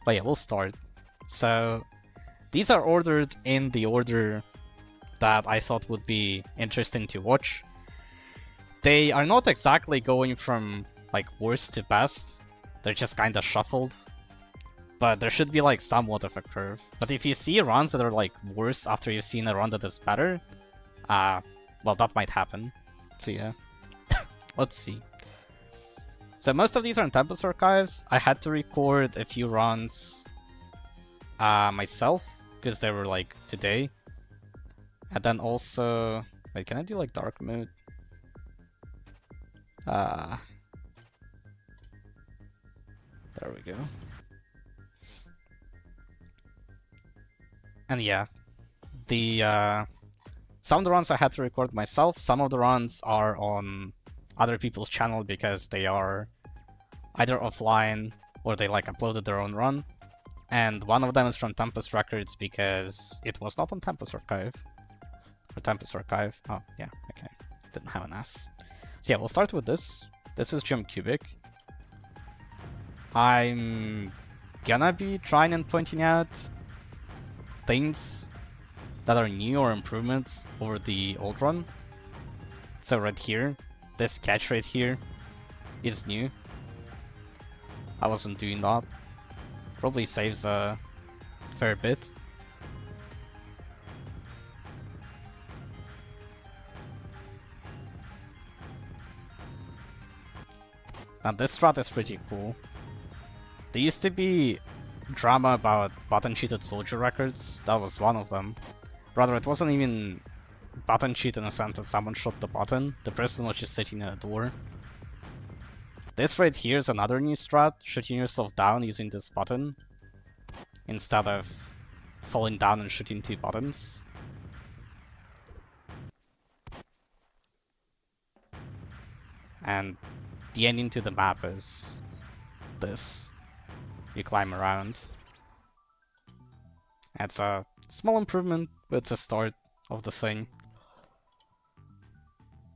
But yeah, we'll start. So these are ordered in the order that I thought would be interesting to watch. They are not exactly going from like worst to best. They're just kind of shuffled. But there should be like somewhat of a curve. But if you see runs that are like worse after you've seen a run that is better, well, that might happen. So yeah, let's see. So most of these are in Tempest Archives. I had to record a few runs myself because they were like today. And then also, wait, can I do like dark mode? There we go. And yeah, the some of the runs I had to record myself. Some of the runs are on other people's channel because they are either offline or they like uploaded their own run. And one of them is from Tempest Records because it was not on Tempest Archive. Or Tempest Archive. Oh, yeah, okay. Didn't have an S. So yeah, we'll start with this. This is Jim Cubic. I'm gonna be trying and pointing out things that are new or improvements over the old run. So right here, this catch right here is new. I wasn't doing that. Probably saves a fair bit. Now this strat is pretty cool. There used to be drama about button-cheated soldier records. That was one of them. Rather, it wasn't even button cheat in the sense that someone shot the button. The person was just sitting at a door. This right here is another new strat, shooting yourself down using this button instead of falling down and shooting two buttons. And the ending to the map is this. You climb around. It's a small improvement, but it's a start of the thing.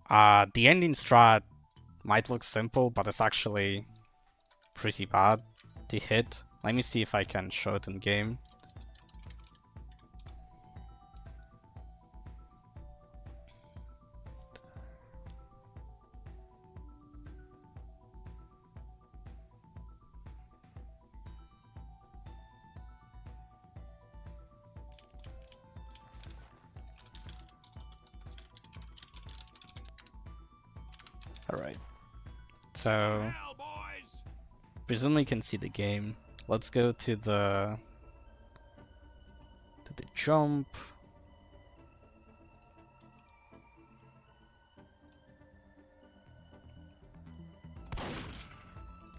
The ending strat might look simple, but it's actually pretty bad to hit. Let me see if I can show it in game. Alright. So presumably you can see the game. Let's go to the jump.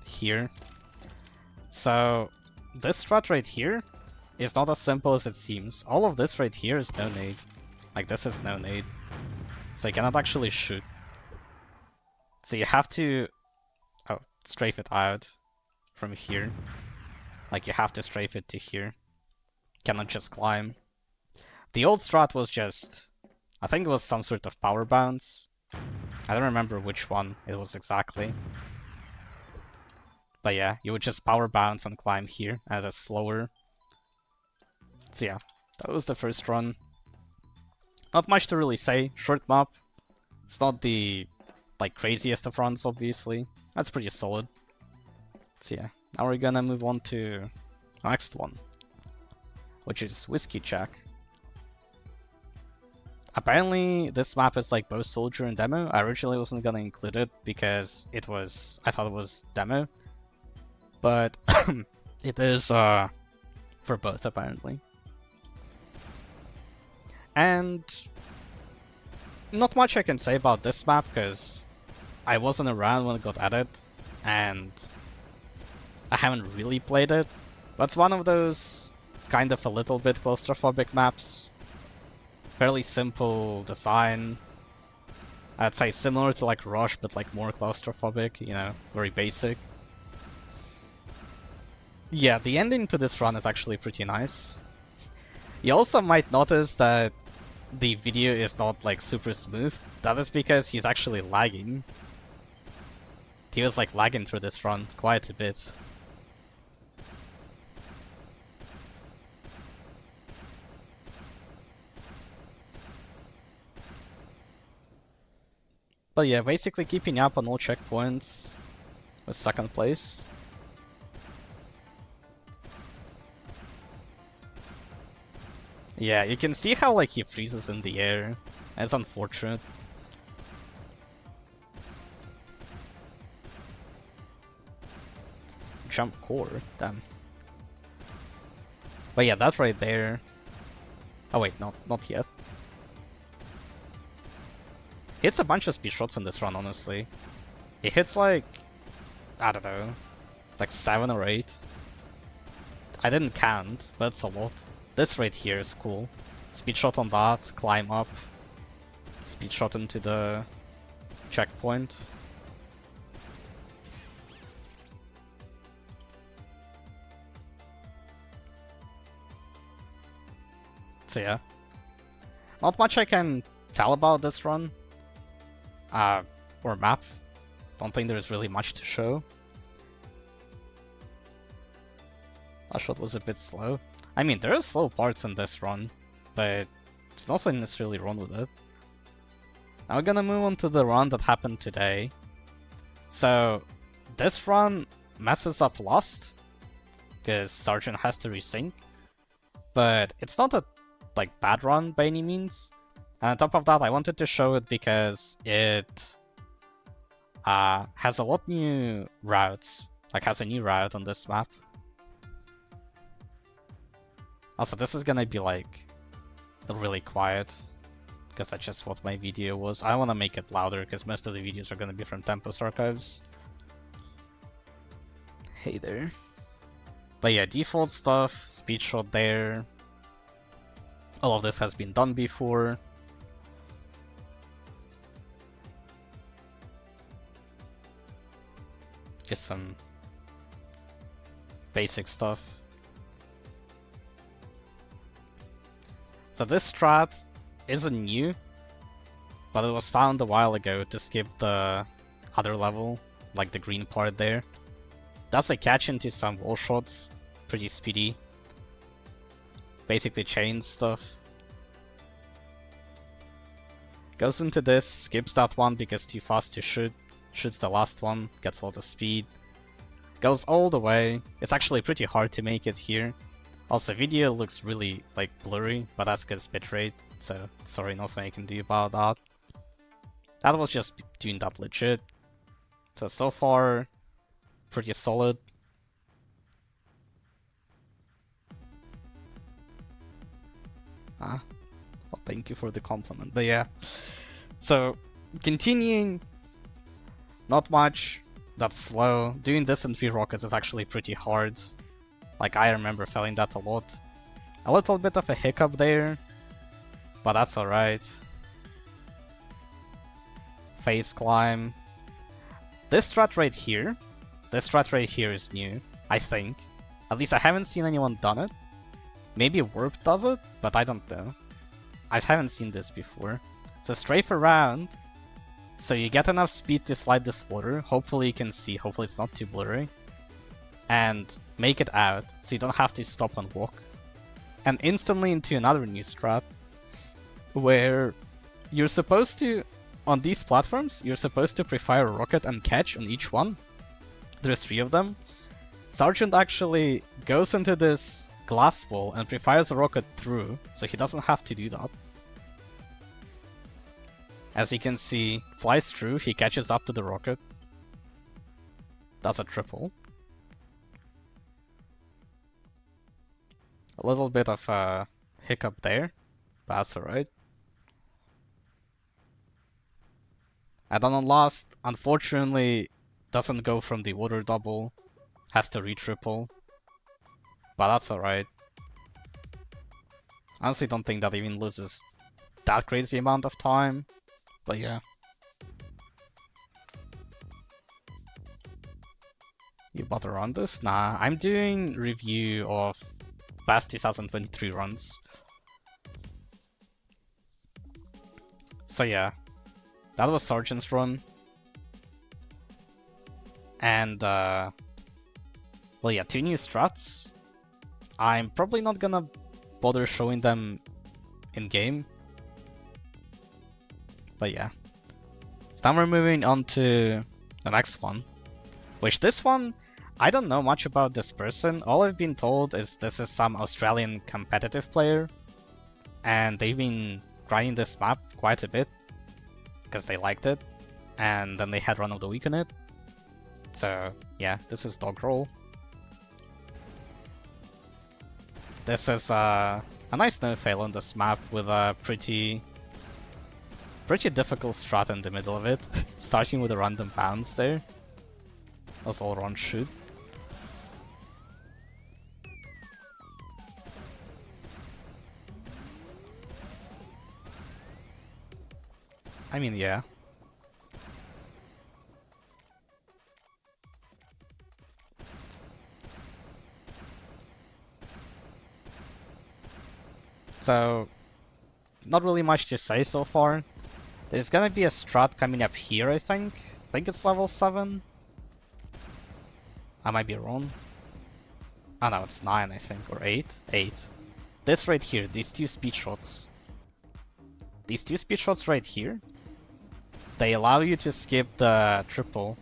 Here. So this strat right here is not as simple as it seems. All of this right here is no nade. Like this is no nade. So you cannot actually shoot. So you have to strafe it out from here. Like you have to strafe it to here. Cannot just climb. The old strat was just, I think it was some sort of power bounce. I don't remember which one it was exactly. But yeah, you would just power bounce and climb here at a slower. So yeah, that was the first run. Not much to really say. Short map. It's not the like craziest of runs, obviously. That's pretty solid. So yeah, now we're gonna move on to the next one, which is Whiskey Check. Apparently, this map is like both soldier and demo. I originally wasn't gonna include it because I thought it was demo, but it is for both apparently. And not much I can say about this map because I wasn't around when it got added, and I haven't really played it. But it's one of those kind of a little bit claustrophobic maps. Fairly simple design. I'd say similar to like Rush, but like more claustrophobic, you know, very basic. Yeah, the ending to this run is actually pretty nice. You also might notice that the video is not like super smooth. That is because he's actually lagging. He was like lagging through this run quite a bit. But yeah, basically keeping up on all checkpoints with second place. Yeah, you can see how like he freezes in the air. It's unfortunate. Jump core, damn. But yeah, that right there. Oh wait, not yet. Hits a bunch of speed shots in this run, honestly. He hits like, I don't know, like 7 or 8. I didn't count, but it's a lot. This right here is cool. Speed shot on that, climb up. Speed shot into the checkpoint. So yeah. Not much I can tell about this run. Or map. Don't think there's really much to show. That shot was a bit slow. I mean, there are slow parts in this run, but there's nothing necessarily wrong with it. Now we're gonna move on to the run that happened today. So, this run messes up Lost, because Sergeant has to resync. But it's not a like bad run by any means. And on top of that, I wanted to show it because it has a lot new routes. Like has a new route on this map. Also, this is gonna be like really quiet because that's just what my video was. I want to make it louder because most of the videos are gonna be from Tempest archives. Hey there. But yeah, default stuff, speed shot there. All of this has been done before. Just some basic stuff. So this strat isn't new, but it was found a while ago to skip the other level, like the green part there. That's a catch into some wall shots, pretty speedy. Basically chains stuff. Goes into this, skips that one because too fast to shoot. Shoots the last one, gets a lot of speed. Goes all the way. It's actually pretty hard to make it here. Also, video looks really like blurry, but that's because bitrate, so sorry, nothing I can do about that. That was just doing that legit. So far, pretty solid. Well, thank you for the compliment, but yeah. So, continuing, not much, that's slow. Doing this in 3 rockets is actually pretty hard. Like, I remember failing that a lot. A little bit of a hiccup there, but that's alright. Face climb. This strat right here is new, I think. At least I haven't seen anyone done it. Maybe Warp does it, but I don't know. I haven't seen this before. So strafe around, so you get enough speed to slide this water. Hopefully you can see, hopefully it's not too blurry. And make it out, so you don't have to stop and walk. And instantly into another new strat, where you're supposed to, on these platforms, you're supposed to pre-fire a rocket and catch on each one. There's 3 of them. Sergeant actually goes into this glass wall and pre-fires a rocket through, so he doesn't have to do that. As you can see, flies through, he catches up to the rocket. That's a triple. A little bit of a hiccup there, but that's alright. And then on last, unfortunately, doesn't go from the water double, has to re-triple. But that's alright. Honestly, don't think that even loses that crazy amount of time. But yeah. You bother run this? Nah, I'm doing review of past 2023 runs. So yeah. That was Sergeant's run. And well yeah, 2 new strats. I'm probably not gonna bother showing them in game. But yeah. Then we're moving on to the next one. Which this one, I don't know much about this person. All I've been told is this is some Australian competitive player. And they've been grinding this map quite a bit. Because they liked it. And then they had Run of the Week on it. So, yeah, this is Dog Roll. This is a nice no-fail on this map with a pretty difficult strat in the middle of it. Starting with a random bounce there. That's all around shoot. I mean, yeah. So, not really much to say so far. There's gonna be a strat coming up here, I think. I think it's level 7. I might be wrong. Oh no, it's 9, I think, or 8? 8. This right here, these two speed shots. These two speed shots right here, they allow you to skip the triple.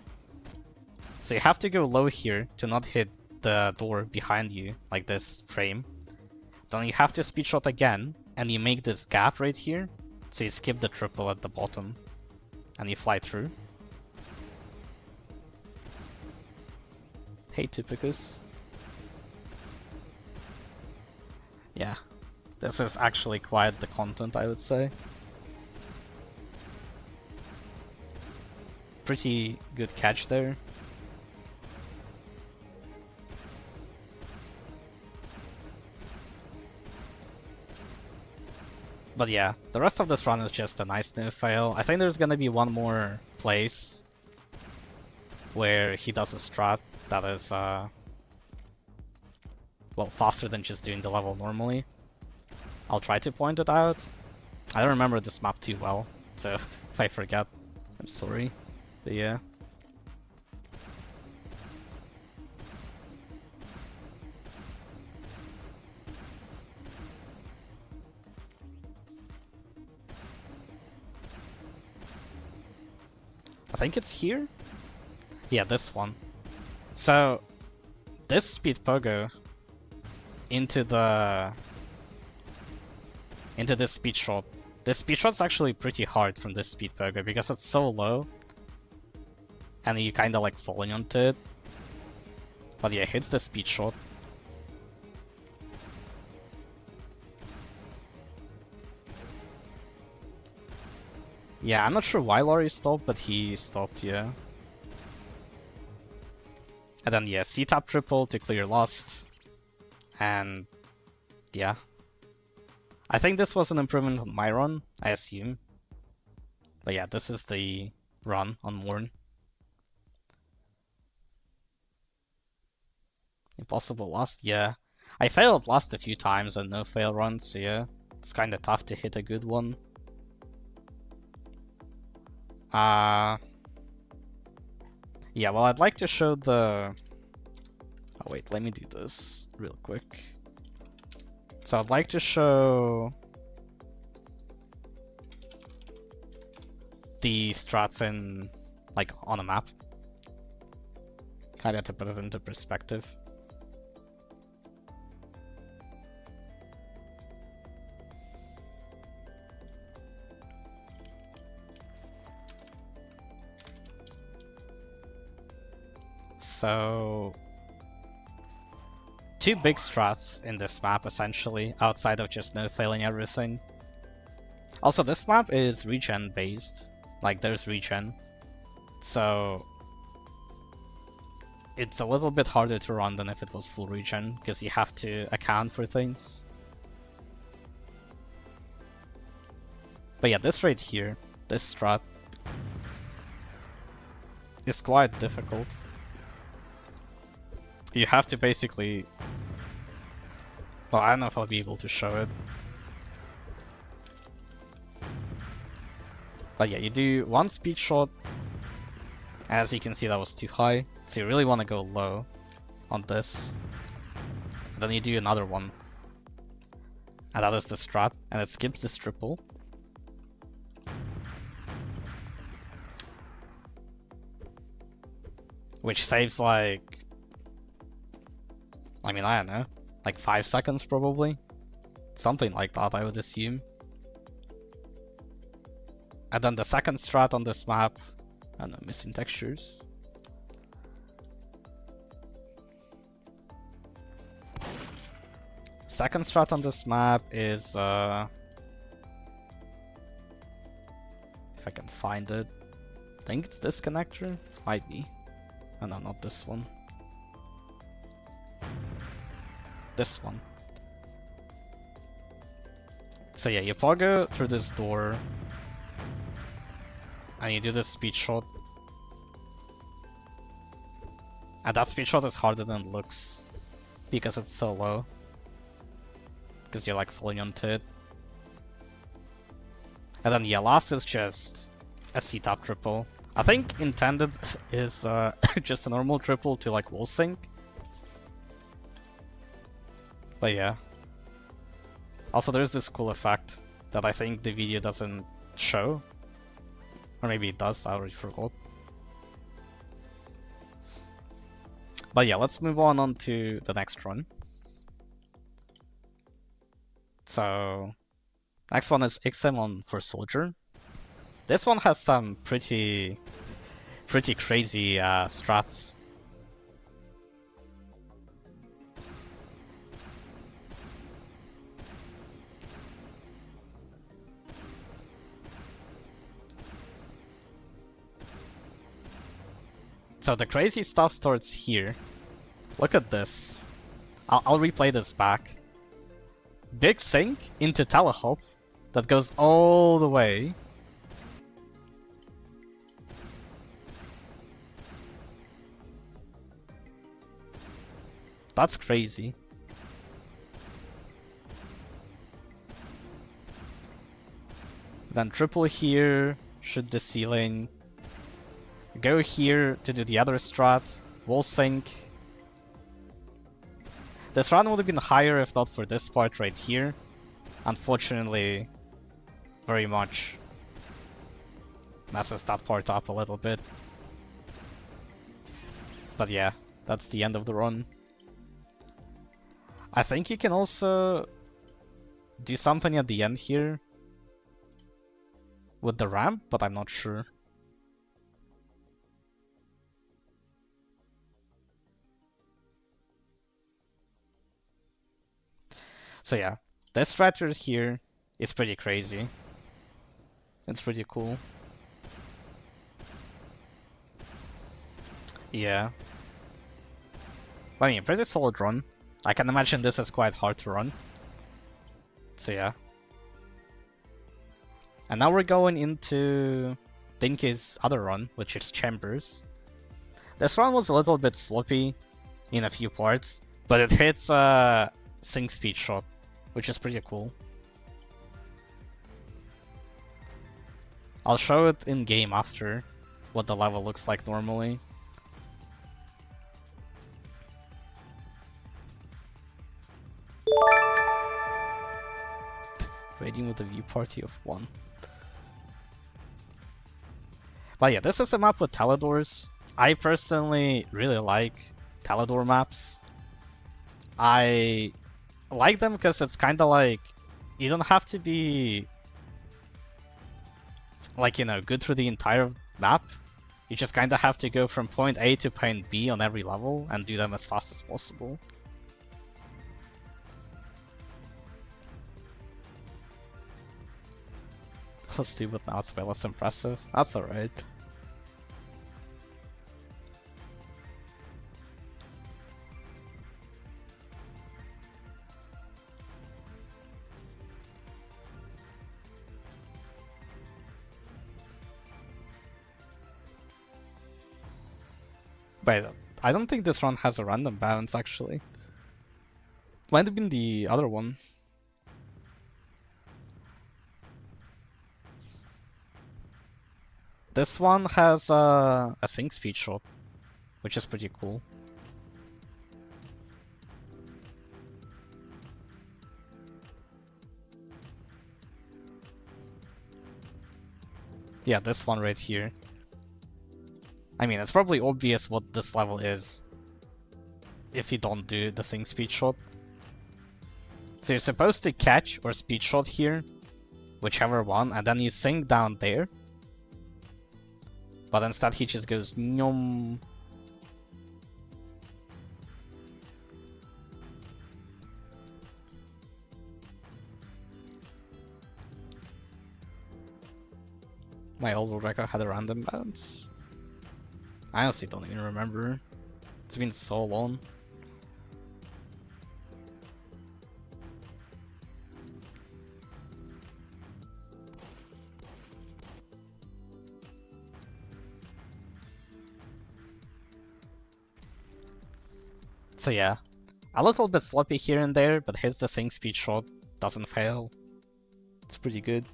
So you have to go low here to not hit the door behind you, like this frame. Then you have to speed shot again, and you make this gap right here, so you skip the triple at the bottom, and you fly through. Hey Typicus. Yeah, this is actually quite the content, I would say. Pretty good catch there. But yeah, the rest of this run is just a nice no fail. I think there's gonna be one more place where he does a strat that is, well, faster than just doing the level normally. I'll try to point it out. I don't remember this map too well, so if I forget, I'm sorry. But yeah. I think it's here? Yeah, this one. So, this speed pogo into this speed shot. This speed shot's actually pretty hard from this speed pogo because it's so low. And you kinda like falling onto it. But yeah, it hits the speed shot. Yeah, I'm not sure why Laurie stopped, but he stopped, yeah. And then, yeah, C-tap triple to clear Lost. And, yeah. I think this was an improvement on my run, I assume. But yeah, this is the run on Morn. Impossible Lost, yeah. I failed Lost a few times on no fail runs, so yeah. It's kinda tough to hit a good one. Yeah, well, I'd like to show the... Oh wait, let me do this real quick. So I'd like to show the strats in, like, on a map. Kinda to put it into perspective. So, two big strats in this map, essentially, outside of just no failing everything. Also, this map is regen based, like there's regen, so it's a little bit harder to run than if it was full regen, because you have to account for things. But yeah, this right here, this strat, is quite difficult. You have to basically... Well, I don't know if I'll be able to show it. But yeah, you do one speed shot. As you can see, that was too high. So you really want to go low on this. And then you do another one. And that is the strat. And it skips this triple. which saves like, I mean, I don't know, like 5 seconds probably. Something like that, I would assume. And then the second strat on this map, I don't know, missing textures. Second strat on this map is, if I can find it, I think it's this connector? Might be. Oh no, not this one. This one. So yeah, you poggo through this door, and you do this speed shot. And that speed shot is harder than it looks, because it's so low. Because you're like falling onto it. And then yeah, last is just a C-tap triple. I think intended is just a normal triple to like wall sync. But yeah. Also there's this cool effect that I think the video doesn't show. Or maybe it does, I already forgot. But yeah, let's move on to the next run. So, next one is XM on for Soldier. This one has some pretty crazy strats. So the crazy stuff starts here. Look at this. I'll replay this back. Big sink into telehop that goes all the way. That's crazy. Then triple here, shoot the ceiling. Go here to do the other strat, wall sync. This run would have been higher if not for this part right here. Unfortunately, very much messes that part up a little bit. But yeah, that's the end of the run. I think you can also do something at the end here with the ramp, but I'm not sure. So yeah, this strategy here is pretty crazy. It's pretty cool. Yeah. I mean, pretty solid run. I can imagine this is quite hard to run. So yeah. And now we're going into Dinky's other run, which is Chambers. This run was a little bit sloppy in a few parts, but it hits sync speed shot, which is pretty cool. I'll show it in game after, what the level looks like normally. Raiding with a view party of 1. But yeah, this is a map with Taladors. I personally really like Talador maps. I like them because it's kind of like, you don't have to be like, you know, good through the entire map. You just kind of have to go from point A to point B on every level and do them as fast as possible. Oh, stupid now, it's way less impressive. That's alright. Wait, I don't think this run has a random balance actually. Might have been the other one. This one has a sync speed shot, which is pretty cool. Yeah, this one right here. I mean, it's probably obvious what this level is if you don't do the sing speed shot. So you're supposed to catch or speed shot here, whichever one, and then you sing down there. But instead he just goes nyom. My old world record had a random bounce. I honestly don't even remember. It's been so long. So yeah, a little bit sloppy here and there, but hits the sing speed shot, doesn't fail. It's pretty good.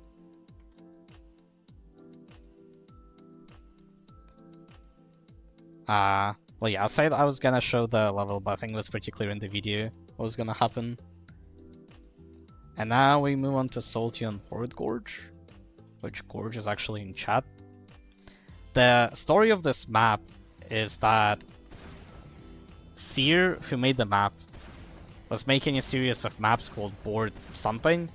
Well yeah, I said I was gonna show the level, but I think it was pretty clear in the video what was gonna happen. And now we move on to Salty on Board Gorge, which Gorge is actually in chat. The story of this map is that Seer, who made the map, was making a series of maps called Board something,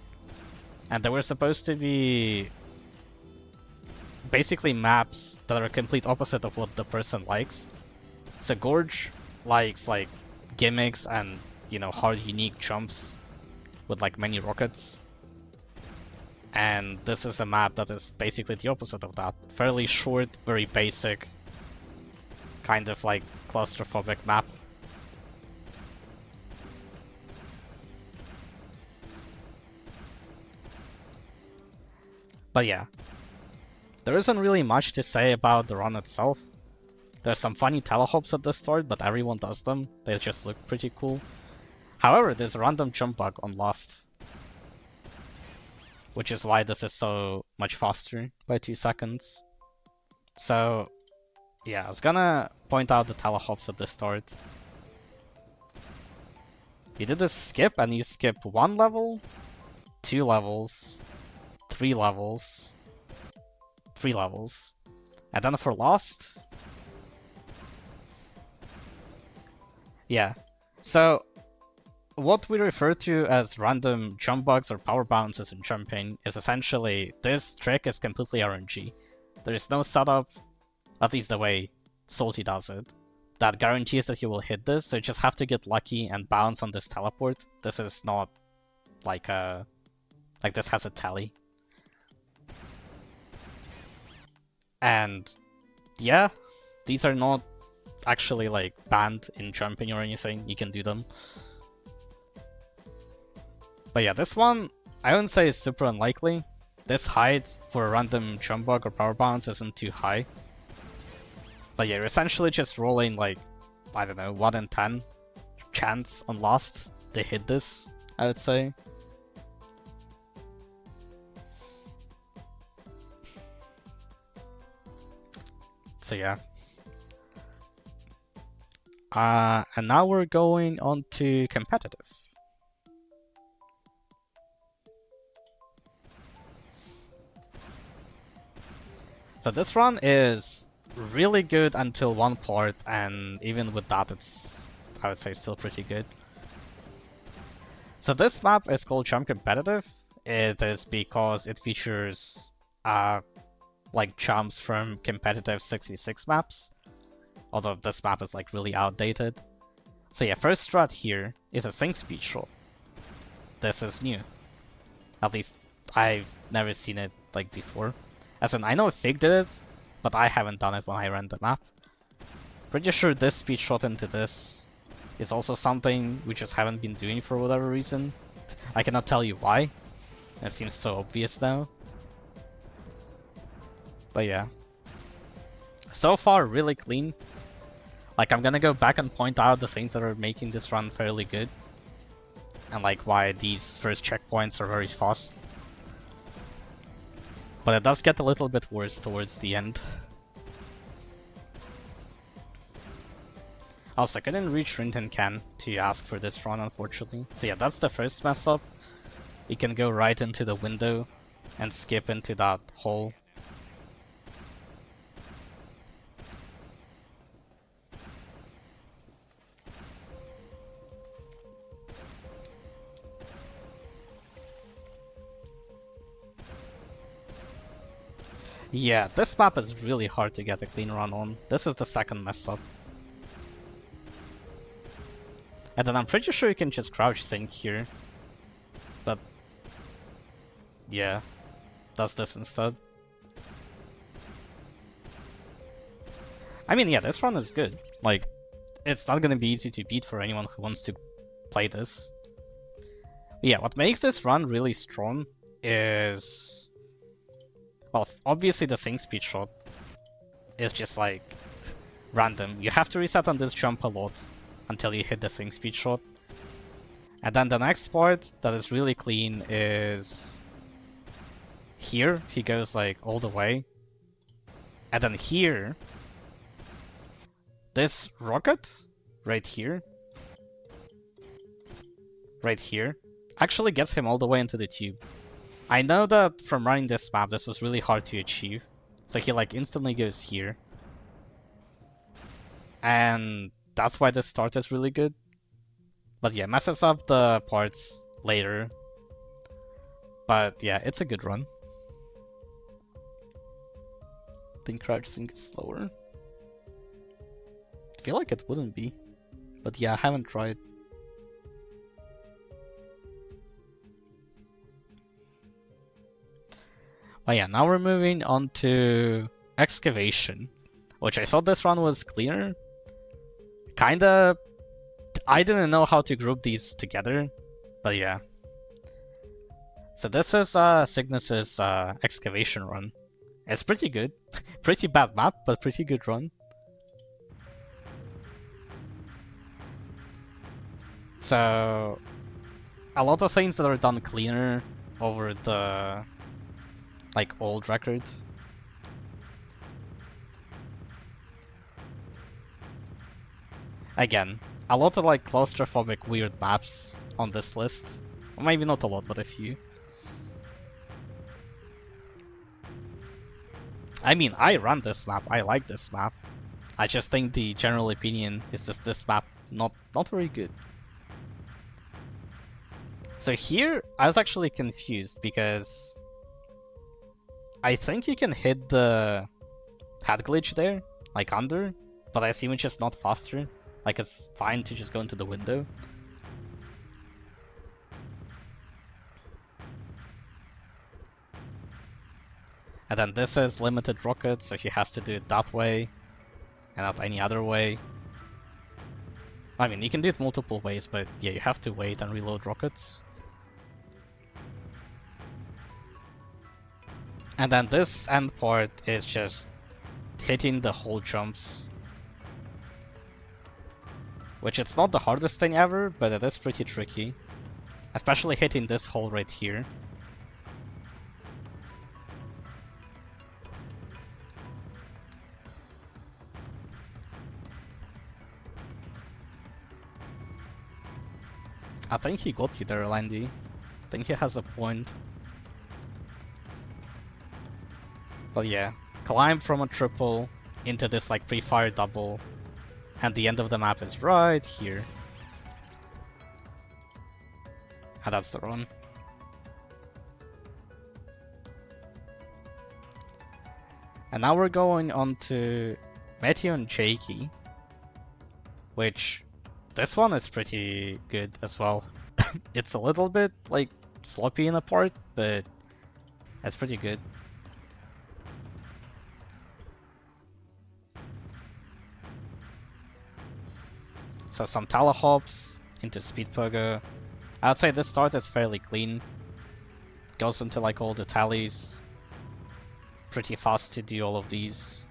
and they were supposed to be basically maps that are a complete opposite of what the person likes. So Gorge likes like gimmicks and, you know, hard unique jumps with like many rockets. And this is a map that is basically the opposite of that. Fairly short, very basic, kind of like claustrophobic map. But yeah, there isn't really much to say about the run itself. There's some funny telehops at the start, but everyone does them. They just look pretty cool. However, there's a random jump bug on Lost, which is why this is so much faster by 2 seconds. So yeah, I was gonna point out the telehops at the start. You did a skip and you skip 1 level, 2 levels, 3 levels, 3 levels. And then for Lost, yeah. So what we refer to as random jump bugs or power bounces in jumping is essentially this trick is completely RNG. There is no setup, at least the way Salty does it, that guarantees that you will hit this, so you just have to get lucky and bounce on this teleport. This is not like a... like this has a tally. And yeah, these are not actually like banned in jumping or anything, you can do them. But yeah, this one, I wouldn't say is super unlikely. This height for a random jump bug or power bounce isn't too high. But yeah, you're essentially just rolling like, I don't know, 1 in 10 chance on Lost to hit this, I would say. So yeah. And now we're going on to competitive. So this run is really good until one part, and even with that it's, I would say, still pretty good. So this map is called Jump Competitive. It is because it features like jumps from competitive 6v6 maps. Although this map is like really outdated. So yeah, first strat here is a sync speed shot. This is new. At least I've never seen it like before. As in, I know Fig did it, but I haven't done it when I ran the map. Pretty sure this speed shot into this is also something we just haven't been doing for whatever reason. I cannot tell you why. It seems so obvious now. But yeah. So far, really clean. Like, I'm gonna go back and point out the things that are making this run fairly good. And like why these first checkpoints are very fast. But it does get a little bit worse towards the end. Also, I couldn't reach Rintin Can to ask for this run, unfortunately. So yeah, that's the first mess up. You can go right into the window and skip into that hole. Yeah, this map is really hard to get a clean run on. This is the second mess up. And then I'm pretty sure you can just crouch sync here. But yeah, does this instead. I mean, yeah, this run is good. Like, it's not gonna be easy to beat for anyone who wants to play this. But yeah, what makes this run really strong is... well, obviously the sync speed shot is just like random. You have to reset on this jump a lot until you hit the sync speed shot. And then the next part that is really clean is here. He goes like all the way. And then here, this rocket right here, actually gets him all the way into the tube. I know that from running this map, this was really hard to achieve. So he like instantly goes here. And that's why this start is really good. But yeah, messes up the parts later. But yeah, it's a good run. I think crouch sync is slower. I feel like it wouldn't be. But yeah, I haven't tried. But yeah, now we're moving on to excavation, which I thought this run was cleaner. Kinda, I didn't know how to group these together, but yeah. So this is Cygnus's excavation run. It's pretty good. Pretty bad map, but pretty good run. So, a lot of things that are done cleaner over the like old record. Again, a lot of like claustrophobic weird maps on this list. Well, maybe not a lot, but a few. I mean, I run this map, I like this map. I just think the general opinion is just this map not very good. So here, I was actually confused because I think you can hit the head glitch there, like under, but I assume it's just not faster. Like it's fine to just go into the window. And then this is limited rocket, so he has to do it that way, and not any other way. I mean, you can do it multiple ways, but yeah, you have to wait and reload rockets. And then this end part is just hitting the whole jumps. Which it's not the hardest thing ever, but it is pretty tricky. Especially hitting this hole right here. I think he got you there, Landy. I think he has a point. But yeah, climb from a triple into this like pre-fire double, and the end of the map is right here. And that's the run. And now we're going on to Meteon Jakey, which this one is pretty good as well. It's a little bit like sloppy in a part, but it's pretty good. So some telehops into speed pogo. I would say this start is fairly clean. Goes into like all the tallies. Pretty fast to do all of these.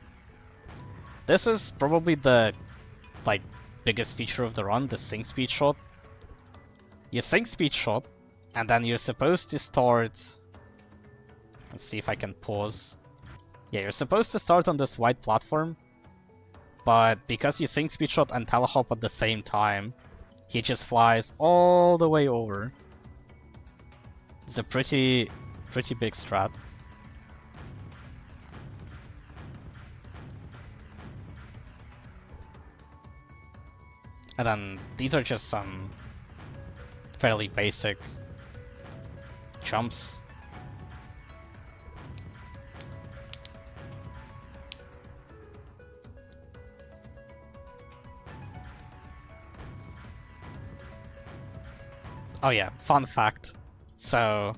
This is probably the like biggest feature of the run, the sync speed shot. You sync speed shot, and then you're supposed to start... Let's see if I can pause. Yeah, you're supposed to start on this white platform, but because you sync speed shot and telehop at the same time, he just flies all the way over. It's a pretty big strat. And then these are just some fairly basic jumps. Oh yeah, fun fact. So,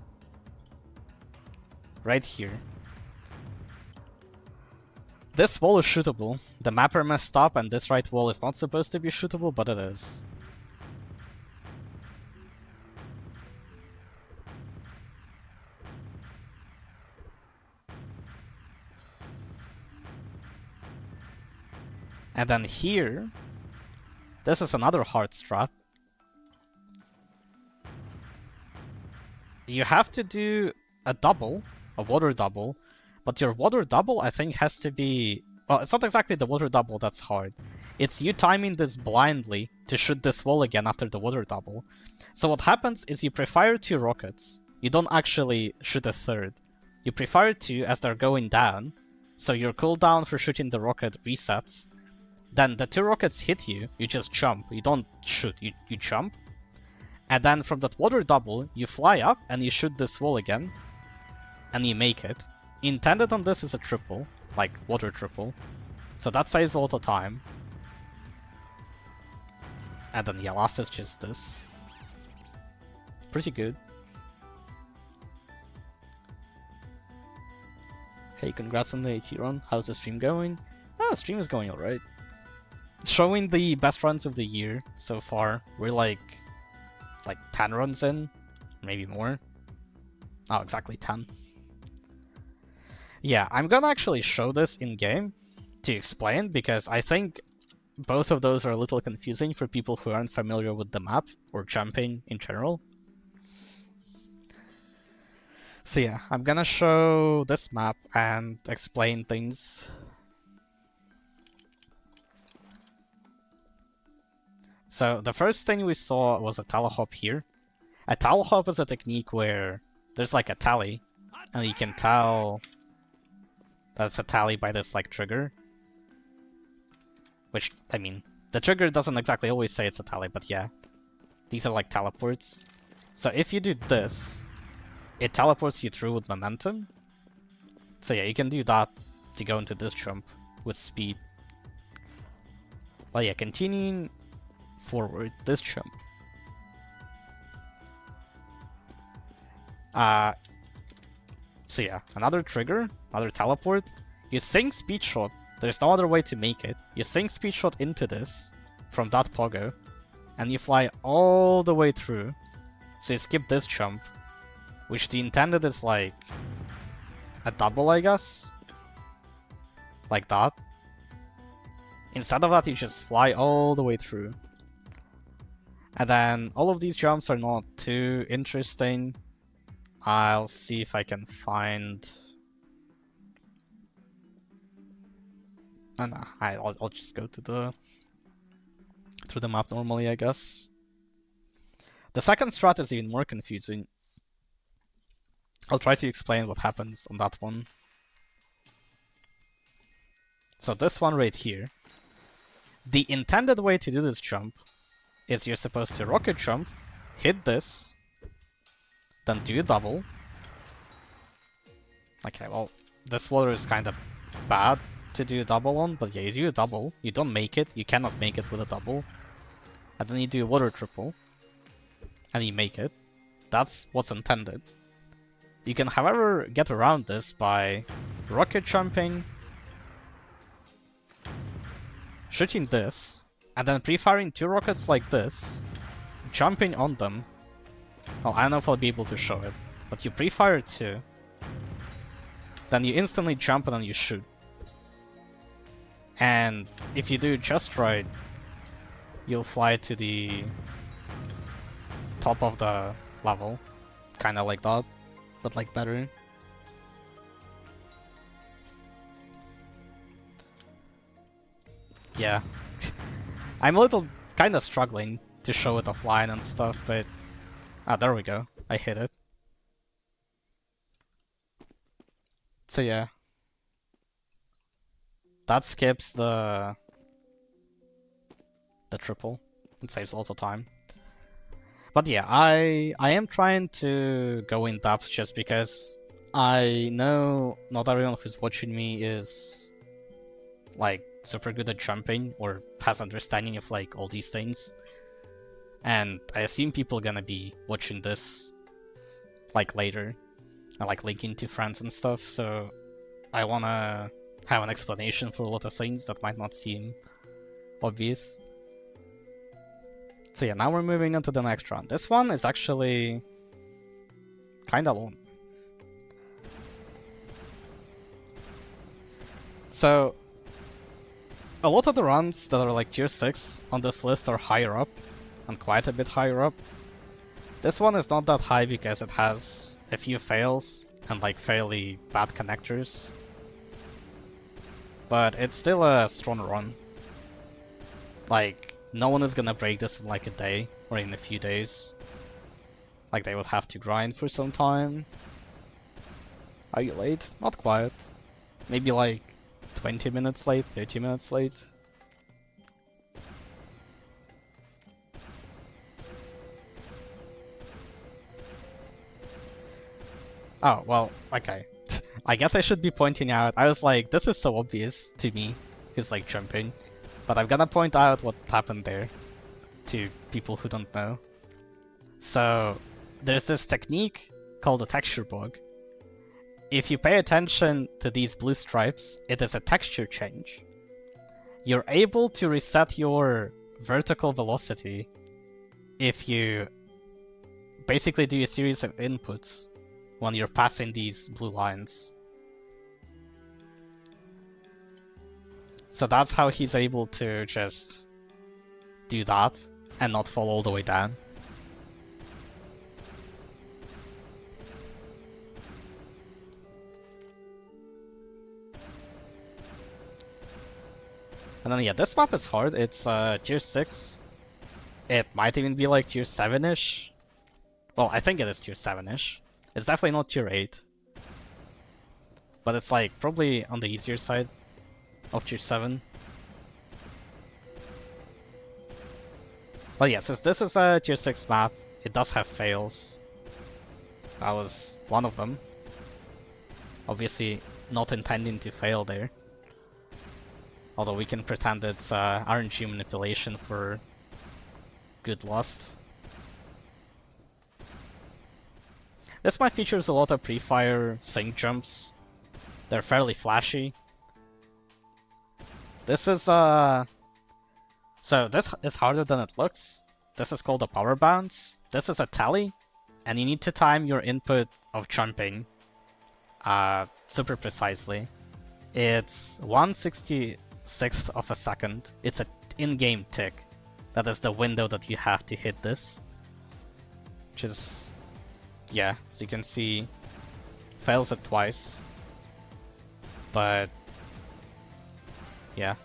right here. This wall is shootable. The mapper messed up and this right wall is not supposed to be shootable, but it is. And then here, this is another hard strat. You have to do a double, a water double, but your water double I think has to be... Well, it's not exactly the water double that's hard. It's you timing this blindly to shoot this wall again after the water double. So what happens is you pre-fire 2 rockets. You don't actually shoot a third. You pre-fire 2 as they're going down, so your cooldown for shooting the rocket resets. Then the 2 rockets hit you, you just jump. You don't shoot, you jump. And then from that water double, you fly up and you shoot this wall again. And you make it. Intended on this is a triple, like water triple. So that saves a lot of time. And then yeah, last is just this. Pretty good. Hey, congrats on the AT run. How's the stream going? Oh, the stream is going alright. Showing the best runs of the year so far. We're like 10 runs in, maybe more. Oh, exactly 10. Yeah, I'm gonna actually show this in game to explain, because I think both of those are a little confusing for people who aren't familiar with the map or jumping in general. So yeah, I'm gonna show this map and explain things. So the first thing we saw was a talihop here. A talihop is a technique where there's like a tally, and you can tell that's a tally by this like trigger. Which, I mean, the trigger doesn't exactly always say it's a tally, but yeah. These are like teleports. So if you do this, it teleports you through with momentum. So yeah, you can do that to go into this jump with speed. But yeah, continuing forward, this jump. So yeah, another trigger, another teleport. You sink speed shot. There's no other way to make it. You sink speed shot into this from that pogo, and you fly all the way through. So you skip this jump, which the intended is like a double, I guess. Like that. Instead of that, you just fly all the way through. And then all of these jumps are not too interesting. I'll see if I can find... Oh, no, I'll just go to the... through the map normally, I guess. The second strat is even more confusing. I'll try to explain what happens on that one. So this one right here. The intended way to do this jump is you're supposed to rocket jump, hit this, then do a double. Okay, well, this water is kind of bad to do a double on, but yeah, you do a double. You don't make it. You cannot make it with a double. And then you do a water triple. And you make it. That's what's intended. You can, however, get around this by rocket jumping, shooting this, and then pre-firing 2 rockets like this, jumping on them. Well, I don't know if I'll be able to show it, but you pre-fire 2, then you instantly jump and then you shoot. And if you do just right, you'll fly to the top of the level, kinda like that, but like better. Yeah. I'm a little kinda struggling to show it offline and stuff, but... Ah, there we go. I hit it. So yeah. That skips the triple. It saves a lot of time. But yeah, I am trying to go in depth just because I know not everyone who's watching me is like super good at jumping or has understanding of like all these things. And I assume people are gonna be watching this like later, and like linking to friends and stuff, so I wanna have an explanation for a lot of things that might not seem obvious. So yeah, now we're moving on to the next round. This one is actually kinda long. So a lot of the runs that are like tier 6 on this list are higher up, and quite a bit higher up. This one is not that high because it has a few fails and like fairly bad connectors. But it's still a strong run. Like, no one is gonna break this in like a day or in a few days. Like, they would have to grind for some time. Are you late? Not quite. Maybe like 20 minutes late, 30 minutes late. Oh, well, okay. I guess I should be pointing out, I was like, this is so obvious to me, it's like jumping. But I'm gonna point out what happened there to people who don't know. So, there's this technique called a texture bug. If you pay attention to these blue stripes, it is a texture change. You're able to reset your vertical velocity if you basically do a series of inputs when you're passing these blue lines. So that's how he's able to just do that and not fall all the way down. And then yeah, this map is hard. It's tier 6. It might even be like tier 7-ish. Well, I think it is tier 7-ish. It's definitely not tier 8. But it's like probably on the easier side of tier 7. But yeah, since this is a tier 6 map, it does have fails. That was one of them. Obviously not intending to fail there. Although we can pretend it's RNG manipulation for good lust. This map features a lot of pre-fire sync jumps. They're fairly flashy. This is so this is harder than it looks. This is called a power bounce. This is a tally, and you need to time your input of jumping super precisely. It's 1/66th of a second. It's an in-game tick. That is the window that you have to hit this. Which is, yeah, as you can see, fails it twice. But yeah.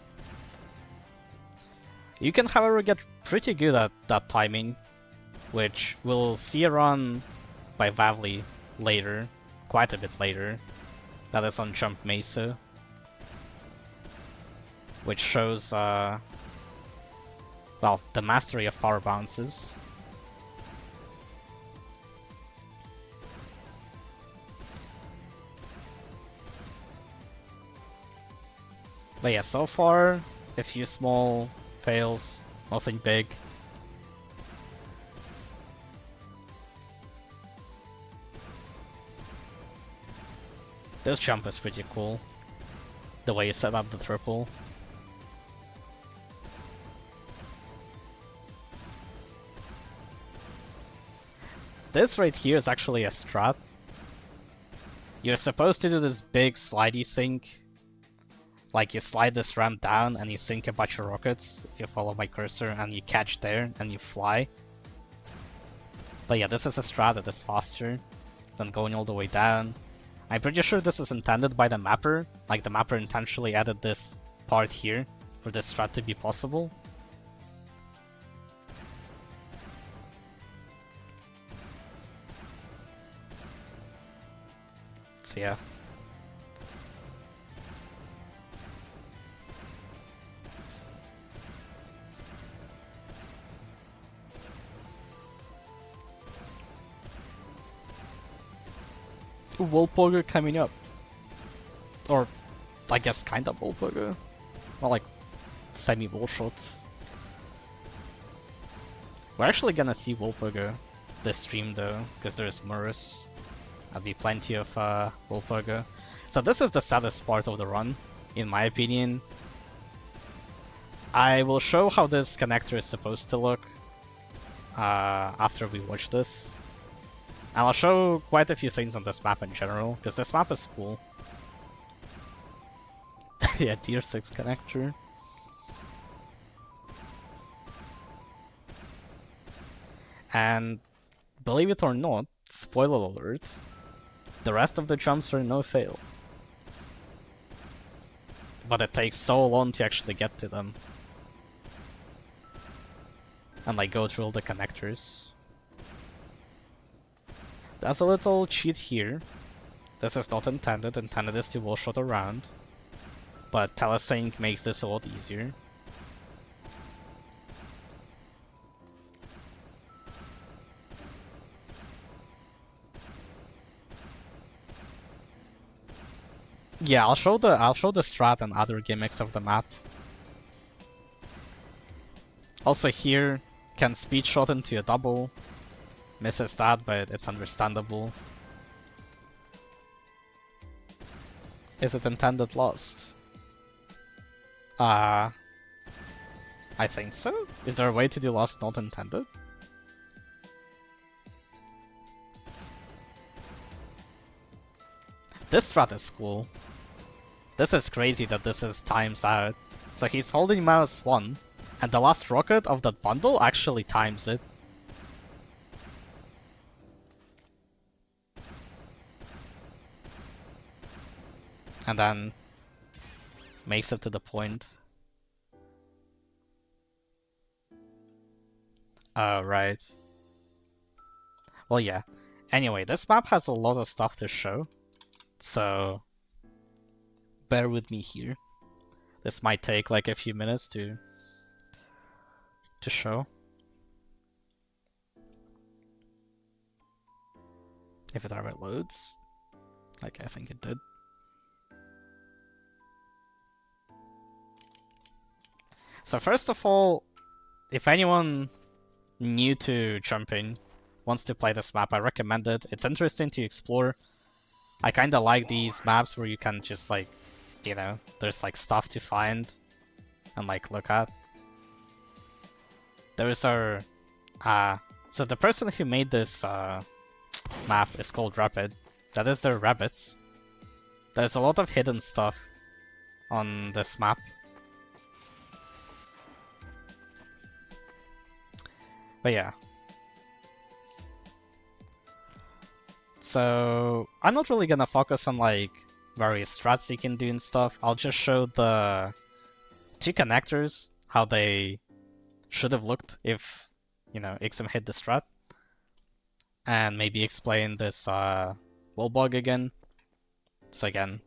You can, however, get pretty good at that timing, which we'll see a run by Vavli later, quite a bit later. That is on Jump Mesa, which shows, well, the mastery of power bounces. But yeah, so far, a few small fails, nothing big. This jump is pretty cool, the way you set up the triple. This right here is actually a strat. You're supposed to do this big slidey sink. Like, you slide this ramp down and you sink a bunch of rockets, if you follow my cursor, and you catch there and you fly. But yeah, this is a strat that is faster than going all the way down. I'm pretty sure this is intended by the mapper. Like, the mapper intentionally added this part here for this strat to be possible. So yeah. Wall poker coming up. Or, I guess kinda wall poker. Not like semi-wall shots. We're actually gonna see Wolpogo this stream though, because there's Murus. There'll be plenty of Wolpogo. So this is the saddest part of the run, in my opinion. I will show how this connector is supposed to look after we watch this. And I'll show quite a few things on this map in general, because this map is cool. Yeah, tier 6 connector. And believe it or not, spoiler alert, the rest of the jumps are no fail. But it takes so long to actually get to them. And like go through all the connectors. There's a little cheat here. This is not intended, intended is to wall shot around. But telesync makes this a lot easier. Yeah, I'll show the strat and other gimmicks of the map. Also here, can speed shot into a double. Misses that, but it's understandable. Is it intended lost? I think so. Is there a way to do lost not intended? This strat is cool. This is crazy that this is times out. So he's holding mouse 1, and the last rocket of that bundle actually times it. And then makes it to the point. Oh, right. Well, yeah. Anyway, this map has a lot of stuff to show. So bear with me here. This might take like a few minutes to show. If it ever loads. Like I think it did. So first of all, if anyone new to jumping wants to play this map, I recommend it. It's interesting to explore. I kinda like these maps where you can just like, you know, there's like stuff to find and like look at. There's our so the person who made this map is called Rapid. That is their rabbits. There's a lot of hidden stuff on this map. But yeah. So I'm not really gonna focus on like various strats you can do and stuff. I'll just show the two connectors, how they should have looked if, you know, Ixum hit the strat. And maybe explain this wall bug again. So again,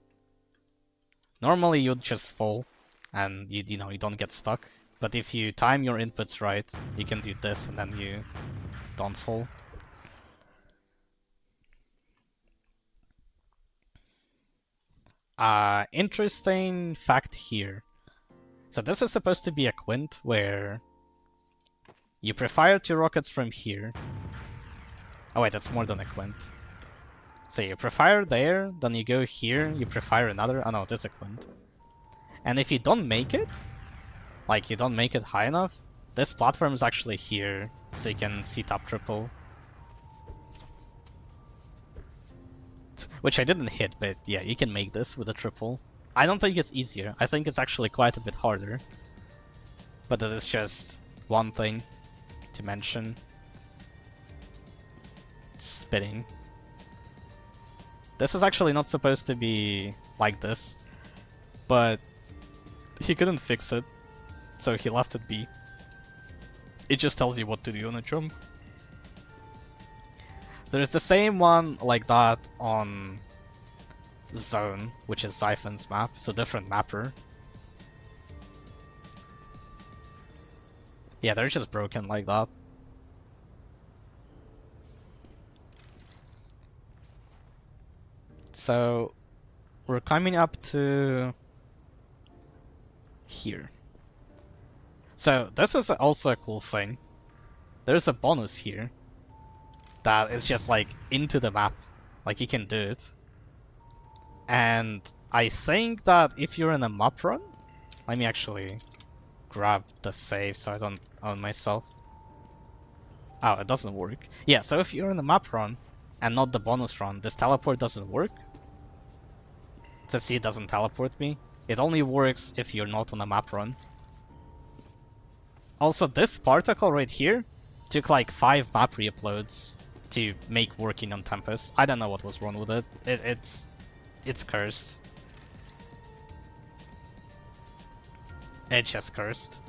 normally you'd just fall and you know, you don't get stuck. But if you time your inputs right, you can do this and then you don't fall. Interesting fact here. So this is supposed to be a quint where you pre-fire 2 rockets from here. Oh wait, that's more than a quint. So you pre-fire there, then you go here, you pre-fire another. Oh no, this is a quint. And if you don't make it, like you don't make it high enough, this platform is actually here, so you can see top triple. Which I didn't hit, but yeah, you can make this with a triple. I don't think it's easier. I think it's actually quite a bit harder. But that is just one thing to mention. Spitting. This is actually not supposed to be like this, but he couldn't fix it, so he left it be. It just tells you what to do on a jump. There's the same one like that on Zone, which is Siphon's map, so different mapper. Yeah, they're just broken like that. So we're coming up to here. So this is also a cool thing. there's a bonus here that is just like into the map. Like you can do it. And I think that if you're in a map run, let me actually grab the save so I don't own myself. Oh, it doesn't work. Yeah, so if you're in the map run and not the bonus run, this teleport doesn't work. So see, it doesn't teleport me. It only works if you're not on a map run. Also, this particle right here took like 5 map re-uploads to make working on Tempest. I don't know what was wrong with it. It's cursed. It's just cursed.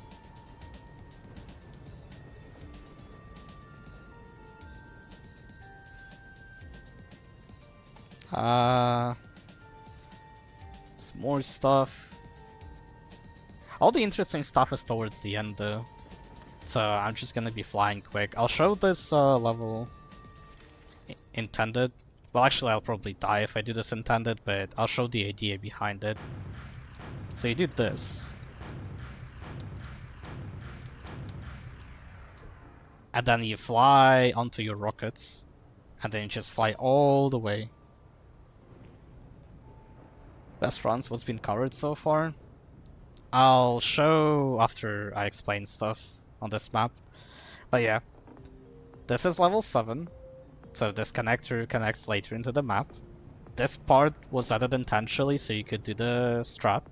Some more stuff. All the interesting stuff is towards the end though. So I'm just gonna be flying quick. I'll show this level intended. Well, actually I'll probably die if I do this intended, but I'll show the idea behind it. So you do this. And then you fly onto your rockets. And then you just fly all the way. Best runs, what's been covered so far? I'll show after I explain stuff on this map. But yeah, this is level 7. So this connector connects later into the map. This part was added intentionally so you could do the strat.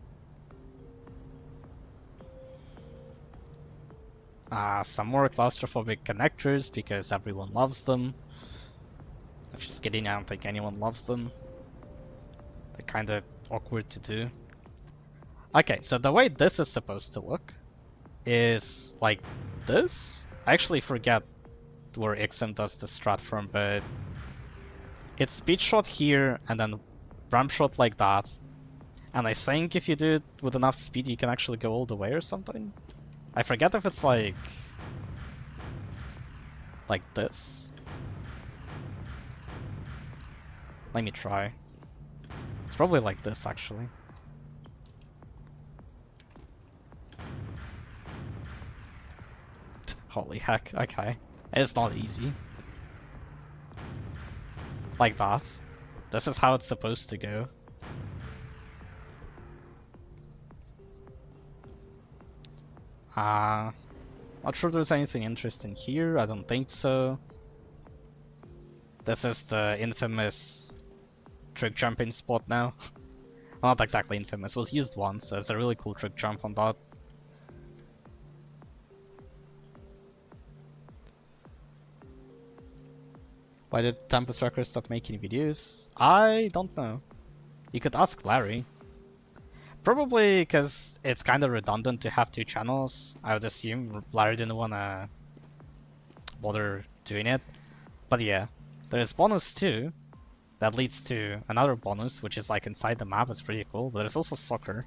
Some more claustrophobic connectors because everyone loves them. Just kidding, I don't think anyone loves them. They're kinda awkward to do. Okay, so the way this is supposed to look is like this. I actually forget where Ixen does the strat from, but it's speed shot here and then ramp shot like that. And I think if you do it with enough speed you can actually go all the way or something. I forget if it's like this. Let me try. It's probably like this actually. Holy heck, okay. It's not easy. Like that. This is how it's supposed to go. Not sure there's anything interesting here, I don't think so. This is the infamous trick jumping spot now. Well, not exactly infamous, it was used once, so it's a really cool trick jump on that. Why did Tempest Records stop making videos? I don't know. You could ask Larry. Probably because it's kind of redundant to have 2 channels. I would assume Larry didn't want to bother doing it. But yeah, there's bonus 2 that leads to another bonus, which is like inside the map. It's pretty cool. But there's also soccer,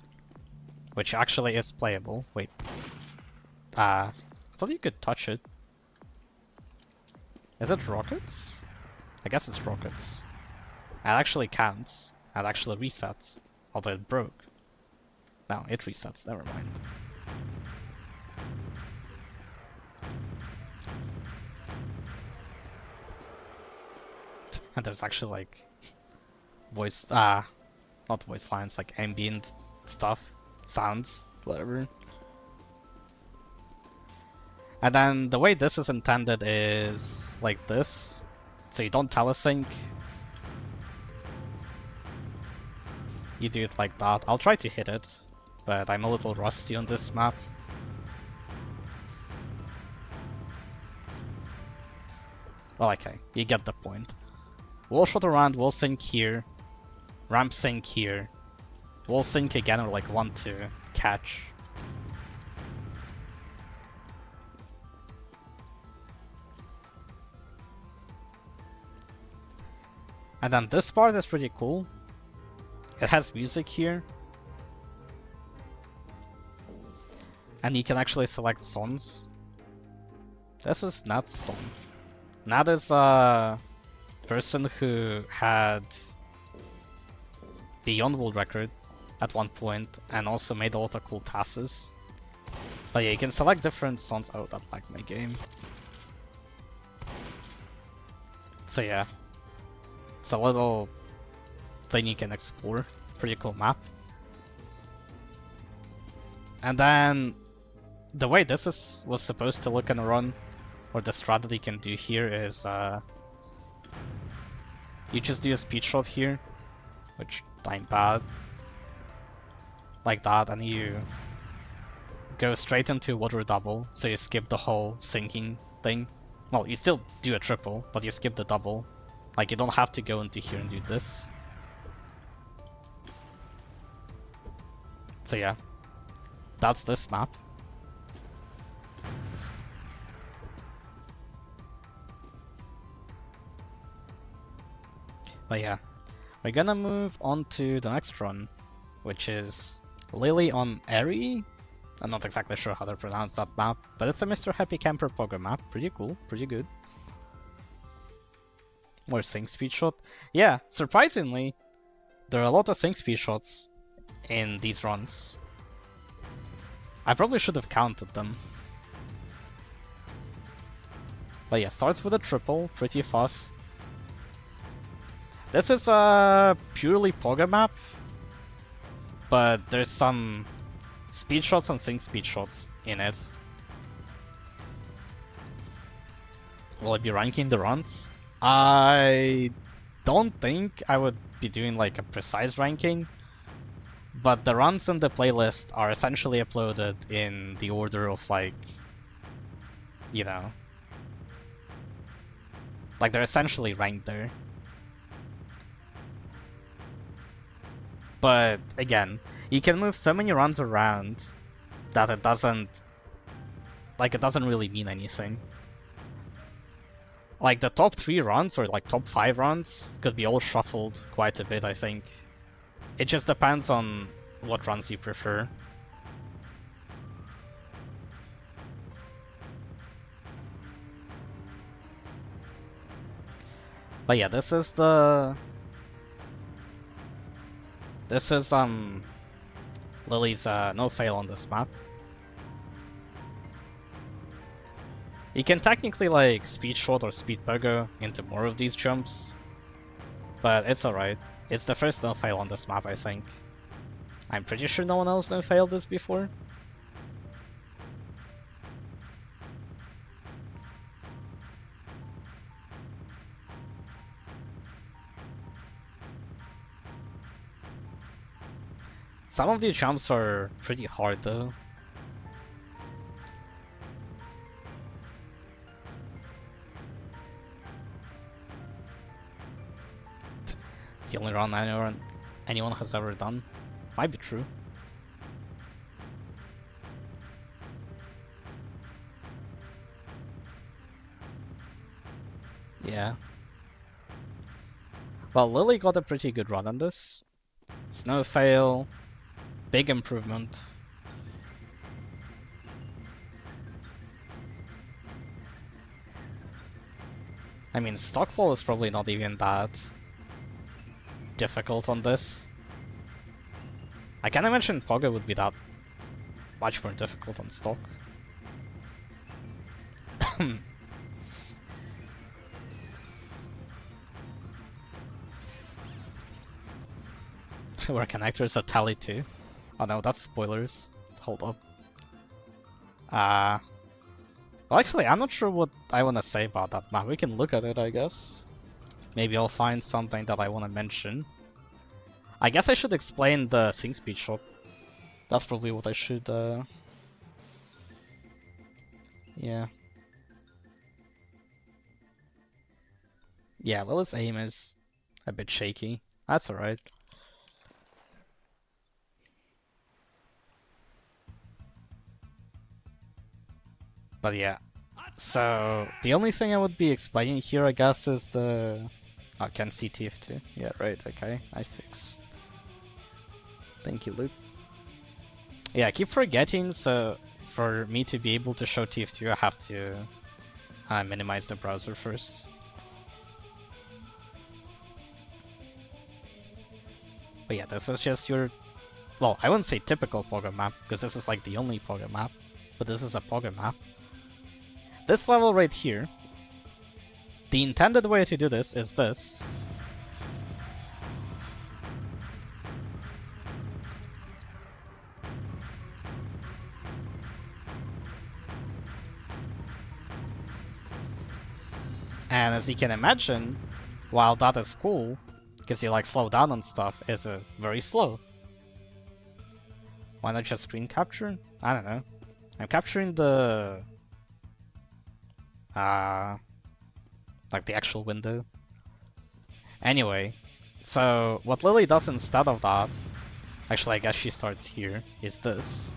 which actually is playable. Wait. I thought you could touch it. Is it rockets? I guess it's rockets. It actually counts. It actually resets. Although it broke. No, it resets, never mind. And there's actually like voice, not voice lines, like ambient stuff, sounds, whatever. And then the way this is intended is like this. So you don't telesync. You do it like that. I'll try to hit it, but I'm a little rusty on this map. Well, okay, you get the point. Wall shot around, wall sync here, ramp sync here, wall sync again or like 1-2, catch. And then this part is pretty cool. It has music here. And you can actually select songs. This is Nat's song. Nat is a person who had Beyond World Record at one point and also made a lot of cool tasks. But yeah, you can select different songs. Oh, that lagged my game. So yeah, it's a little thing you can explore. Pretty cool map. And then the way this was supposed to look in a run, or the strat that you can do here is you just do a speed shot here, which ain't bad. Like that, and you go straight into water double, so you skip the whole sinking thing. Well, you still do a triple, but you skip the double. Like, you don't have to go into here and do this. So yeah, that's this map. But yeah, we're gonna move on to the next run, which is Lily on Airy. I'm not exactly sure how to pronounce that map, but it's a Mr. Happy Camper Pogo map. Pretty cool, pretty good. More sync speed shot. Yeah, surprisingly, there are a lot of sync speed shots in these runs. I probably should have counted them. But yeah, starts with a triple, pretty fast. This is a purely Pogo map, but there's some speed shots and sync speed shots in it. Will I be ranking the runs? I don't think I would be doing like a precise ranking, but the runs in the playlist are essentially uploaded in the order of, like, you know, like they're essentially ranked there. But again, you can move so many runs around that it doesn't really mean anything. Like, the top 3 runs, or like top 5 runs, could be all shuffled quite a bit, I think. It just depends on what runs you prefer. But yeah, this is Lily's no fail on this map. You can technically like speed shot or speed pogo into more of these jumps, but it's alright. It's the first no fail on this map, I think. I'm pretty sure no one else no failed this before. Some of these jumps are pretty hard though. The only run anyone has ever done. Might be true. Yeah. Well, Lily got a pretty good run on this. Snow fail. Big improvement. I mean, Stockfall is probably not even that difficult on this. I can't imagine Pogo would be that much more difficult on stock. Where connectors are tally too. Oh no, that's spoilers. Hold up. Well, actually, I'm not sure what I want to say about that map. We can look at it, I guess. Maybe I'll find something that I want to mention. I guess I should explain the sync speed shot. That's probably what I should, yeah. Yeah, Lily's aim is a bit shaky. That's alright. But yeah. So, the only thing I would be explaining here, I guess, is the... Oh, can see TF2. Yeah, right, okay. I fix. Thank you, Luke. Yeah, I keep forgetting, so for me to be able to show TF2, I have to minimize the browser first. But yeah, this is just your... Well, I wouldn't say typical Pogo map, because this is like the only Pogo map, but this is a Pogo map. This level right here the intended way to do this is this. And as you can imagine, while that is cool, because you like slow down and stuff, is very slow. Why not just screen capture? I don't know. I'm capturing the like the actual window. Anyway, so what Lily does instead of that, actually I guess she starts here, is this.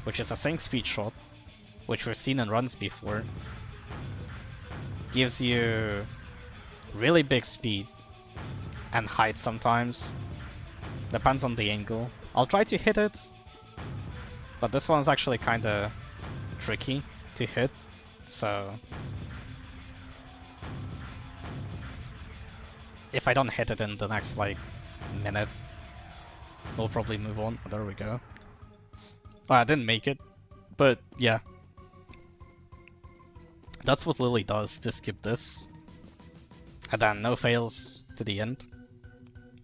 Which is a sync speed shot, which we've seen in runs before. Gives you really big speed and height sometimes. Depends on the angle. I'll try to hit it, but this one's actually kinda tricky to hit, so if I don't hit it in the next like minute, we'll probably move on. Oh, there we go. Oh, I didn't make it, but yeah. That's what Lily does to skip this. And then no fails to the end.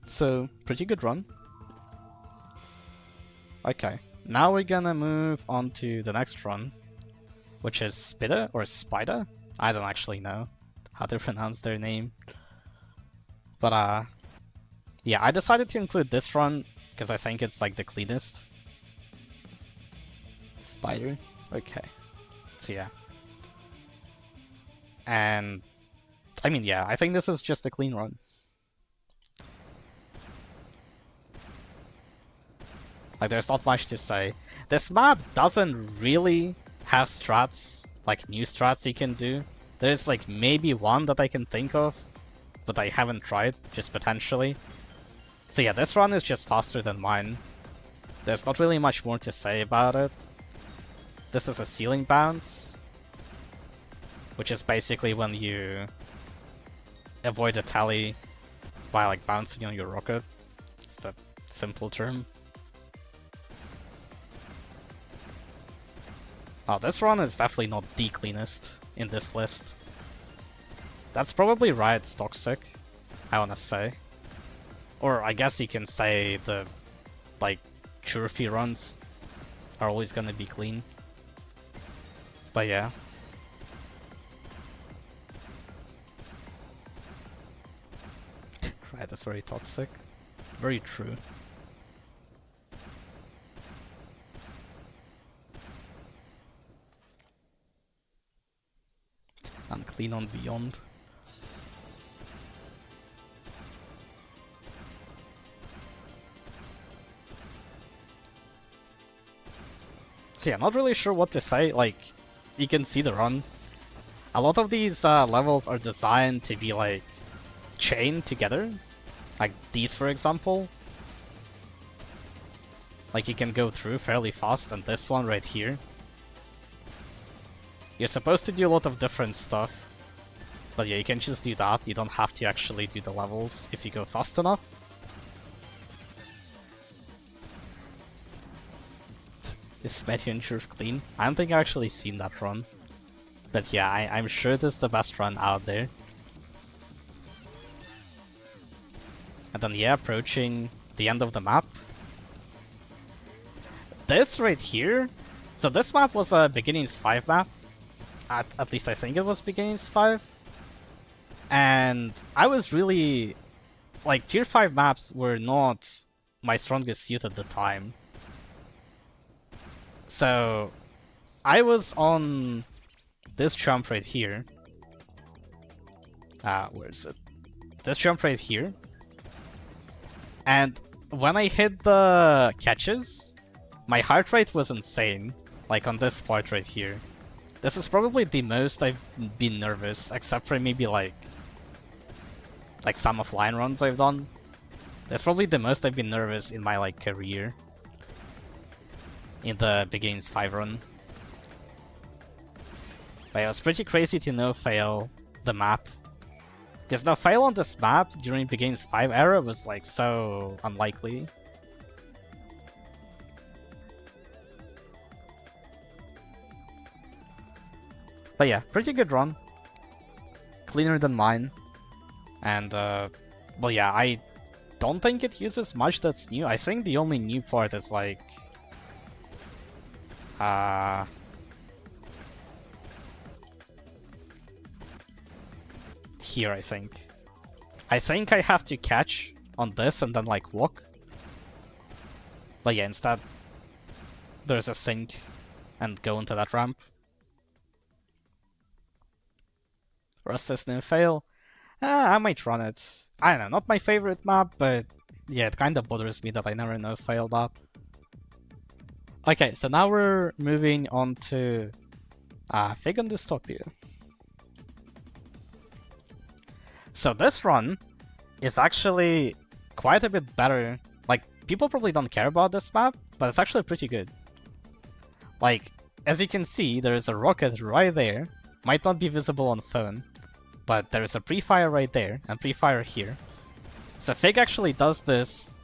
So, pretty good run. Okay, now we're gonna move on to the next run, which is Spider or Spider? I don't actually know how to pronounce their name. But yeah, I decided to include this run because I think it's like the cleanest. Spider? Okay. So yeah. And I mean, yeah, I think this is just a clean run. Like, there's not much to say. This map doesn't really have strats, like new strats you can do. There's like maybe one that I can think of, but I haven't tried, just potentially. So yeah, this run is just faster than mine. There's not really much more to say about it. This is a ceiling bounce, which is basically when you avoid a tally by like bouncing on your rocket. It's that simple term. Oh, this run is definitely not the cleanest in this list. That's probably Riot's toxic, I wanna say. Or I guess you can say the, like, trophy runs are always gonna be clean. But yeah. Riot is very toxic. Very true. Unclean on Beyond. So yeah, not really sure what to say. Like, you can see the run. A lot of these levels are designed to be like chained together. Like these, for example. Like you can go through fairly fast, and this one right here. You're supposed to do a lot of different stuff. But yeah, you can just do that. You don't have to actually do the levels if you go fast enough. Is Meteor Turf clean? I don't think I've actually seen that run. But yeah, I'm sure this is the best run out there. And then yeah, approaching the end of the map. This right here... So this map was a Beginnings 5 map. At least I think it was Beginnings 5. And I was really... Like, tier 5 maps were not my strongest suit at the time. So, I was on this jump right here. Where is it? This jump right here. And when I hit the catches, my heart rate was insane. Like on this part right here. This is probably the most I've been nervous, except for maybe like some offline runs I've done. That's probably the most I've been nervous in my like career. In the Beginnings 5 run. But it was pretty crazy to no fail the map. Because no fail on this map during Beginnings 5 era was like so unlikely. But yeah, pretty good run. cleaner than mine. And, well, yeah, I don't think it uses much that's new. I think the only new part is, like, here, I think. I think I have to catch on this and then, like, walk. But yeah, instead, there's a sink and go into that ramp. Rust is no fail. I might run it. I don't know, not my favorite map, but yeah, it kind of bothers me that I never know fail that. Okay, so now we're moving on to Vegan Dystopia. So this run is actually quite a bit better. Like, people probably don't care about this map, but it's actually pretty good. Like, as you can see, there's a rocket right there. Might not be visible on phone, but there's a pre-fire right there, and pre-fire here. So Fig actually does this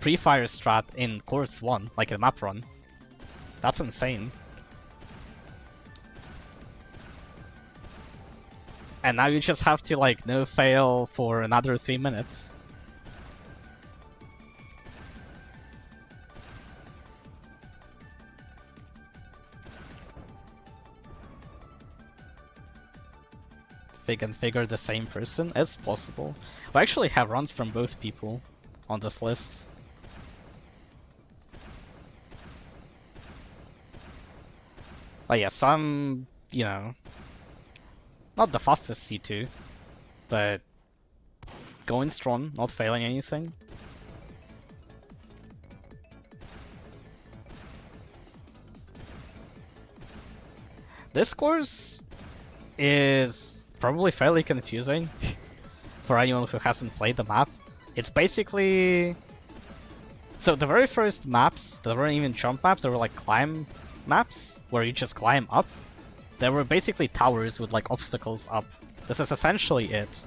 pre-fire strat in course 1, like a map run. That's insane. And now you just have to, like, no fail for another 3 minutes. Fig and Fig are the same person? It's possible. We actually have runs from both people on this list. But yeah, some, you know, not the fastest C2, but going strong, not failing anything. This course is probably fairly confusing for anyone who hasn't played the map. It's basically... So the very first maps, they weren't even jump maps, they were like climb maps, where you just climb up. There were basically towers with like obstacles up. This is essentially it.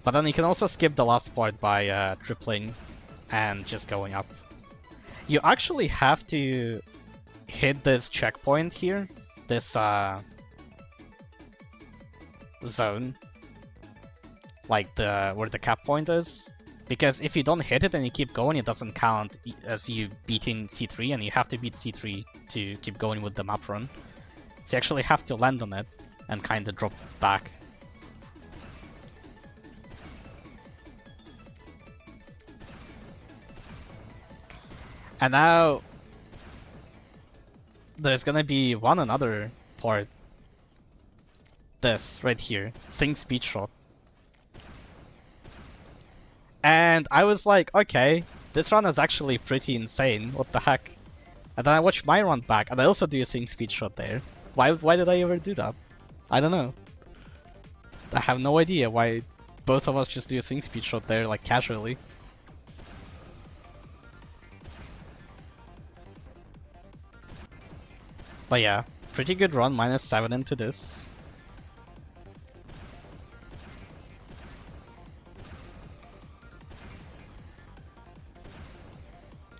But then you can also skip the last part by tripling and just going up. You actually have to hit this checkpoint here, this zone, like the where the cap point is, because if you don't hit it and you keep going, it doesn't count as you beating C3, and you have to beat C3 to keep going with the map run. So you actually have to land on it and kind of drop back. And now there's gonna be one another part. This right here, Sing Speed Shot. And I was like, okay, this run is actually pretty insane, what the heck? And then I watched my run back, and I also do a Sing Speed Shot there. Why did I ever do that? I don't know. I have no idea why both of us just do a Sing Speed Shot there, like, casually. But yeah, pretty good run, -7 into this.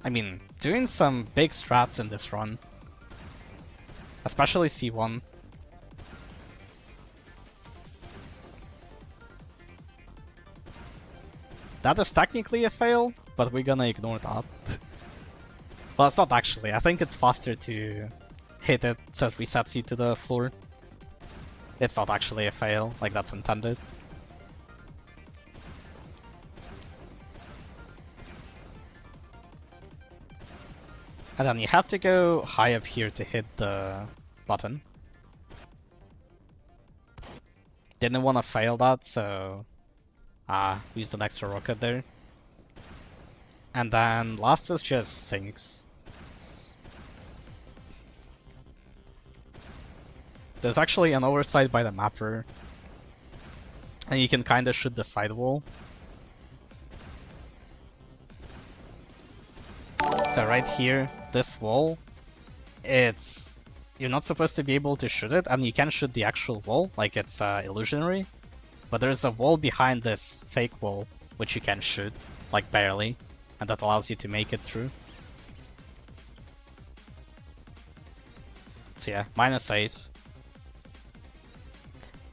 I mean, doing some big strats in this run. Especially C1. That is technically a fail, but we're gonna ignore that. Well, it's not actually. I think it's faster to hit it so it resets you to the floor. It's not actually a fail, like that's intended. And then you have to go high up here to hit the button. Didn't want to fail that, so used an extra rocket there. And then last is just sinks. There's actually an oversight by the mapper, and you can kind of shoot the sidewall. So right here, this wall, you're not supposed to be able to shoot it, and you can shoot the actual wall, like it's illusionary. But there's a wall behind this fake wall, which you can shoot, like barely, and that allows you to make it through. So yeah, -8.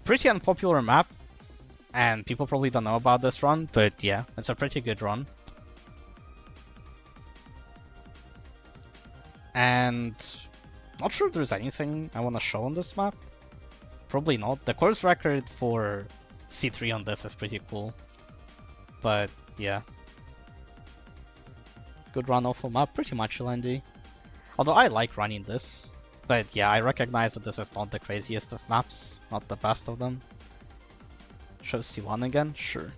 pretty unpopular map, and people probably don't know about this run, but yeah, it's a pretty good run. And not sure if there's anything I want to show on this map. Probably not. The course record for C3 on this is pretty cool. But yeah. Good run off of map, pretty much LND. Although I like running this. But yeah, I recognize that this is not the craziest of maps, not the best of them. Show C1 again? Sure.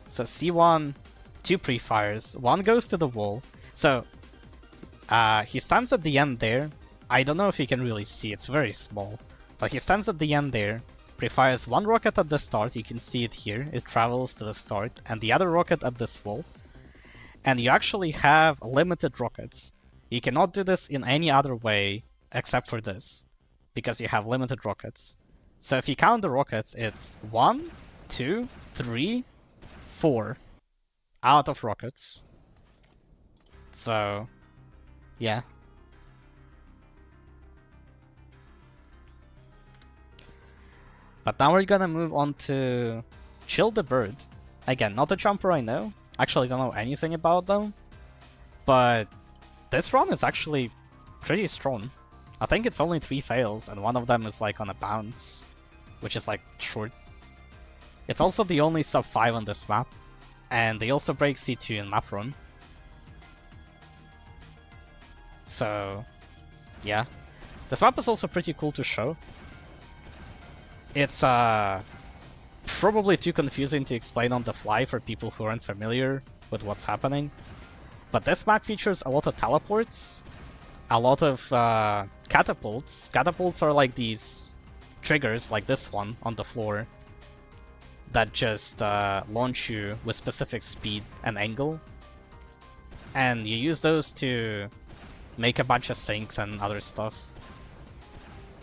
So C1, 2 pre-fires, 1 goes to the wall. So, he stands at the end there. I don't know if you can really see, it's very small. But he stands at the end there, pre-fires 1 rocket at the start, you can see it here, it travels to the start, and the other rocket at this wall. And you actually have limited rockets. You cannot do this in any other way except for this, because you have limited rockets. So if you count the rockets, it's 1, 2, 3, 4 out of rockets. So, yeah. But now we're gonna move on to Chill the Bird. Again, not a jumper I know. Actually don't know anything about them. But this run is actually pretty strong. I think it's only 3 fails, and one of them is like on a bounce, which is like short. It's also the only sub 5 on this map, and they also break C2 in map run. So, yeah. This map is also pretty cool to show. It's probably too confusing to explain on the fly for people who aren't familiar with what's happening. But this map features a lot of teleports, a lot of catapults. Catapults are like these triggers, like this one on the floor, that just launch you with specific speed and angle. And you use those to make a bunch of sinks and other stuff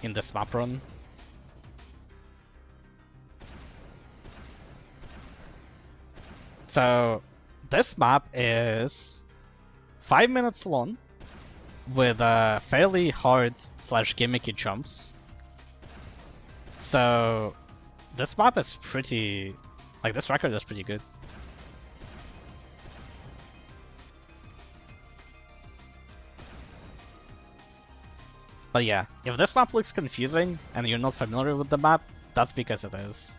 in this map run. So this map is 5 minutes long with fairly hard / gimmicky jumps. So this map is pretty, like this record is pretty good. But yeah, if this map looks confusing and you're not familiar with the map, that's because it is.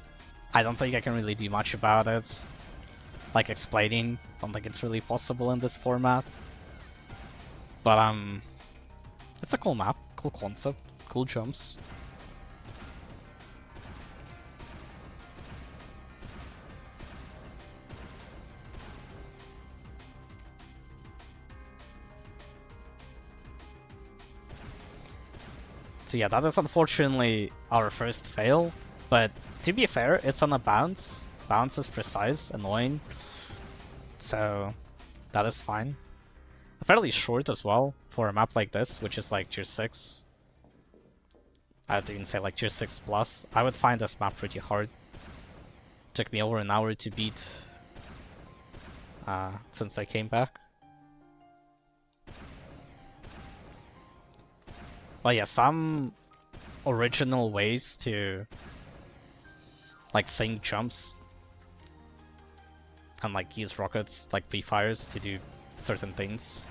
I don't think I can really do much about it. Like explaining, I don't think it's really possible in this format. But it's a cool map, cool concept, cool jumps. So yeah, that is unfortunately our first fail, but to be fair, it's on a bounce. Bounce is precise, annoying, so that is fine. Fairly short as well for a map like this, which is like tier 6. I would even say like tier 6 plus. I would find this map pretty hard. Took me over an hour to beat since I came back. But yeah, some original ways to like sink jumps and like use rockets like pre-fires to do certain things.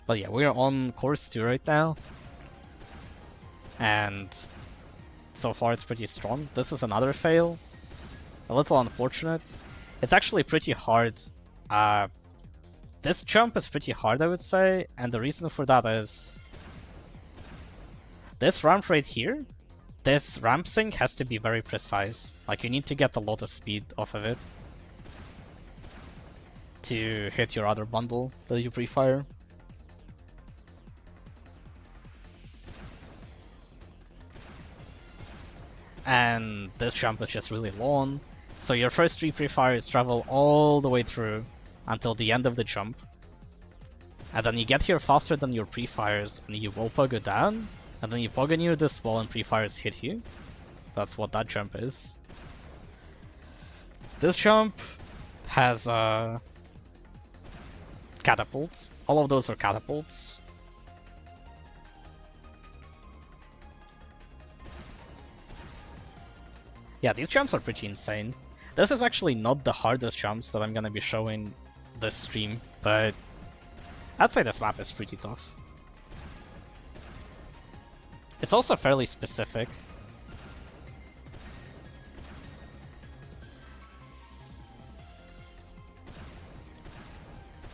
But yeah, we are on course 2 right now, and so far it's pretty strong. This is another fail. A little unfortunate. It's actually pretty hard. This jump is pretty hard, I would say, and the reason for that is this ramp right here, this ramp sync has to be very precise. Like, you need to get a lot of speed off of it to hit your other bundle that you pre-fire. And this jump is just really long. So your first 3 pre-fires travel all the way through until the end of the jump. And then you get here faster than your pre-fires and you wall puggo down. And then you puggo near this wall and pre-fires hit you. That's what that jump is. This jump has catapults. All of those are catapults. Yeah, these jumps are pretty insane. This is actually not the hardest jumps that I'm gonna be showing this stream, but I'd say this map is pretty tough. It's also fairly specific.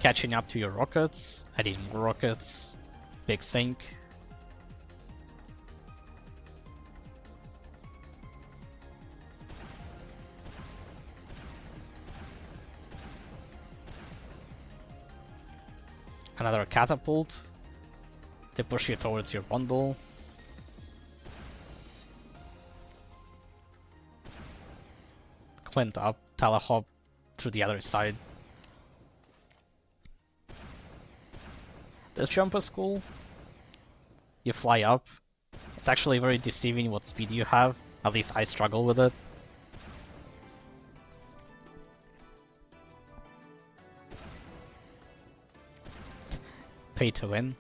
Catching up to your rockets, adding more rockets, big sink. Another catapult to push you towards your bundle. Quint up, telehop through the other side. This jump is cool. You fly up. It's actually very deceiving what speed you have. At least I struggle with it. Pay to win.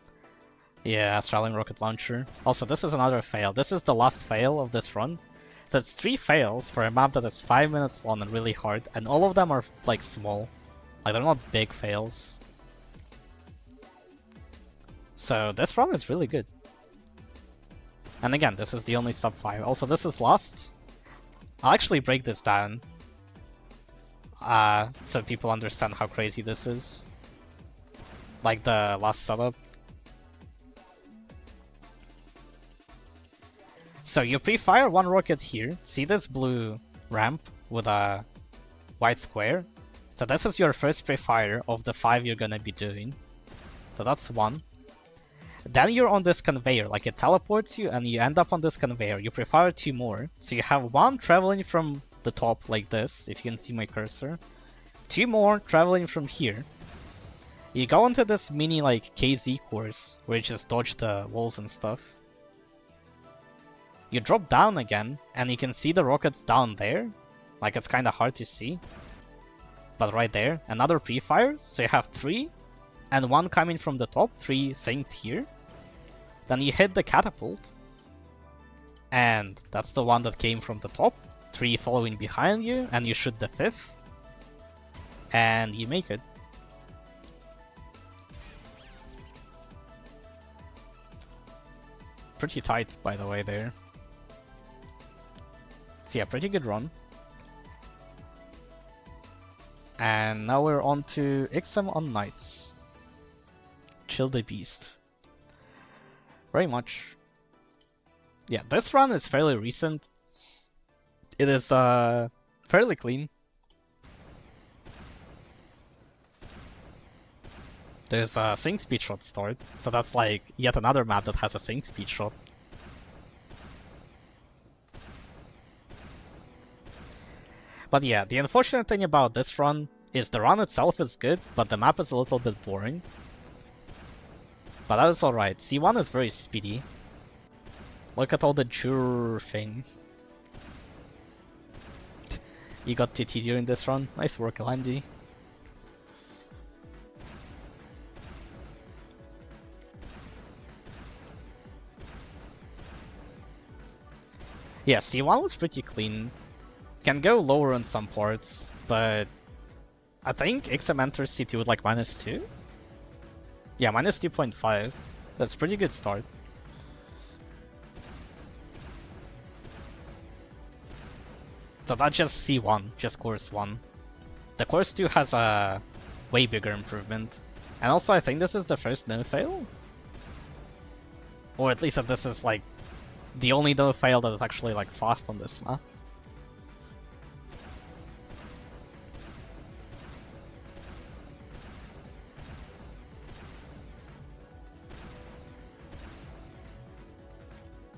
Yeah, Australian rocket launcher. Also, this is another fail. This is the last fail of this run. So it's 3 fails for a map that is 5 minutes long and really hard, and all of them are like small. Like they're not big fails. So this run is really good. And again, this is the only sub 5. Also, this is last. I'll actually break this down so people understand how crazy this is. Like the last setup. So you pre-fire 1 rocket here. See this blue ramp with a white square? So this is your first pre-fire of the 5 you're gonna be doing. So that's 1. Then you're on this conveyor, like it teleports you and you end up on this conveyor. You pre-fire 2 more. So you have 1 traveling from the top like this, if you can see my cursor. 2 more traveling from here. You go into this mini like KZ course where you just dodge the walls and stuff. You drop down again and you can see the rockets down there. Like it's kinda hard to see. But right there, another pre-fire, so you have 3 and 1 coming from the top, 3 synced here. Then you hit the catapult. And that's the one that came from the top. 3 following behind you, and you shoot the 5th. And you make it. Pretty tight, by the way, there. So yeah, pretty good run. And now we're on to XM on Knights. Chill the beast. Very much. Yeah, this run is fairly recent. It is fairly clean. There's a sync speed shot start, so that's like yet another map that has a sync speed shot. But yeah, the unfortunate thing about this run is the run itself is good, but the map is a little bit boring. But that is alright. C1 is very speedy. Look at all the jur thing. You got TT during this run. Nice work, LMD. Yeah, C1 was pretty clean. Can go lower on some parts, but I think XM enters C2 with like -2? Yeah, -2.5. That's pretty good start. So that's just C1, just course 1. The course 2 has a way bigger improvement. And also I think this is the first no-fail? Or at least that this is like the only no-fail that is actually like fast on this map.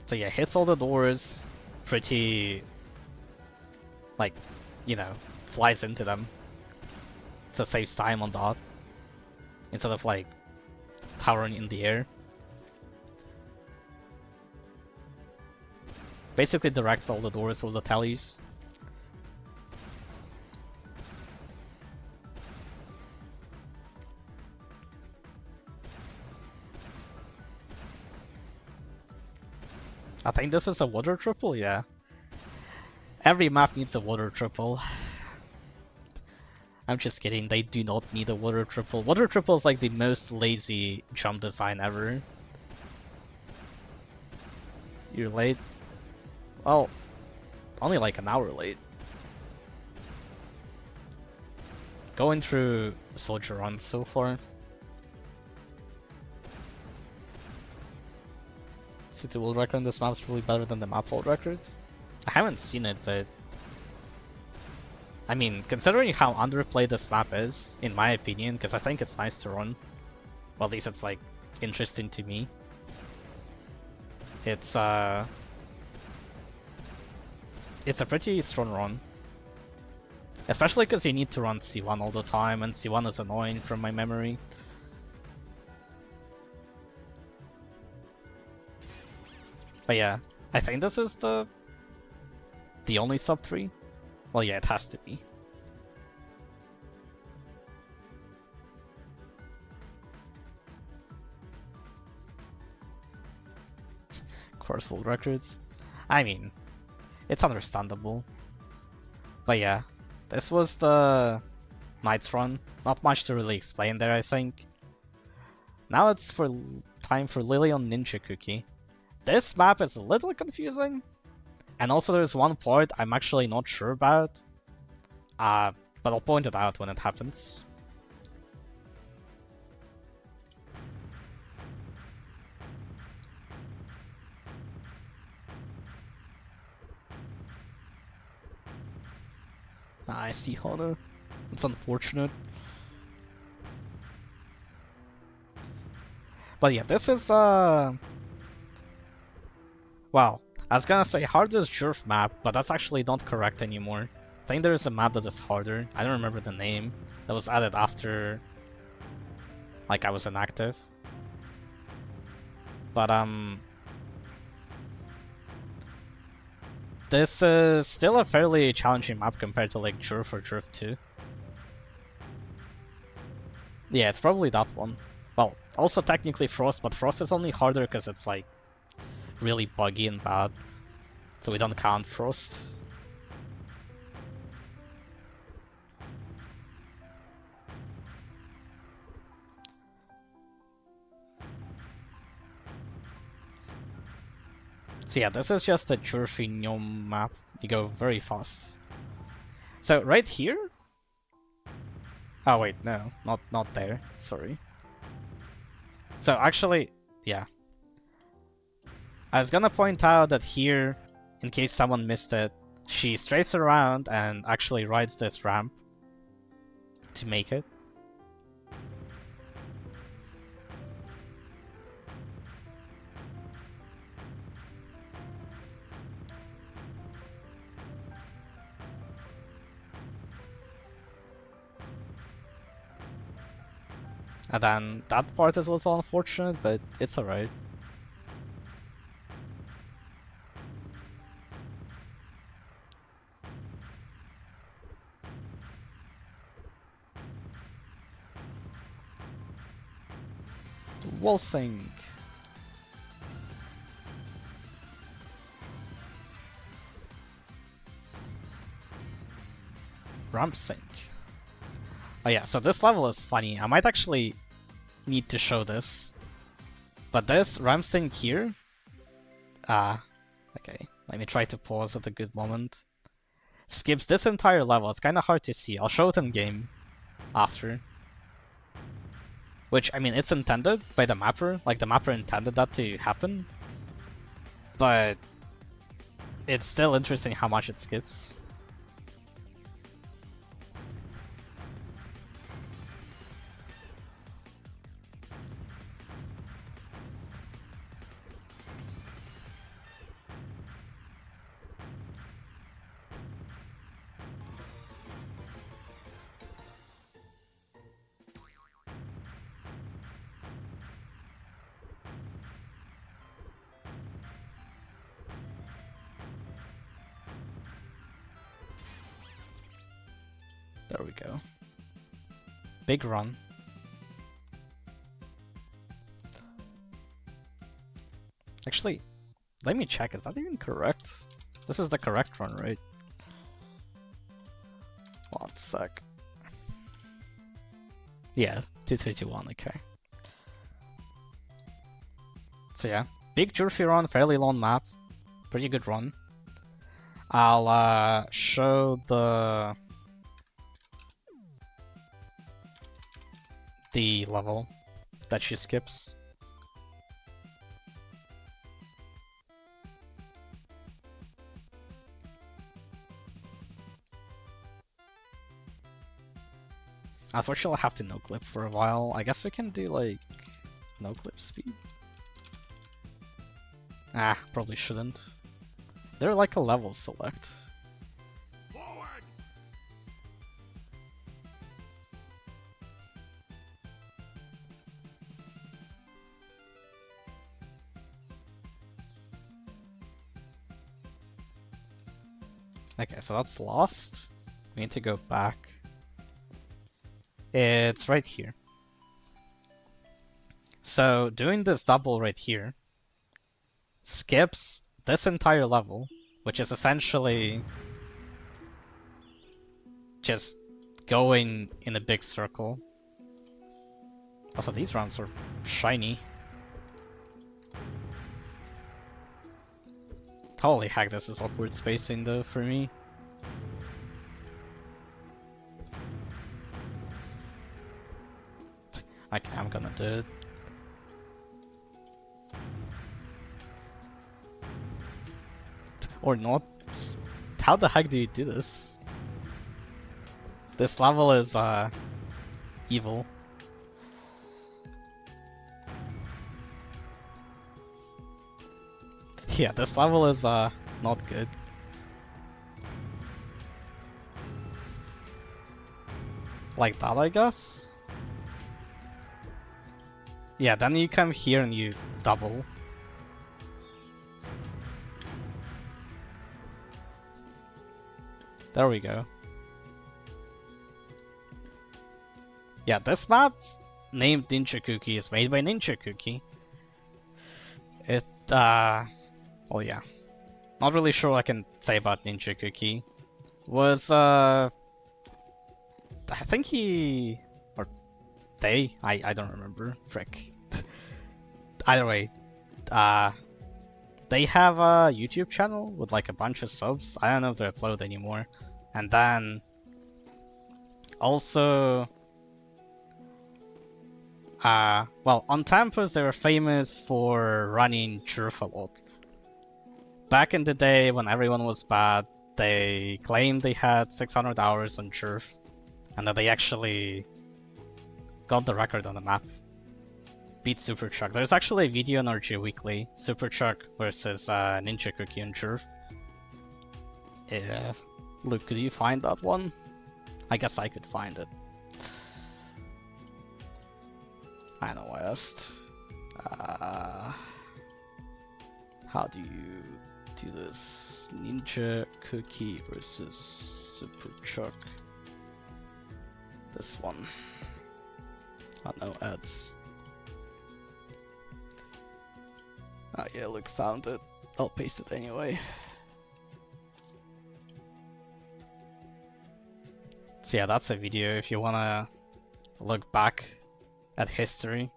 So yeah, hits all the doors, pretty, like, you know, flies into them. So saves time on that, instead of like, towering in the air. Basically directs all the doors with the tellies. I think this is a water triple, yeah. Every map needs a water triple. I'm just kidding, they do not need a water triple. Water triple is like the most lazy jump design ever. You're late? Well, only like an hour late. Going through soldier runs so far. City world record on this map is probably better than the map world record. I haven't seen it, but I mean, considering how underplayed this map is, in my opinion, because I think it's nice to run. Well, at least it's like interesting to me. It's a pretty strong run. Especially because you need to run C1 all the time, and C1 is annoying from my memory. But yeah, I think this is the only sub 3. Well, yeah, it has to be. Course world records. I mean, it's understandable. But yeah, this was the Knights run. Not much to really explain there, I think. Now it's time for Lilion Ninja Cookie. This map is a little confusing. And also there's one part I'm actually not sure about. But I'll point it out when it happens. I see Hana. It's unfortunate. But yeah, this is wow. I was gonna say hardest Jurf map, but that's actually not correct anymore. I think there is a map that is harder. I don't remember the name. That was added after like I was inactive. But this is still a fairly challenging map compared to like Jurf or Jurf 2. Yeah, it's probably that one. Well, also technically Frost, but Frost is only harder because it's like really buggy and bad. So we don't count Frost. So yeah, this is just a Jurfinyom map. You go very fast. So right here? Oh wait, no, not there. Sorry. So actually, yeah. I was gonna point out that here, in case someone missed it, she strafes around and actually rides this ramp to make it. And then that part is a little unfortunate, but it's alright. Waltzing. Ramp sync. Oh yeah, so this level is funny. I might actually need to show this. But this ramp sync here... okay. Let me try to pause at a good moment. Skips this entire level. It's kind of hard to see. I'll show it in game after. Which, I mean, it's intended by the mapper. Like, the mapper intended that to happen. But it's still interesting how much it skips. There we go. Big run. Actually, Let me check, is that even correct? This is the correct one, right? 1 sec. Yeah, 2321, okay. So yeah, big Jurfy run, fairly long map, pretty good run. I'll show the level that she skips. Unfortunately, I'll have to no-clip for a while. I guess we can do, like, no-clip speed? Ah, probably shouldn't. They're like a level select. Forward. Okay, so that's lost. We need to go back. It's right here. So doing this double right here skips this entire level, which is essentially just going in a big circle. Also, these rounds are shiny. Holy heck, this is awkward spacing though for me. I'm gonna do it. Or not. How the heck do you do this? This level is evil. Yeah, this level is not good. Like that, I guess? Yeah, then you come here and you double. There we go. Yeah, this map, named Ninja Cookie, is made by Ninja Cookie. It, well, yeah. Not really sure what I can say about Ninja Cookie. Was, I think he... or they? I don't remember. Frick. Either way, they have a YouTube channel with like a bunch of subs. I don't know if they upload anymore. And then also, well, on Tampus they were famous for running Jurf a lot. Back in the day when everyone was bad, they claimed they had 600 hours on Jurf, and that they actually got the record on the map. Beat Super Chuck. There's actually a video on RG Weekly, Super Chuck versus Ninja Cookie and Jurf. Yeah. Luke, could you find that one? I guess I could find it. I know I asked. How do you do this? Ninja Cookie versus Super Chuck. This one. Oh no, ads. Oh yeah, Luke found it. I'll paste it anyway. So yeah, that's a video if you wanna look back at history.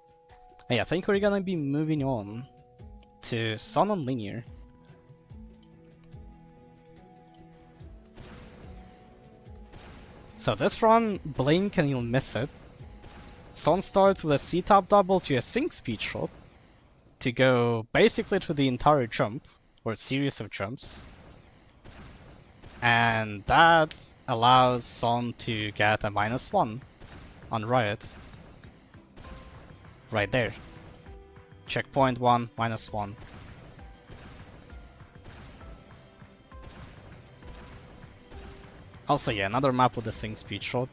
Hey, I think we're gonna be moving on to Sun on Linear. So this run, blink and you'll miss it. Sun starts with a C-top double to a sync speed shot to go basically through the entire jump, or series of jumps. And that allows Sun to get a -1 on Riot. Right there. Checkpoint 1, -1. Also, yeah, another map with a sync speed shot.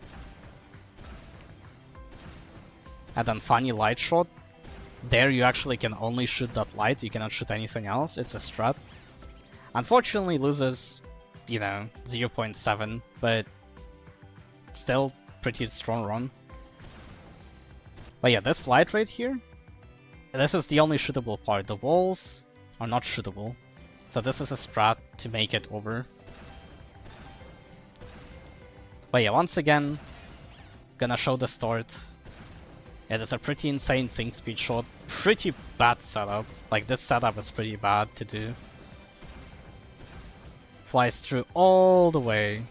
And then funny light shot. There you actually can only shoot that light, you cannot shoot anything else, it's a strat. Unfortunately loses, you know, 0.7, but still pretty strong run. But yeah, this light right here, this is the only shootable part. The walls are not shootable. So this is a strat to make it over. But yeah, once again, gonna show the start. It is a pretty insane sync speed shot. Pretty bad setup. Like, this setup is pretty bad to do. Flies through all the way.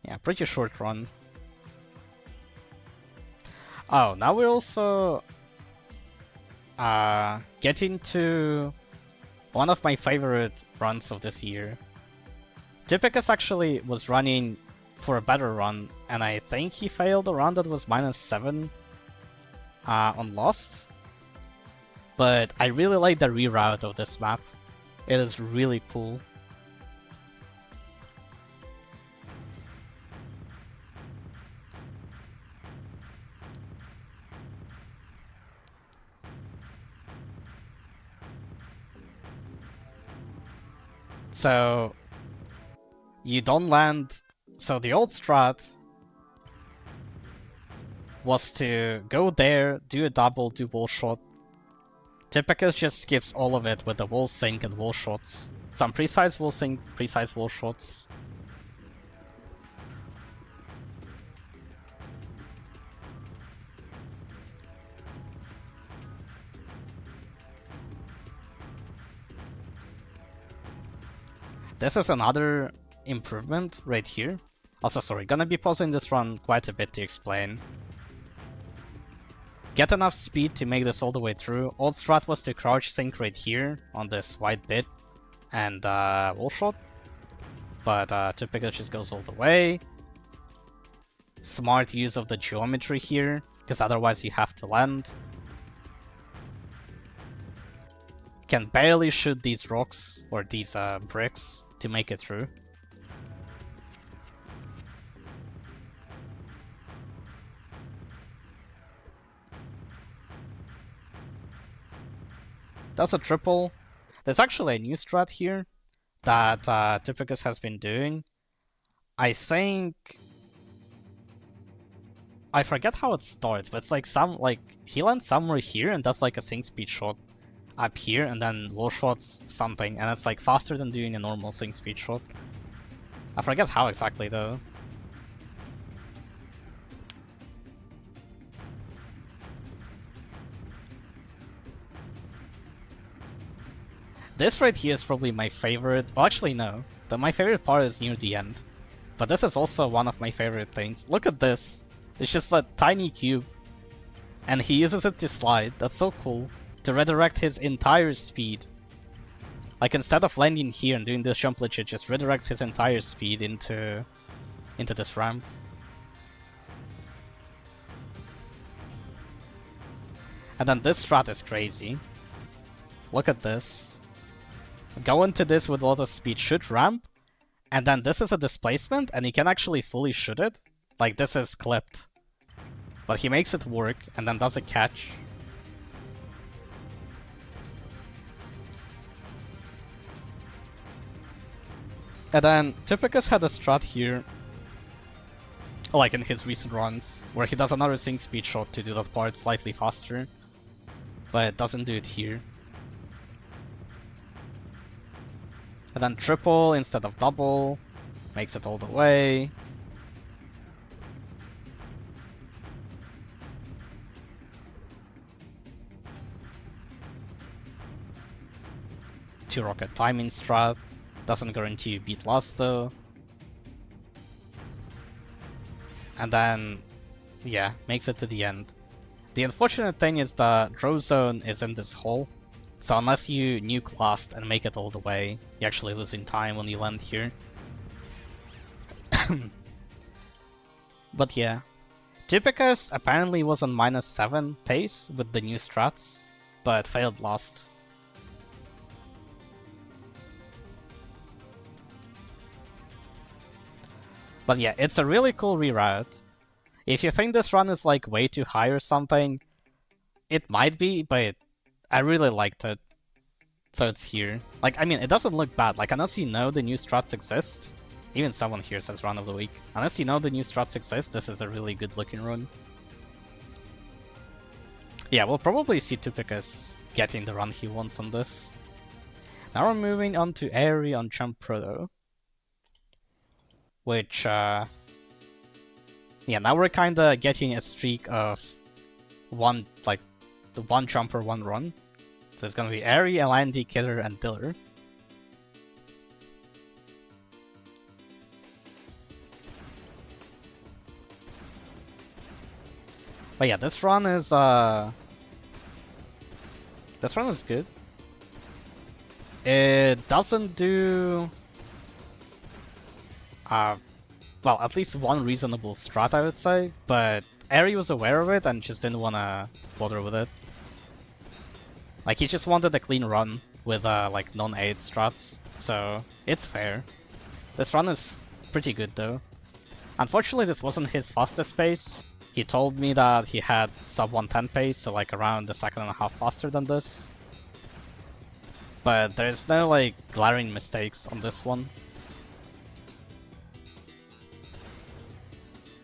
Yeah, pretty short run. Oh, now we're also getting to one of my favorite runs of this year. Typicus actually was running for a better run, and I think he failed a run that was -7 on Lost. But I really like the reroute of this map. It is really cool. So you don't land. So the old strat was to go there, do a double, do wall shot. Typicus just skips all of it with the wall sync and wall shots. Some precise wall sync, precise wall shots. This is another improvement right here. Also, sorry, gonna be pausing this run quite a bit to explain. Get enough speed to make this all the way through. Old strat was to crouch sync right here on this white bit and wall shot. But Typicus just goes all the way. Smart use of the geometry here, because otherwise you have to land. Can barely shoot these rocks or these bricks to make it through. That's a triple. There's actually a new strat here that Typicus has been doing. I think... I forget how it starts, but it's like he lands somewhere here and does like a sync speed shot up here and then wall shots something, and it's like faster than doing a normal sync speed shot. I forget how exactly though. This right here is probably my favorite. Well, actually, no. My favorite part is near the end. But this is also one of my favorite things. Look at this. It's just a tiny cube. And he uses it to slide. That's so cool. To redirect his entire speed. Like, instead of landing here and doing this jump glitch, it just redirects his entire speed into this ramp. And then this strat is crazy. Look at this. Go into this with a lot of speed, shoot ramp, and then this is a displacement, and he can actually fully shoot it. Like, this is clipped. But he makes it work, and then does a catch. And then Typicus had a strat here, like in his recent runs, where he does another sync speed shot to do that part slightly faster. But it doesn't do it here. And then triple instead of double, makes it all the way. Two rocket timing strat, doesn't guarantee you beat last though. And then, yeah, makes it to the end. The unfortunate thing is the draw zone is in this hole. So unless you nuke last and make it all the way, you're actually losing time when you land here. But yeah. Typicus apparently was on -7 pace with the new strats, but failed last. But yeah, it's a really cool reroute. If you think this run is like way too high or something, it might be, but I really liked it. So it's here. Like, I mean, it doesn't look bad. Like, unless you know the new strats exist, even someone here says run of the week. Unless you know the new strats exist, this is a really good looking run. Yeah, we'll probably see Tupicus getting the run he wants on this. Now we're moving on to Airy on Jump Proto. Which, yeah, now we're kinda getting a streak of one, like, the one jumper, one run. So it's gonna be Airy, Elandy, Killer, and Diller. But yeah, this run is good. It doesn't do well, at least one reasonable strat, I would say, but Airy was aware of it and just didn't wanna bother with it. Like, he just wanted a clean run with like non-aid strats, so it's fair. This run is pretty good though. Unfortunately, this wasn't his fastest pace. He told me that he had sub 110 pace, so like around a second and a half faster than this. But there's no like glaring mistakes on this one.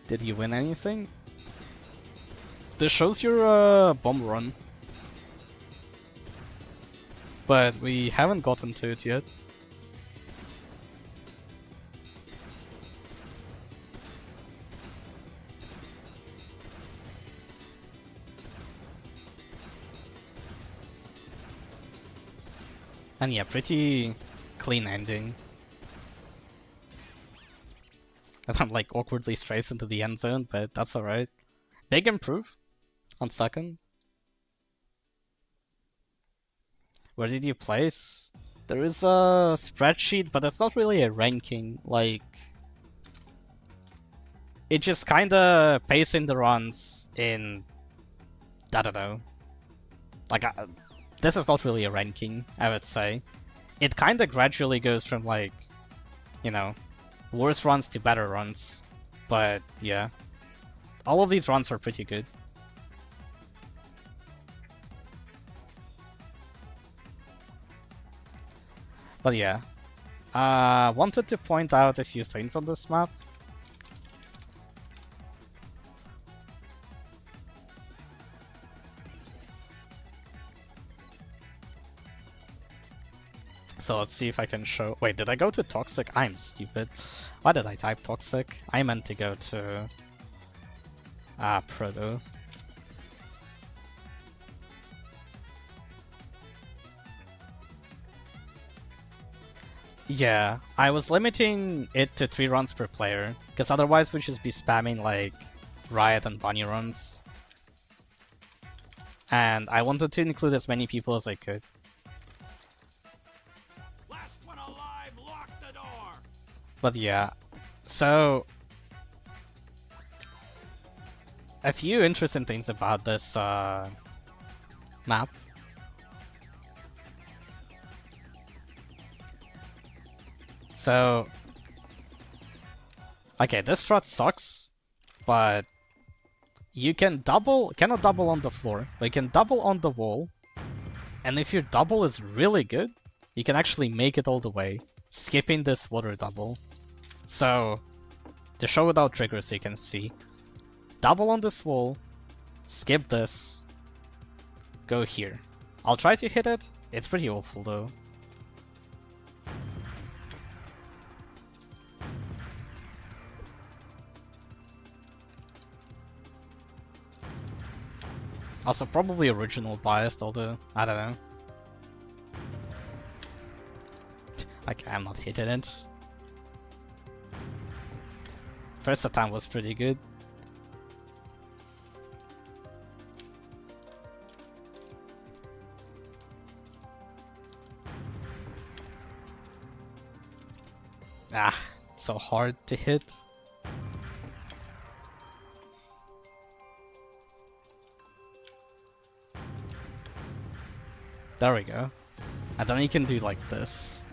Did you win anything? This shows your bomb run. But we haven't gotten to it yet. And yeah, pretty clean ending. And I'm like awkwardly straight into the end zone, but that's alright. Big improve on second. Where did you place? There is a spreadsheet, but it's not really a ranking. Like, it just kinda pacing the runs in, I don't know. Like, this is not really a ranking, I would say. It kinda gradually goes from like, you know, worse runs to better runs. But yeah, all of these runs are pretty good. But yeah, wanted to point out a few things on this map. So let's see if I can show... Wait, did I go to Toxic? I'm stupid. Why did I type Toxic? I meant to go to... Proto. Yeah, I was limiting it to 3 runs per player, because otherwise we'd just be spamming like Riot and Bunny runs. And I wanted to include as many people as I could. Last one alive, lock the door. But yeah, so a few interesting things about this map. So, okay, this strat sucks, but you can cannot double on the floor, but you can double on the wall, and if your double is really good, you can actually make it all the way, skipping this water double. So, to show without triggers, you can see, double on this wall, skip this, go here. I'll try to hit it, it's pretty awful though. Also, probably original biased, although, I don't know. Like, I'm not hitting it. First attempt was pretty good. Ah, it's so hard to hit. There we go. And then you can do like this.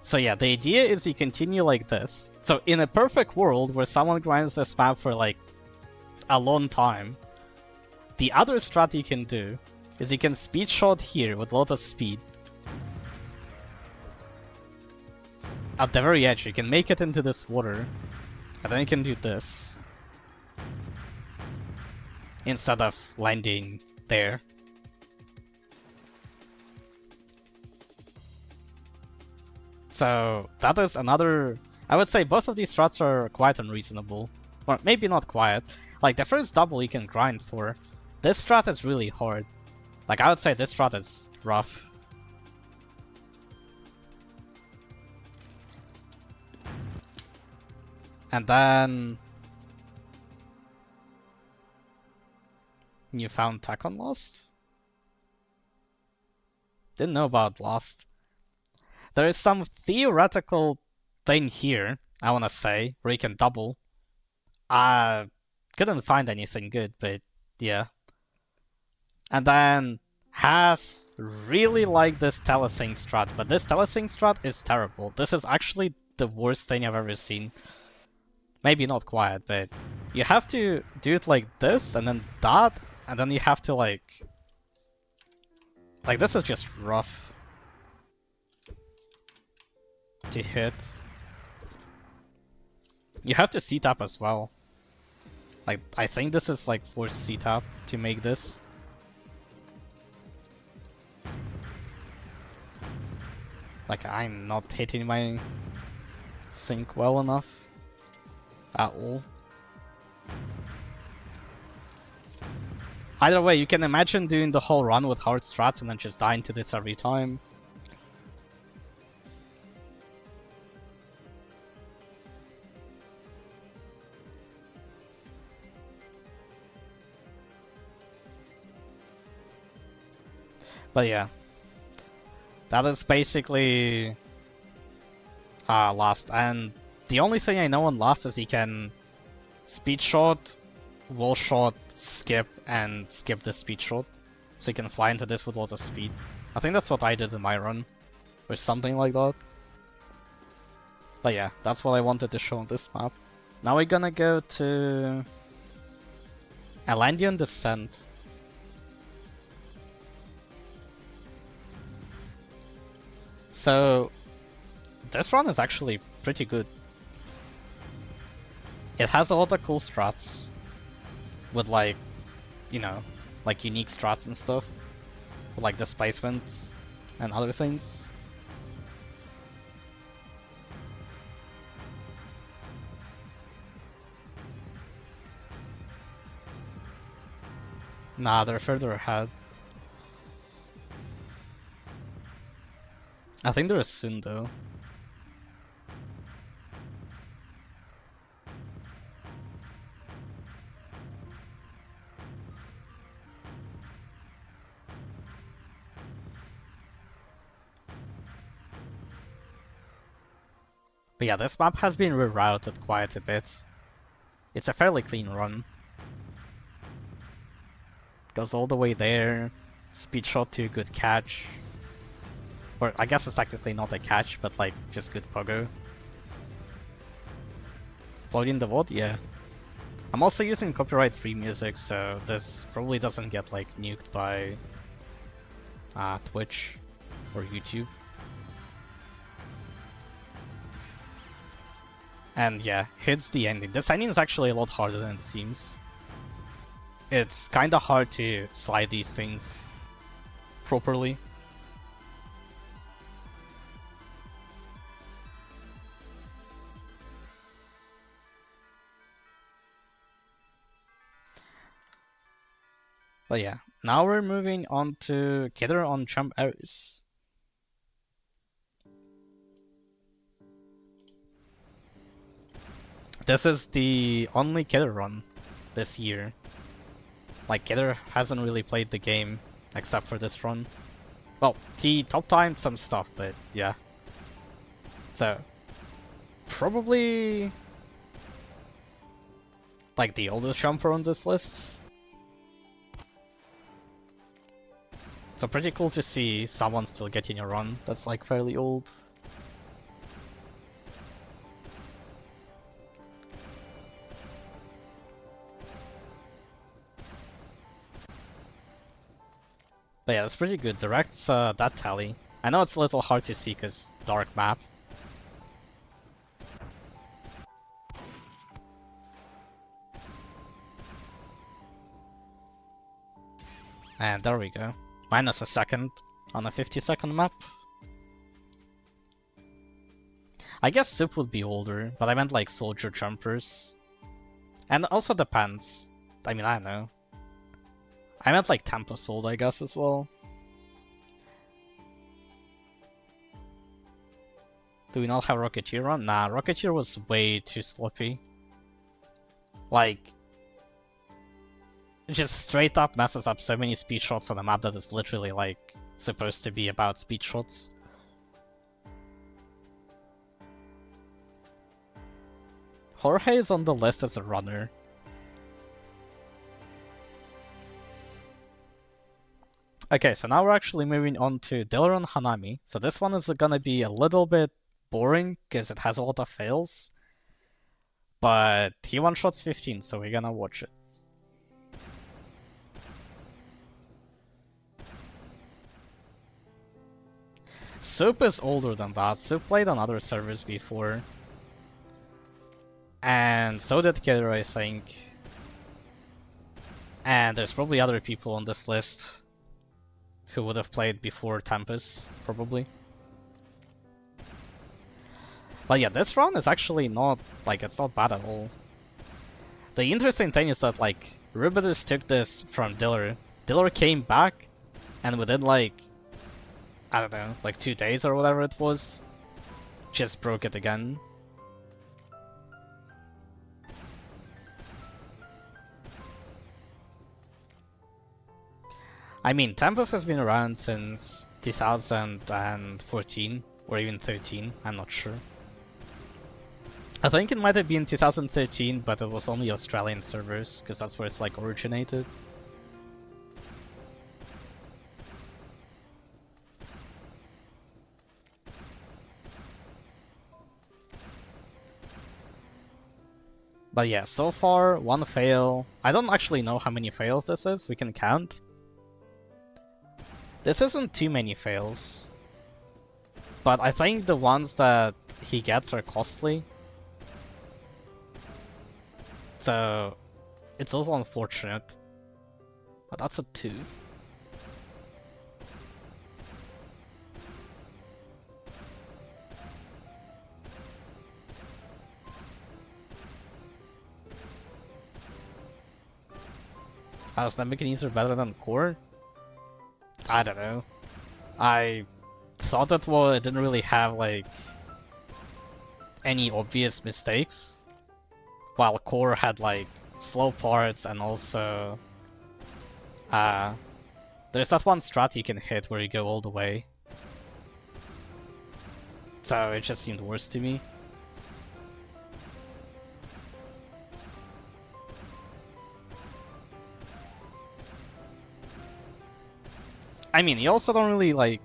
So yeah, the idea is you continue like this. So in a perfect world where someone grinds this map for like a long time, the other strat you can do is you can speed shot here with a lot of speed. At the very edge, you can make it into this water. And then you can do this. instead of landing there. So that is another... I would say both of these strats are quite unreasonable. Or maybe not quite. Like, the first double you can grind for. This strat is really hard. Like, I would say this strat is rough. And then... you found tech on Lost? Didn't know about Lost. There is some theoretical thing here, I wanna say, where you can double. Couldn't find anything good, but yeah. And then has really like this telesync strat, but this telesync strat is terrible. This is actually the worst thing I've ever seen. Maybe not quite, but you have to do it like this, and then that, and then you have to like this is just rough to hit. You have to C-tap as well. Like, I think this is like forced C-tap to make this. Like, I'm not hitting my sync well enough at all. Either way, you can imagine doing the whole run with hard strats and then just dying to this every time. But yeah, that is basically Lost. And the only thing I know on Lost is he can speed shot, wall shot, skip, and skip the speed shot. So you can fly into this with a lot of speed. I think that's what I did in my run, or something like that. But yeah, that's what I wanted to show on this map. Now we're gonna go to Atlantean Descent. So, this run is actually pretty good. It has a lot of cool strats with like, you know, like unique strats and stuff, with like displacements and other things. Nah, they're further ahead. I think there is soon though. But yeah, this map has been rerouted quite a bit. It's a fairly clean run. Goes all the way there. Speed shot to good catch. Or I guess it's technically not a catch, but like just good pogo. Plugging the VOD? Yeah. I'm also using copyright-free music, so this probably doesn't get like nuked by Twitch or YouTube. And yeah, hits the ending. This ending is actually a lot harder than it seems. It's kinda hard to slide these things properly. But yeah, now we're moving on to Kidder on Jump Arrows. This is the only Kidder run this year. Like, Kidder hasn't really played the game except for this run. Well, he top timed some stuff, but yeah. So, probably like the oldest jumper on this list. So pretty cool to see someone still getting a run that's like fairly old. But yeah, it's pretty good. Directs that tally. I know it's a little hard to see because dark map. And there we go. Minus a second on a 50-second map. I guess Soup would be older, but I meant like soldier jumpers. And also depends. I mean, I don't know. I meant like Tempest old, I guess, as well. Do we not have Rocketeer on? Nah, Rocketeer was way too sloppy. Like, just straight up messes up so many speed shots on a map that is literally like supposed to be about speed shots. Jorge is on the list as a runner. Okay, so now we're actually moving on to Dilleron Hanami. So this one is gonna be a little bit boring because it has a lot of fails. But he one-shots 15, so we're gonna watch it. Soup is older than that. Soup played on other servers before. And so did Kidder, I think. And there's probably other people on this list who would have played before Tempest, probably. But yeah, this run is actually not, like, it's not bad at all. The interesting thing is that, like, Rubidus took this from Diller. Diller came back, and within, like, I don't know, like 2 days or whatever it was, just broke it again. I mean, Tempest has been around since 2014, or even 13, I'm not sure. I think it might have been 2013, but it was only Australian servers, because that's where it's like originated. But yeah, so far, 1 fail. I don't actually know how many fails this is, we can count. This isn't too many fails. But I think the ones that he gets are costly. So, it's also unfortunate. But that's a 2. Is Nebuchadnezzar better than Core? I don't know. I thought that it didn't really have like any obvious mistakes, while Core had like slow parts and also there's that one strat you can hit where you go all the way. So it just seemed worse to me. I mean, you also don't really, like...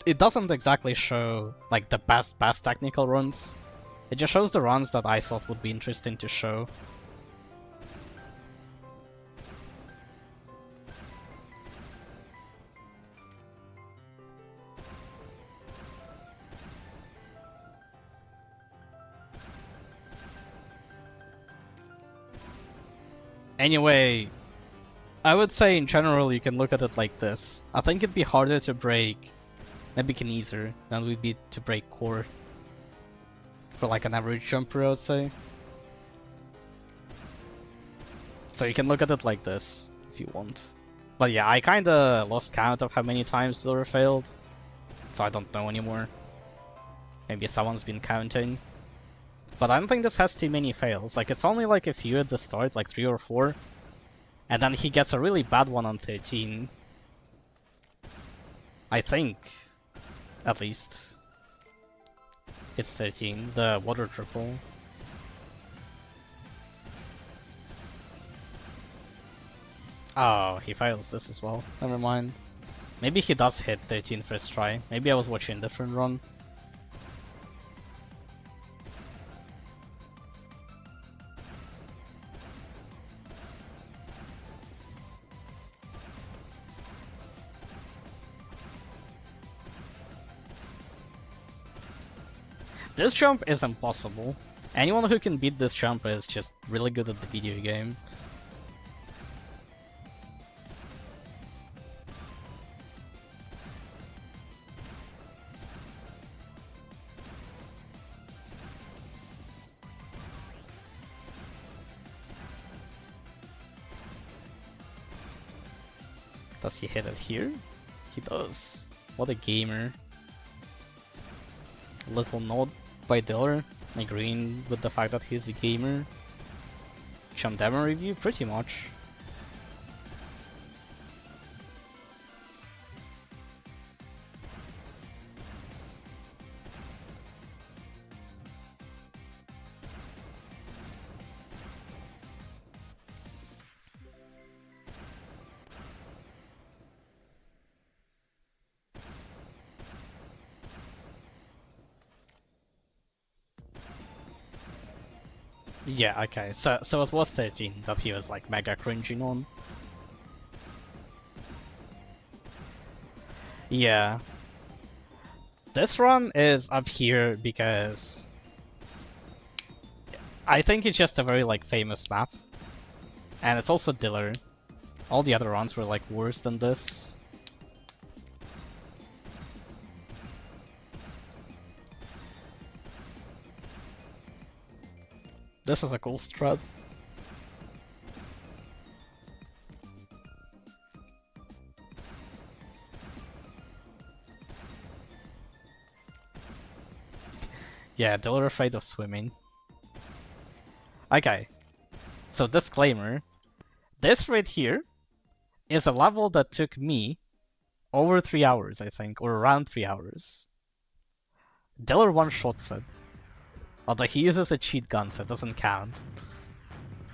It doesn't exactly show, like, the best technical runs. It just shows the runs that I thought would be interesting to show. Anyway, I would say in general you can look at it like this. I think it'd be harder to break Nebuchadnezzar than it would be to break Core. For like an average jumper, I would say. So you can look at it like this, if you want. But yeah, I kinda lost count of how many times Silver failed. So I don't know anymore. Maybe someone's been counting. But I don't think this has too many fails. Like, it's only like a few at the start, like 3 or 4. And then he gets a really bad one on 13. I think. At least. It's 13, the water triple. Oh, he fails this as well. Never mind. Maybe he does hit 13 first try. Maybe I was watching a different run. This jump is impossible. Anyone who can beat this jump is just really good at the video game. Does he hit it here? He does. What a gamer. Little nod by Diller, agreeing with the fact that he's a gamer. Chum demo review? Pretty much. Yeah, okay, so it was 13 that he was like mega cringing on. Yeah. This run is up here because I think it's just a very like famous map. And it's also Diller. All the other runs were like worse than this. This is a cool strat. Yeah, Diller afraid of swimming. Okay, so disclaimer. This right here is a level that took me over 3 hours, I think, or around 3 hours. Diller one-shots it. Although he uses a cheat gun, so it doesn't count.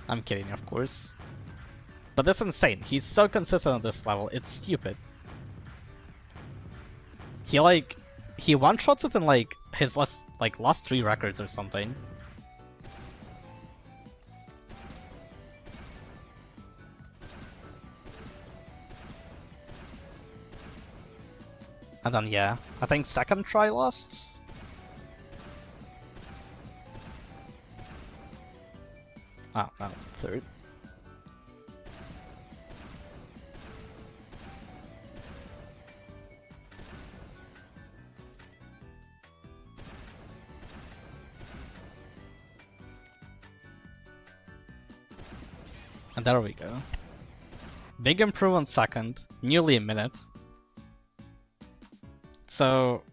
I'm kidding, of course. But that's insane. He's so consistent on this level, it's stupid. He one-shots it in like his last 3 records or something. And then yeah, I think second try lost. Oh, no, third. And there we go. Big improvement second, nearly a minute. So,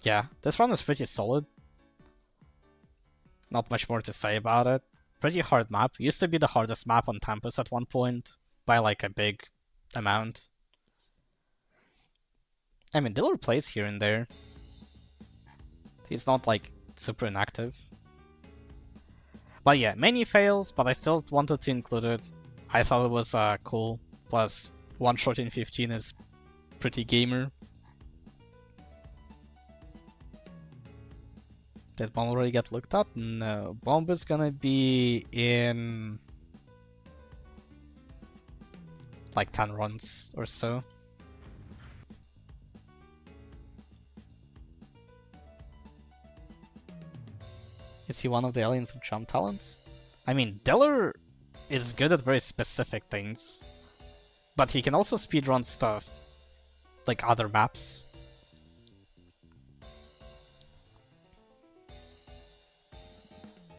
yeah, this run is pretty solid. Not much more to say about it. Pretty hard map. Used to be the hardest map on Tempest at one point, by like a big amount. I mean, Diller plays here and there. He's not like super inactive. But yeah, many fails, but I still wanted to include it. I thought it was cool. Plus, one shot in 15 is pretty gamer. Did bomb already get looked at? No. Bomb is gonna be in like 10 runs or so. Is he one of the aliens with charm talents? I mean, Diller is good at very specific things, but he can also speedrun stuff like other maps.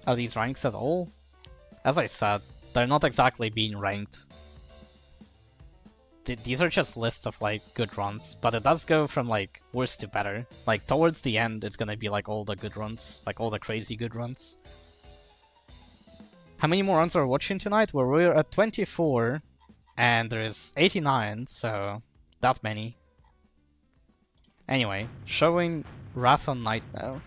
Are these ranks at all? As I said, they're not exactly being ranked. These are just lists of like good runs, but it does go from like worse to better. Like towards the end, it's gonna be like all the good runs, like all the crazy good runs. How many more runs are we watching tonight? Well, we're at 24, and there's 89, so that many. Anyway, showing Wrath on Night now.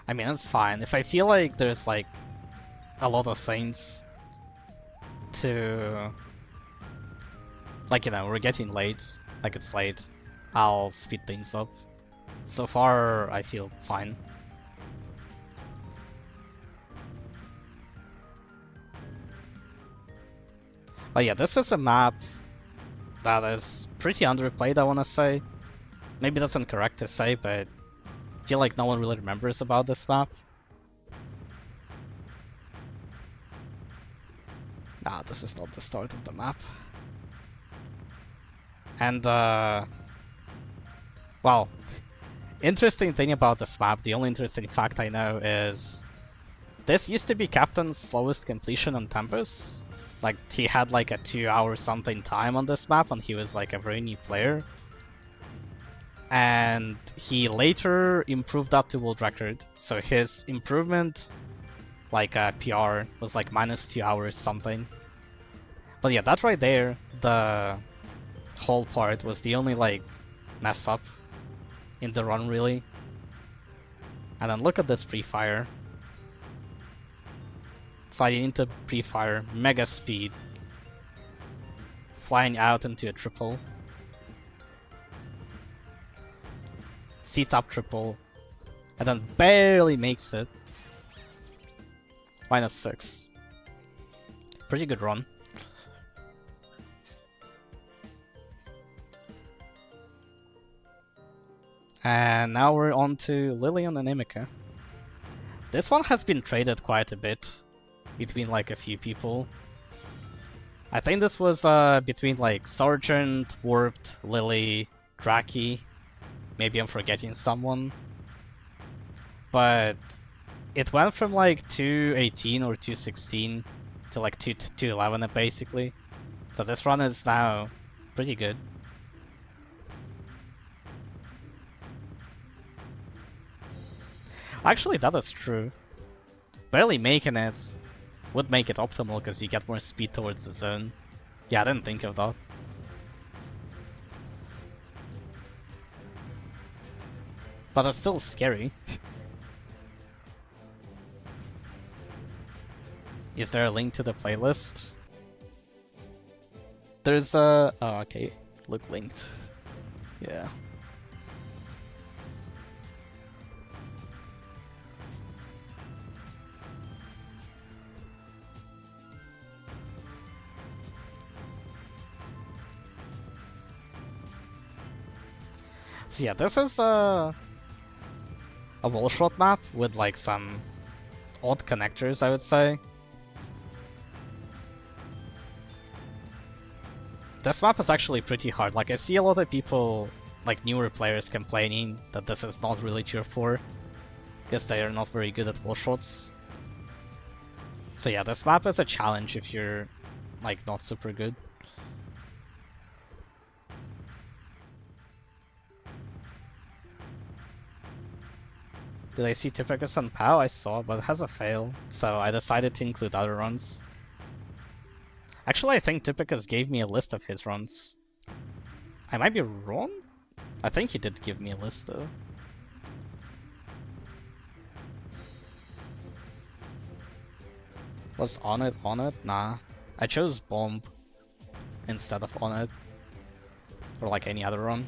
I mean, it's fine. If I feel like there's like a lot of things to... Like, you know, we're getting late. Like, it's late. I'll speed things up. So far, I feel fine. But yeah, this is a map that is pretty underplayed, I wanna say. Maybe that's incorrect to say, but I feel like no one really remembers about this map. Nah, this is not the start of the map. And, well, interesting thing about this map, the only interesting fact I know is this used to be Captain's slowest completion on Tempest. Like, he had like a 2-hour something time on this map, and he was like a very new player. And he later improved that to world record. So his improvement, like PR, was like -2 hours something. But yeah, that right there, the whole part was the only like mess up in the run really. And then look at this pre-fire. Sliding into pre-fire, mega speed. Flying out into a triple. C-top triple. And then barely makes it. -6. Pretty good run. And now we're on to Lillian and Emika. This one has been traded quite a bit between like a few people. I think this was between like Sergeant, Warped, Lily, Draki. Maybe I'm forgetting someone. But it went from like 218 or 216 to like 211 basically. So this run is now pretty good. Actually, that is true. Barely making it would make it optimal because you get more speed towards the zone. Yeah, I didn't think of that. But it's still scary. Is there a link to the playlist? There's a... Oh, okay. Look linked. Yeah. So yeah, this is a wall shot map with like some odd connectors, I would say. This map is actually pretty hard. Like I see a lot of people, like newer players, complaining that this is not really tier 4 because they are not very good at wall shots. So yeah, this map is a challenge if you're like not super good. Did I see Typicus and Pow? I saw, but it has a fail, so I decided to include other runs. Actually, I think Typicus gave me a list of his runs. I might be wrong? I think he did give me a list, though. Was on it? Nah. I chose Bomb instead of on it. Or like any other run.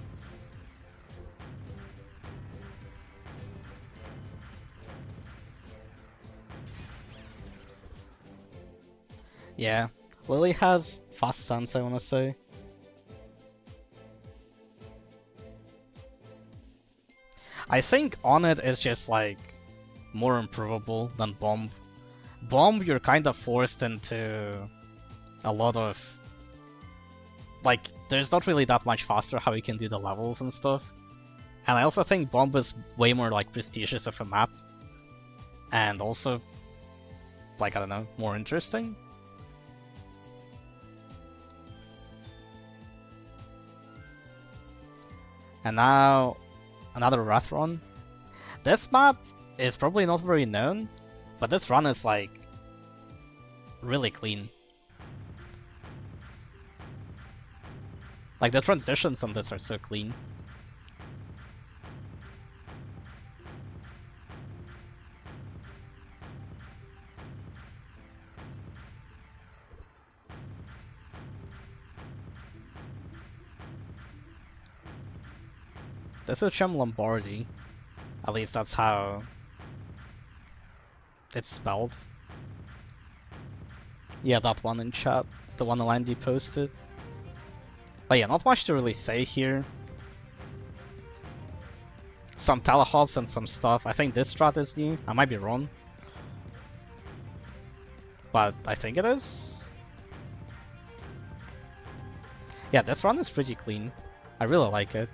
Yeah, Lily has fast sense, I wanna say. I think on it is just like more improvable than Bomb. Bomb, you're kind of forced into a lot of like there's not really that much faster how you can do the levels and stuff. And I also think Bomb is way more like prestigious of a map. And also like I don't know, more interesting. And now, another Wrath run. This map is probably not very known, but this run is like really clean. Like the transitions on this are so clean. This is Chem Lombardi. At least that's how it's spelled. Yeah, that one in chat. The one Landy posted. But yeah, not much to really say here. Some telehops and some stuff. I think this strat is new. I might be wrong. But I think it is. Yeah, this run is pretty clean. I really like it.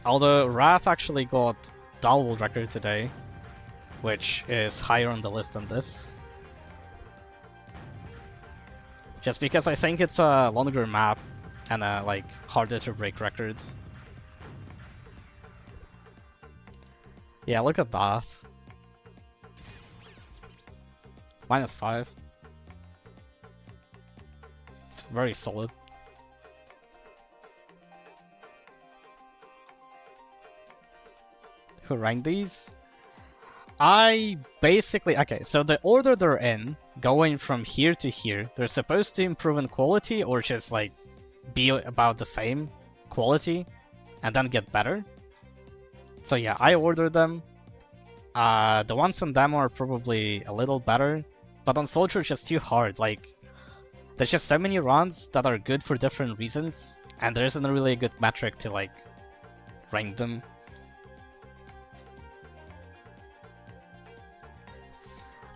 Although Wrath actually got Dull World Record today, which is higher on the list than this. Just because I think it's a longer map and a like harder to break record. Yeah, look at that. -5. It's very solid. Who ranked these? I basically... Okay, so the order they're in, going from here to here, they're supposed to improve in quality or just like be about the same quality and then get better. So yeah, I ordered them. The ones on demo are probably a little better, but on Soldier it's just too hard. Like, there's just so many runs that are good for different reasons, and there isn't really a good metric to like rank them.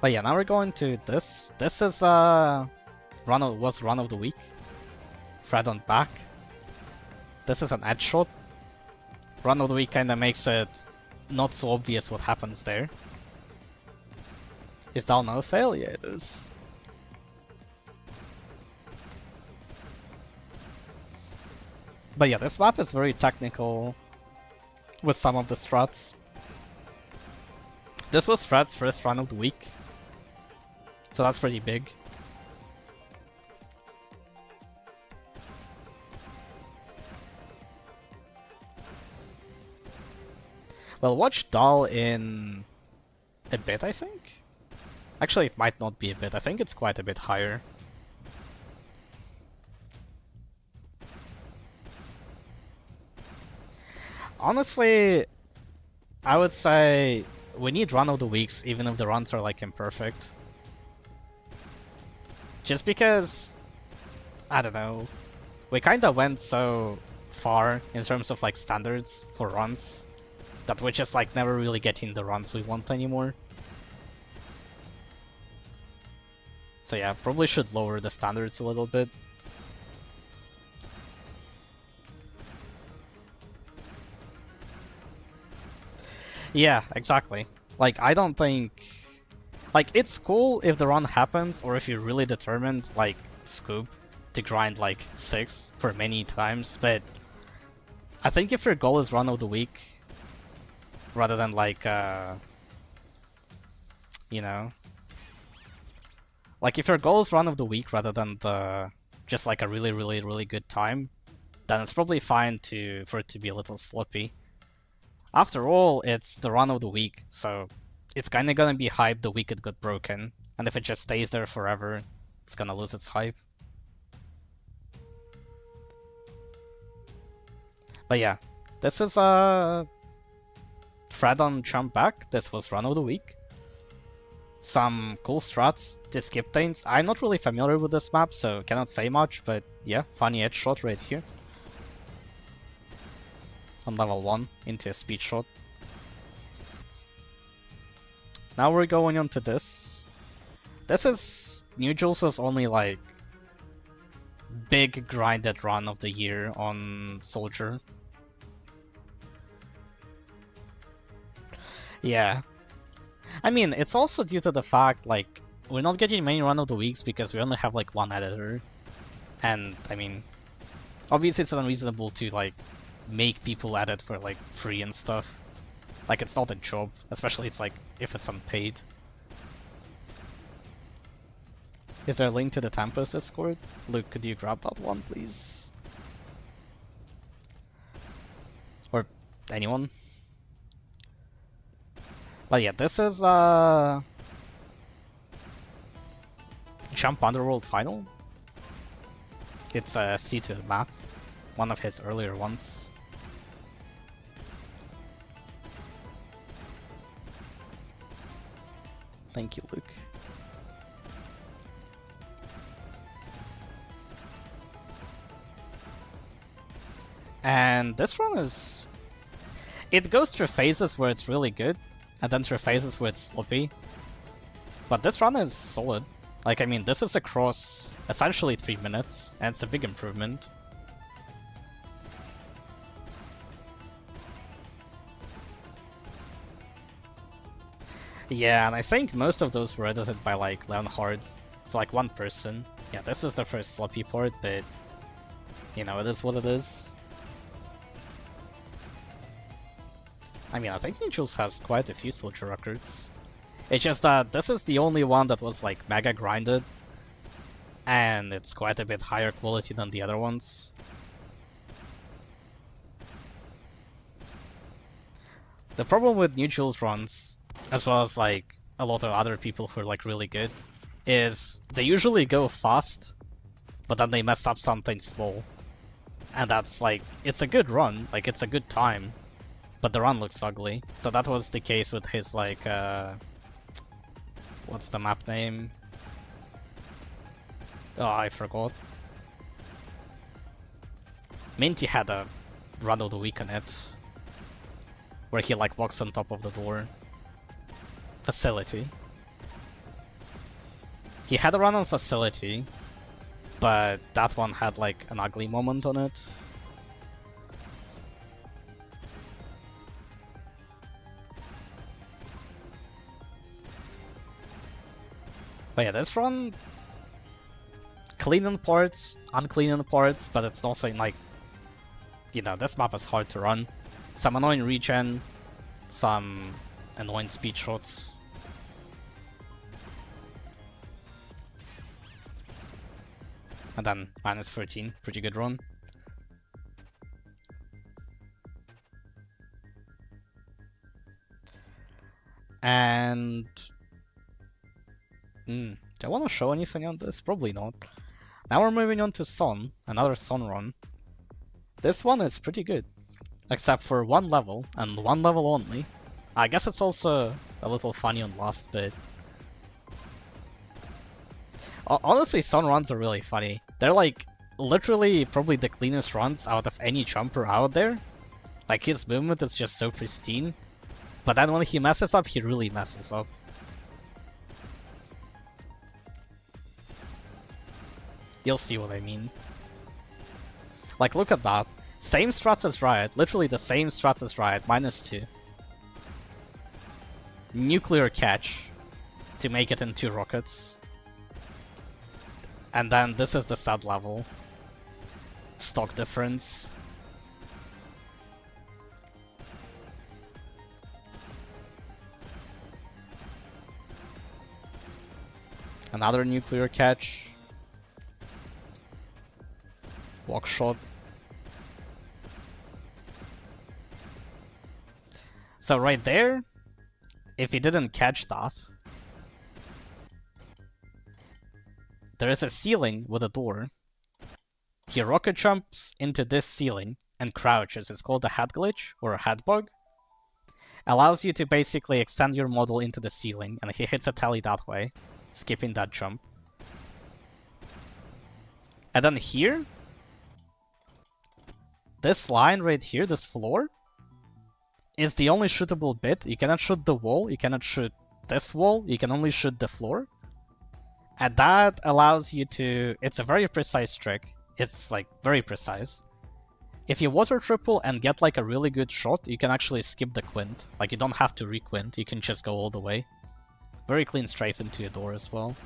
But yeah, now we're going to this. This is run of the week. Fred on back. This is an edge shot. Run of the week kinda makes it not so obvious what happens there. Is that no fail? Yeah, it is. But yeah, this map is very technical with some of the strats. This was Fred's first run of the week, so that's pretty big. Well, watch Dahl in a bit, I think? Actually, it might not be a bit. I think it's quite a bit higher. Honestly, I would say we need run of the weeks, even if the runs are like imperfect. Just because, I don't know, we kinda went so far in terms of like standards for runs that we're just like never really getting the runs we want anymore. So yeah, probably should lower the standards a little bit. Yeah, exactly. Like, I don't think... Like, it's cool if the run happens, or if you're really determined, like, Scoop, to grind, like, 6 for many times, but... I think if your goal is run of the week, rather than, like, you know... Like, if your goal is run of the week rather than the... just, like, a really, really, really good time, then it's probably fine for it to be a little sloppy. After all, it's the run of the week, so it's kinda gonna be hyped the week it got broken, and if it just stays there forever, it's gonna lose its hype. But yeah, this is Fred on jump back. This was run of the week. Some cool strats to skip things. I'm not really familiar with this map, so cannot say much, but yeah, funny edge shot right here. On level 1 into a speed shot. Now we're going on to this. This is New Jules' only like big grinded run of the year on Soldier. Yeah. I mean, it's also due to the fact like we're not getting many run of the weeks because we only have like one editor. And I mean, obviously it's unreasonable to like make people edit for like free and stuff. Like, it's not a job, especially it's like if it's unpaid. Is there a link to the Tempest Discord? Luke, could you grab that one, please? Or anyone? But yeah, this is Jump Underworld Final. It's a C2 map, one of his earlier ones. Thank you, Luke. And this run is... It goes through phases where it's really good, and then through phases where it's sloppy. But this run is solid. Like, I mean, this is across essentially 3 minutes, and it's a big improvement. Yeah, and I think most of those were edited by, like, Leonhard. It's like one person. Yeah, this is the first sloppy part, but, you know, it is what it is. I mean, I think Neutrals has quite a few soldier records. It's just that this is the only one that was, like, mega grinded, and it's quite a bit higher quality than the other ones. The problem with Neutrals runs, as well as, like, a lot of other people who are, like, really good, is they usually go fast, but then they mess up something small. And that's, like, it's a good run, like, it's a good time, but the run looks ugly. So that was the case with his, like, what's the map name? Oh, I forgot. Minty had a run of the week on it, where he, like, walks on top of the door. Facility. He had a run on Facility, but that one had, like, an ugly moment on it. But yeah, this run, clean in parts, unclean in parts, but it's nothing like, you know, this map is hard to run. Some annoying regen, some annoying speed shots. And then minus 13, pretty good run. And do I want to show anything on this? Probably not. Now we're moving on to Sun, another Sun run. This one is pretty good, except for one level, and one level only. I guess it's also a little funny on last bit. Honestly, Sun runs are really funny. They're like, literally probably the cleanest runs out of any jumper out there. Like, his movement is just so pristine. But then when he messes up, he really messes up. You'll see what I mean. Like, look at that. Same strats as Riot, literally the same strats as Riot, -2. Nuclear catch to make it in 2 rockets. And then this is the sad level. Stock difference. Another nuclear catch. Walk shot. So right there, if he didn't catch that, there is a ceiling with a door. He rocket jumps into this ceiling and crouches. It's called a head glitch or a head bug. Allows you to basically extend your model into the ceiling, and he hits a tally that way, skipping that jump. And then here, this line right here, this floor, is the only shootable bit. You cannot shoot the wall, you cannot shoot this wall, you can only shoot the floor. And that allows you to... It's a very precise trick. It's, like, very precise. If you water triple and get, like, a really good shot, you can actually skip the quint. Like, you don't have to re-quint, you can just go all the way. Very clean strafe into your door as well.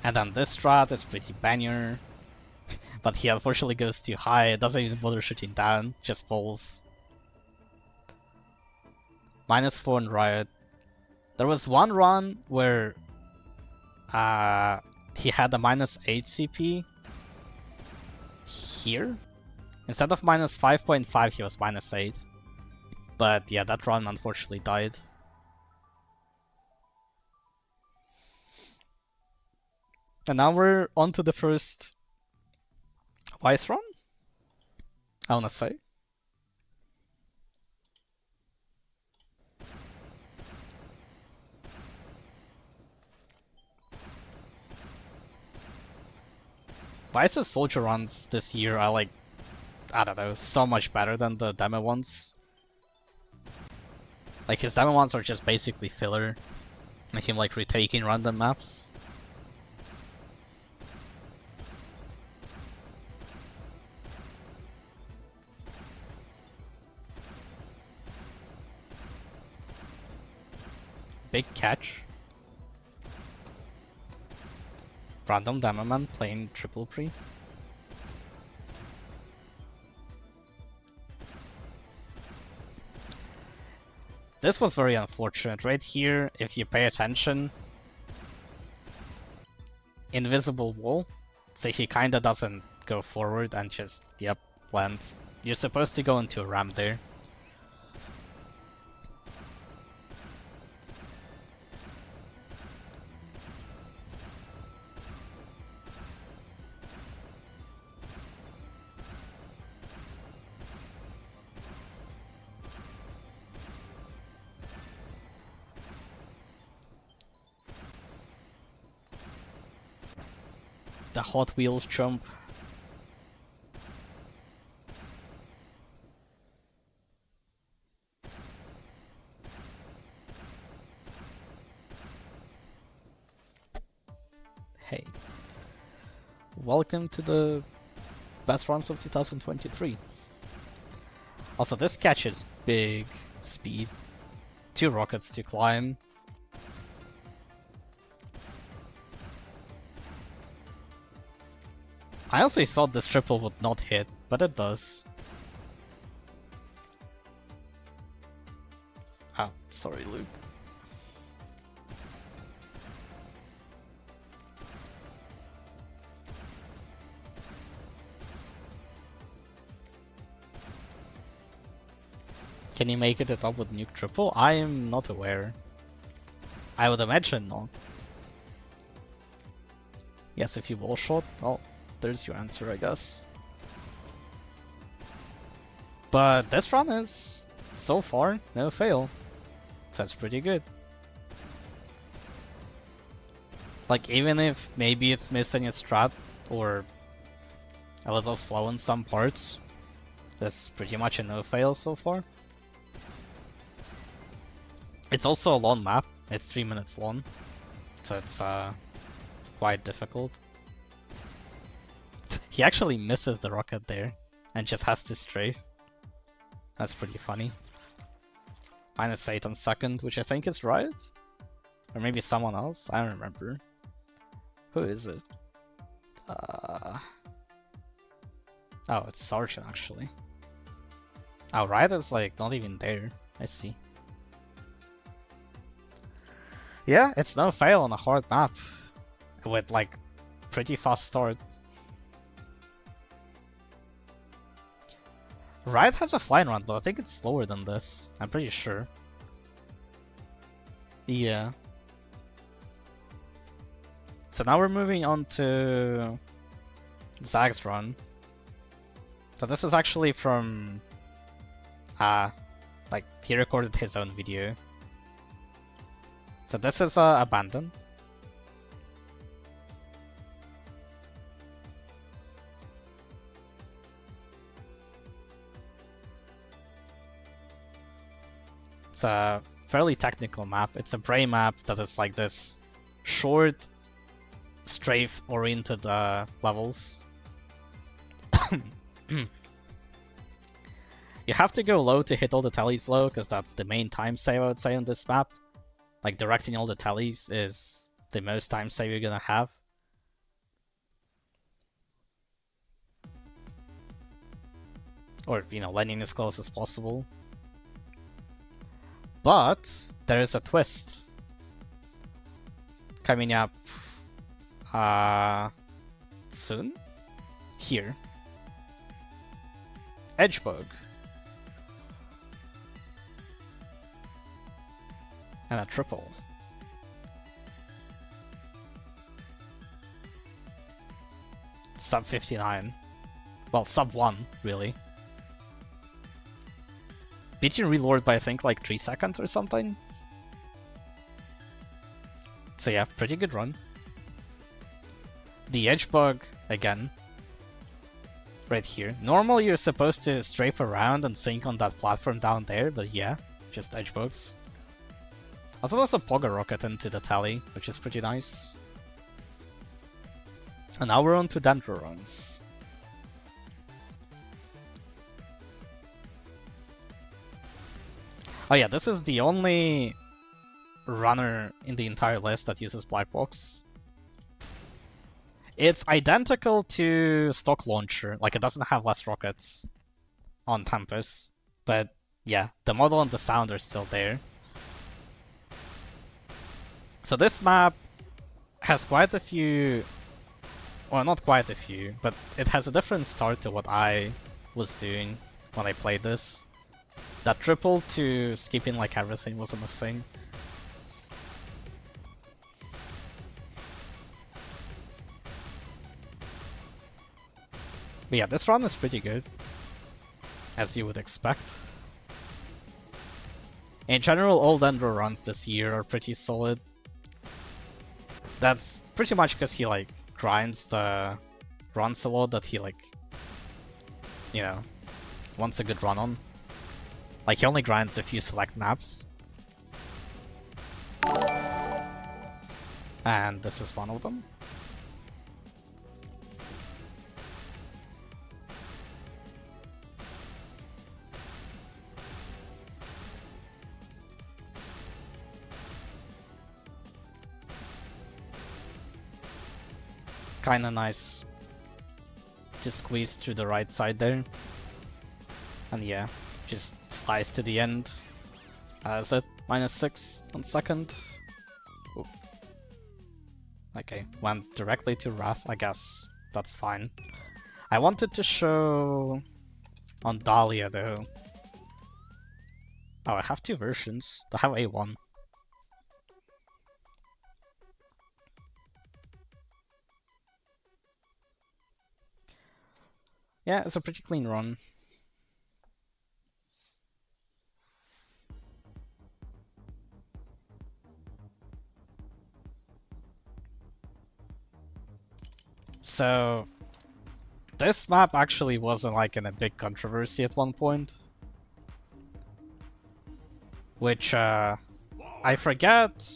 And then this strat is pretty banger. But he unfortunately goes too high, it doesn't even bother shooting down, just falls. -4 in Riot. There was one run where he had a -8 CP here. Instead of -5.5, he was -8. But yeah, that run unfortunately died. And now we're on to the first Vice run, I wanna say. Vice's soldier runs this year are like I don't know, so much better than the demo ones. Like, his demo ones are just basically filler. Like him, like, retaking random maps. Big catch. Random demo man playing triple pre. This was very unfortunate. Right here, if you pay attention, invisible wall, so he kinda doesn't go forward and just, yep, lands. You're supposed to go into a ramp there. The Hot Wheels jump. Hey. Welcome to the best runs of 2023. Also, this catches big speed. 2 rockets to climb. I honestly thought this triple would not hit, but it does. Oh, sorry, Luke. Can you make it a top with nuke triple? I am not aware. I would imagine not. Yes, if you wall shot, well, there's your answer, I guess. But this run is, so far, no fail. So that's pretty good. Like, even if maybe it's missing a strat or a little slow in some parts, that's pretty much a no fail so far. It's also a long map. It's 3 minutes long, so it's quite difficult. He actually misses the rocket there and just has to strafe. That's pretty funny. -8 on second, which I think is right? Or maybe someone else? I don't remember. Who is it? Oh, it's Sergeant actually. Oh, Riot is like not even there. I see. Yeah, it's no fail on a hard map. With like pretty fast start. Riot has a flying run, but I think it's slower than this. I'm pretty sure. Yeah. So now we're moving on to Zag's run. So this is actually from like he recorded his own video. So this is Abandon. It's a fairly technical map. It's a Bray map that is like this short, strafe-oriented levels. You have to go low to hit all the tellies low, because that's the main time save I would say on this map. Like, directing all the tellies is the most time save you're gonna have. Or, you know, landing as close as possible. But there is a twist coming up soon. Here. Edgebug. And a triple. Sub 59. Well, sub 1, really. Beating Relord by I think like 3 seconds or something. So yeah, pretty good run. The Edgebug again. right here. Normally you're supposed to strafe around and sink on that platform down there, but yeah, just edge boats. Also there's a Pogger rocket into the tally, which is pretty nice. And now we're on to Dendrorons. Oh yeah, this is the only runner in the entire list that uses Black Box. It's identical to stock launcher, like it doesn't have less rockets on Tempest, but yeah, the model and the sound are still there. So this map has quite a few, well not quite a few, but it has a different start to what I was doing when I played this. That triple to skipping like everything wasn't a thing. But yeah, this run is pretty good, as you would expect. In general, all Dendro runs this year are pretty solid. That's pretty much because he like grinds the runs a lot that he like, you know, wants a good run on. Like he only grinds if you select maps. And this is one of them. Kinda nice to squeeze through the right side there. And yeah, just flies to the end. Is it -6 on second? Ooh. Okay, went directly to Wrath, I guess. That's fine. I wanted to show on Dahlia though. Oh, I have two versions. I have A1. Yeah, it's a pretty clean run. So, this map actually wasn't like in a big controversy at one point. Which, I forget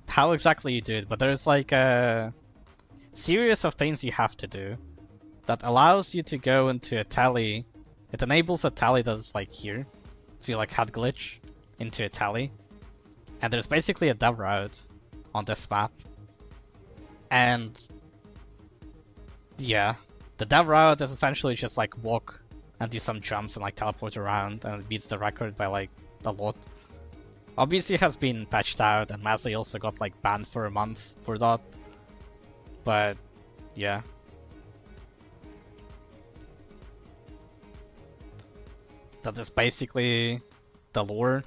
how exactly you do it, but there's like a series of things you have to do that allows you to go into a tally. It enables a tally that's like here. So you like had glitch into a tally. And there's basically a dev route on this map. And yeah, the dev route is essentially just like walk and do some jumps and like teleport around, and it beats the record by like a lot. Obviously it has been patched out, and Mazley also got like banned for a month for that. But yeah. That is basically the lore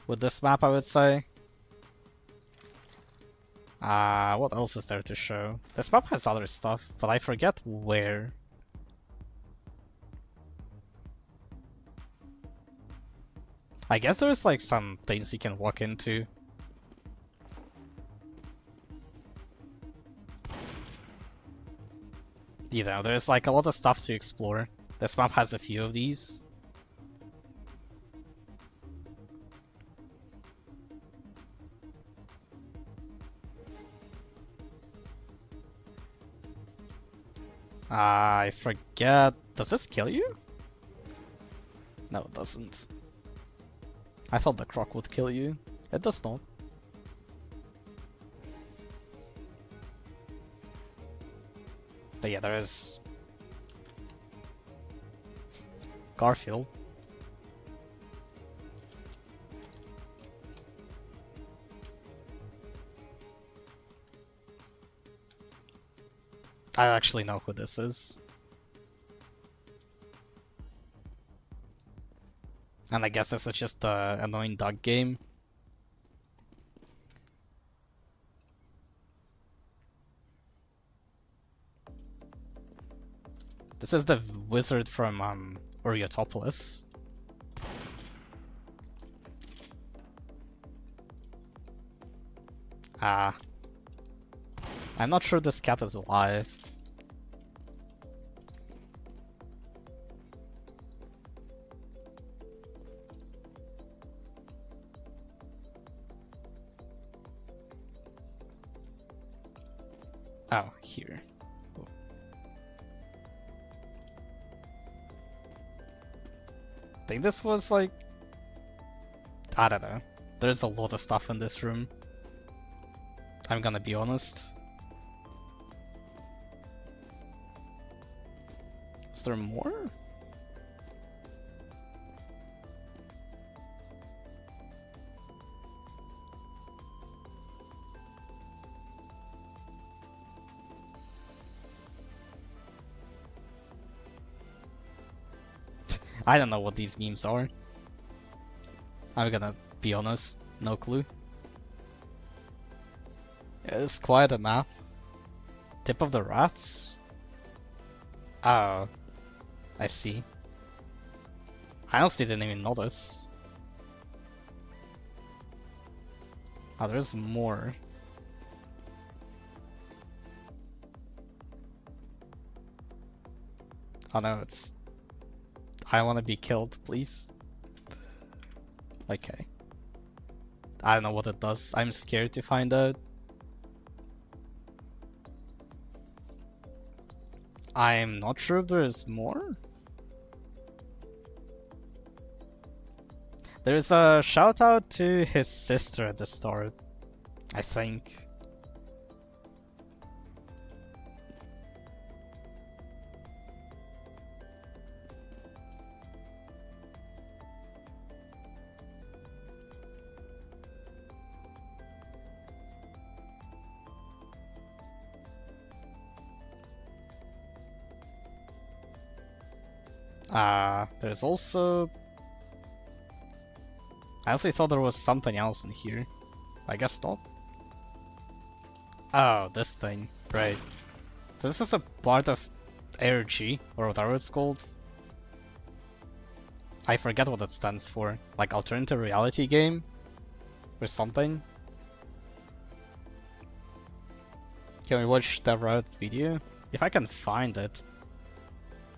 with this map, I would say. What else is there to show? This map has other stuff, but I forget where. I guess there's like some things you can walk into. You know, there's like a lot of stuff to explore. This map has a few of these. I forget. Does this kill you? No, it doesn't. I thought the croc would kill you. It does not. But yeah, there is Garfield. I actually know who this is. And I guess this is just the annoying dog game. This is the wizard from Oreotopolis. I'm not sure this cat is alive. Oh, here. I think this was like... I don't know. There's a lot of stuff in this room. I'm gonna be honest. Is there more? I don't know what these memes are. I'm gonna be honest, no clue. It's quite a map. Tip of the rats? Oh, I see. I honestly didn't even notice. Oh, there's more. Oh no, it's... I want to be killed, please. Okay. I don't know what it does. I'm scared to find out. I'm not sure if there is more. There's a shout out to his sister at the start, I think. There's also... I honestly thought there was something else in here. I guess not. Oh, this thing. Right. This is a part of ARG, or whatever it's called. I forget what it stands for. Like alternative reality game? Or something? Can we watch the Riot video? If I can find it.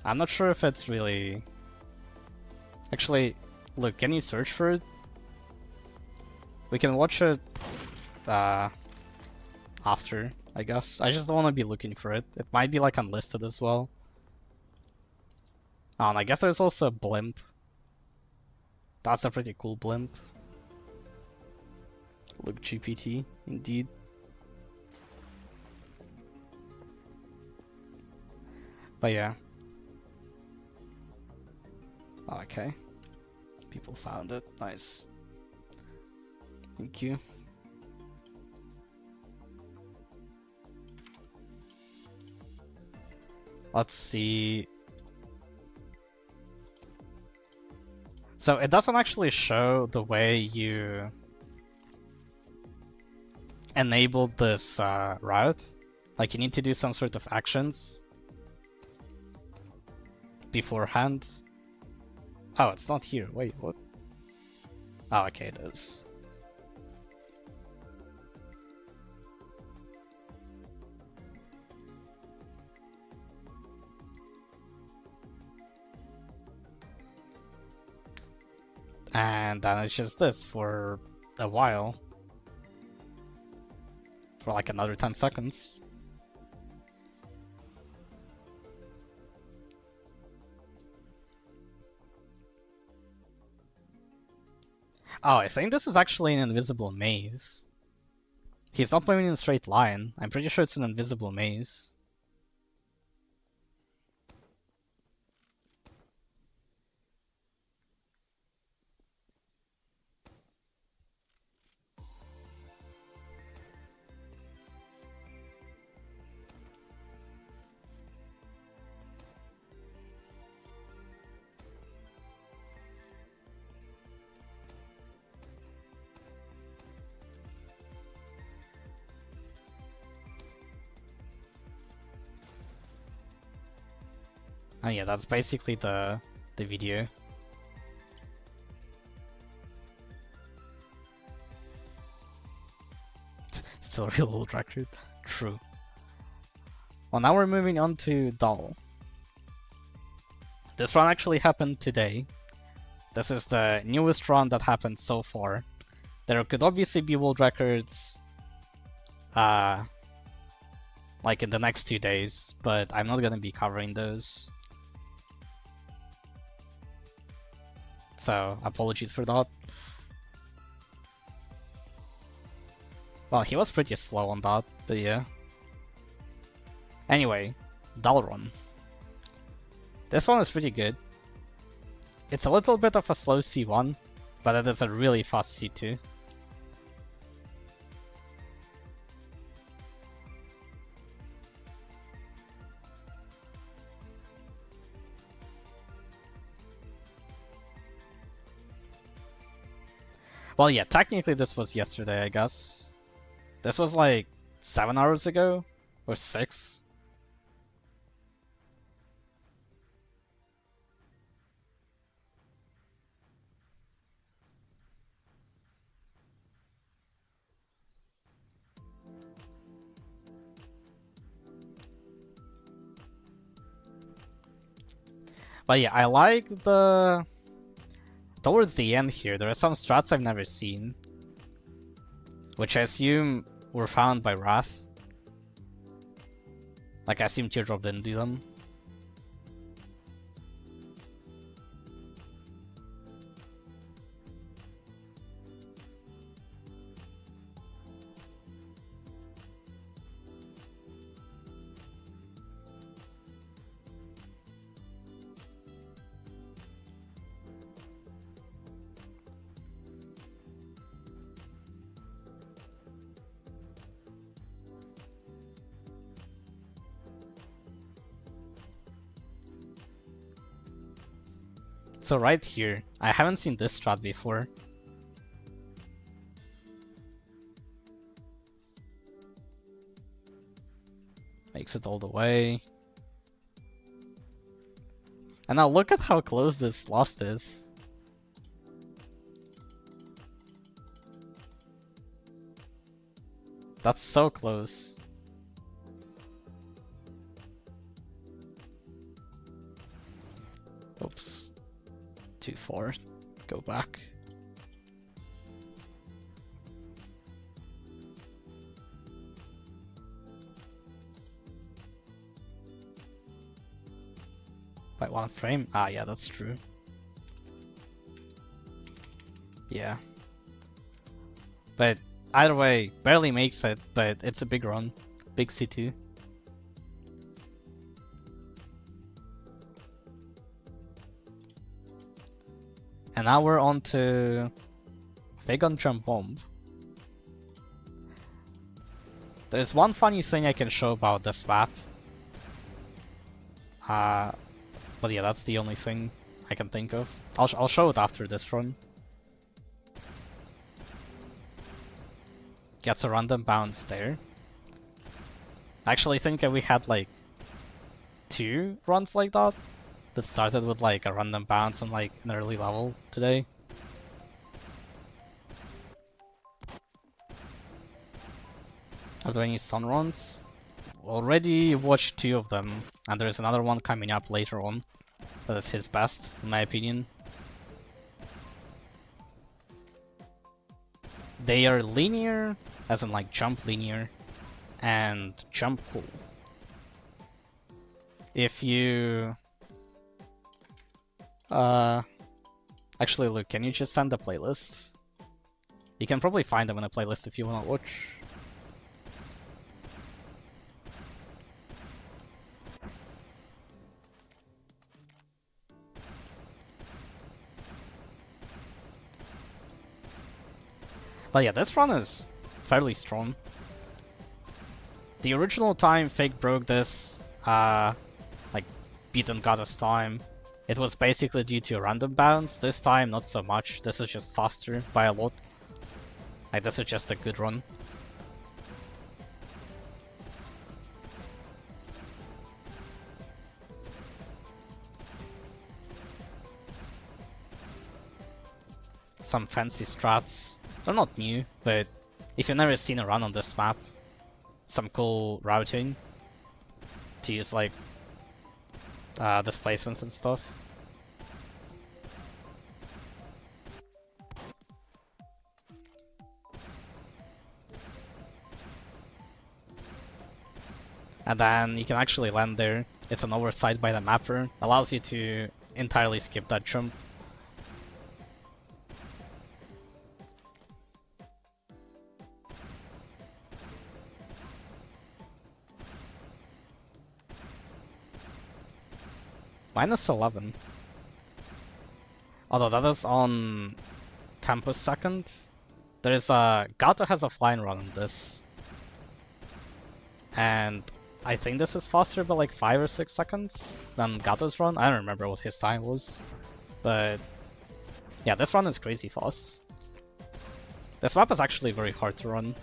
I'm not sure if it's really... Actually, look, can you search for it? We can watch it after, I guess. I just don't want to be looking for it. It might be like unlisted as well. Oh, and I guess there's also a blimp. That's a pretty cool blimp. Look, GPT, indeed. But yeah. Okay. People found it. Nice. Thank you. Let's see. So it doesn't actually show the way you enabled this route. Like you need to do some sort of actions beforehand. Oh, it's not here. Wait, what? Oh, okay, it is. And then it's just this for a while. For like another 10 seconds. Oh, I think this is actually an invisible maze. He's not moving in a straight line. I'm pretty sure it's an invisible maze. And yeah, that's basically the video. Still a real old record. True. Well, now we're moving on to Doll. This run actually happened today. This is the newest run that happened so far. There could obviously be world records like in the next 2 days, but I'm not gonna be covering those. So, apologies for that. Well, he was pretty slow on that, but yeah. Anyway, Dalron. This one is pretty good. It's a little bit of a slow C1, but it is a really fast C2. Well, yeah, technically this was yesterday, I guess. This was like 7 hours ago? Or 6? But yeah, I like the... Towards the end here, there are some strats I've never seen. Which I assume were found by Wrath. Like, I assume Teardrop didn't do them. So right here, I haven't seen this strat before. Makes it all the way. And now look at how close this lost is. That's so close. Oops. Too far. Go back. By 1 frame? Ah, yeah, that's true. Yeah. But either way, barely makes it, but it's a big run. Big C2. And now we're on to Fagon Jump Bomb. There's one funny thing I can show about this map. But yeah, that's the only thing I can think of. I'll show it after this run. Gets a random bounce there. I actually think that we had like 2 runs like that. That started with like a random bounce on like an early level today. Are there any sun runs? Already watched 2 of them, and there's another one coming up later on. That is his best, in my opinion. They are linear, as in like jump linear, and jump cool. If you... Actually, look, can you just send the playlist? You can probably find them in the playlist if you want to watch. But yeah, this run is fairly strong. The original time Fake broke this, like, beaten Goddess time, it was basically due to a random bounce. This time, not so much. This is just faster by a lot. Like, this is just a good run. Some fancy strats. They're not new, but if you've never seen a run on this map, some cool routing to use like displacements and stuff. And then you can actually land there. It's an oversight by the mapper. Allows you to entirely skip that jump. -11. Although that is on tempo second. There's a... Gato has a flying run on this. And I think this is faster by like 5 or 6 seconds than Gato's run. I don't remember what his time was. But yeah, this run is crazy fast. This map is actually very hard to run.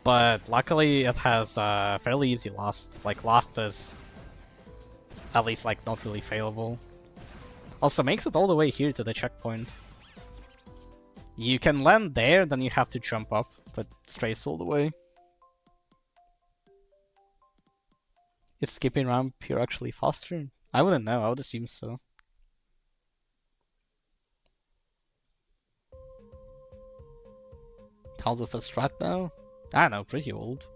But luckily it has a fairly easy last. Like last is at least like not really failable. Also makes it all the way here to the checkpoint. You can land there, then you have to jump up, but strays all the way. Is skipping ramp here actually faster? I wouldn't know, I would assume so. How does the strat now? I don't know, pretty old.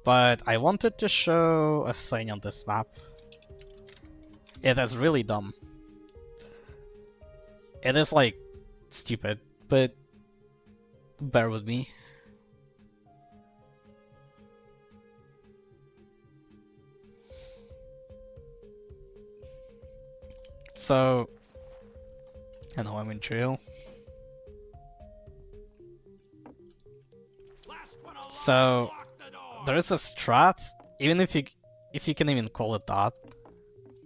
But I wanted to show a thing on this map. It is really dumb. It is like stupid, but bear with me. So, I know I'm in jail. So, there is a strat, even if you can even call it that,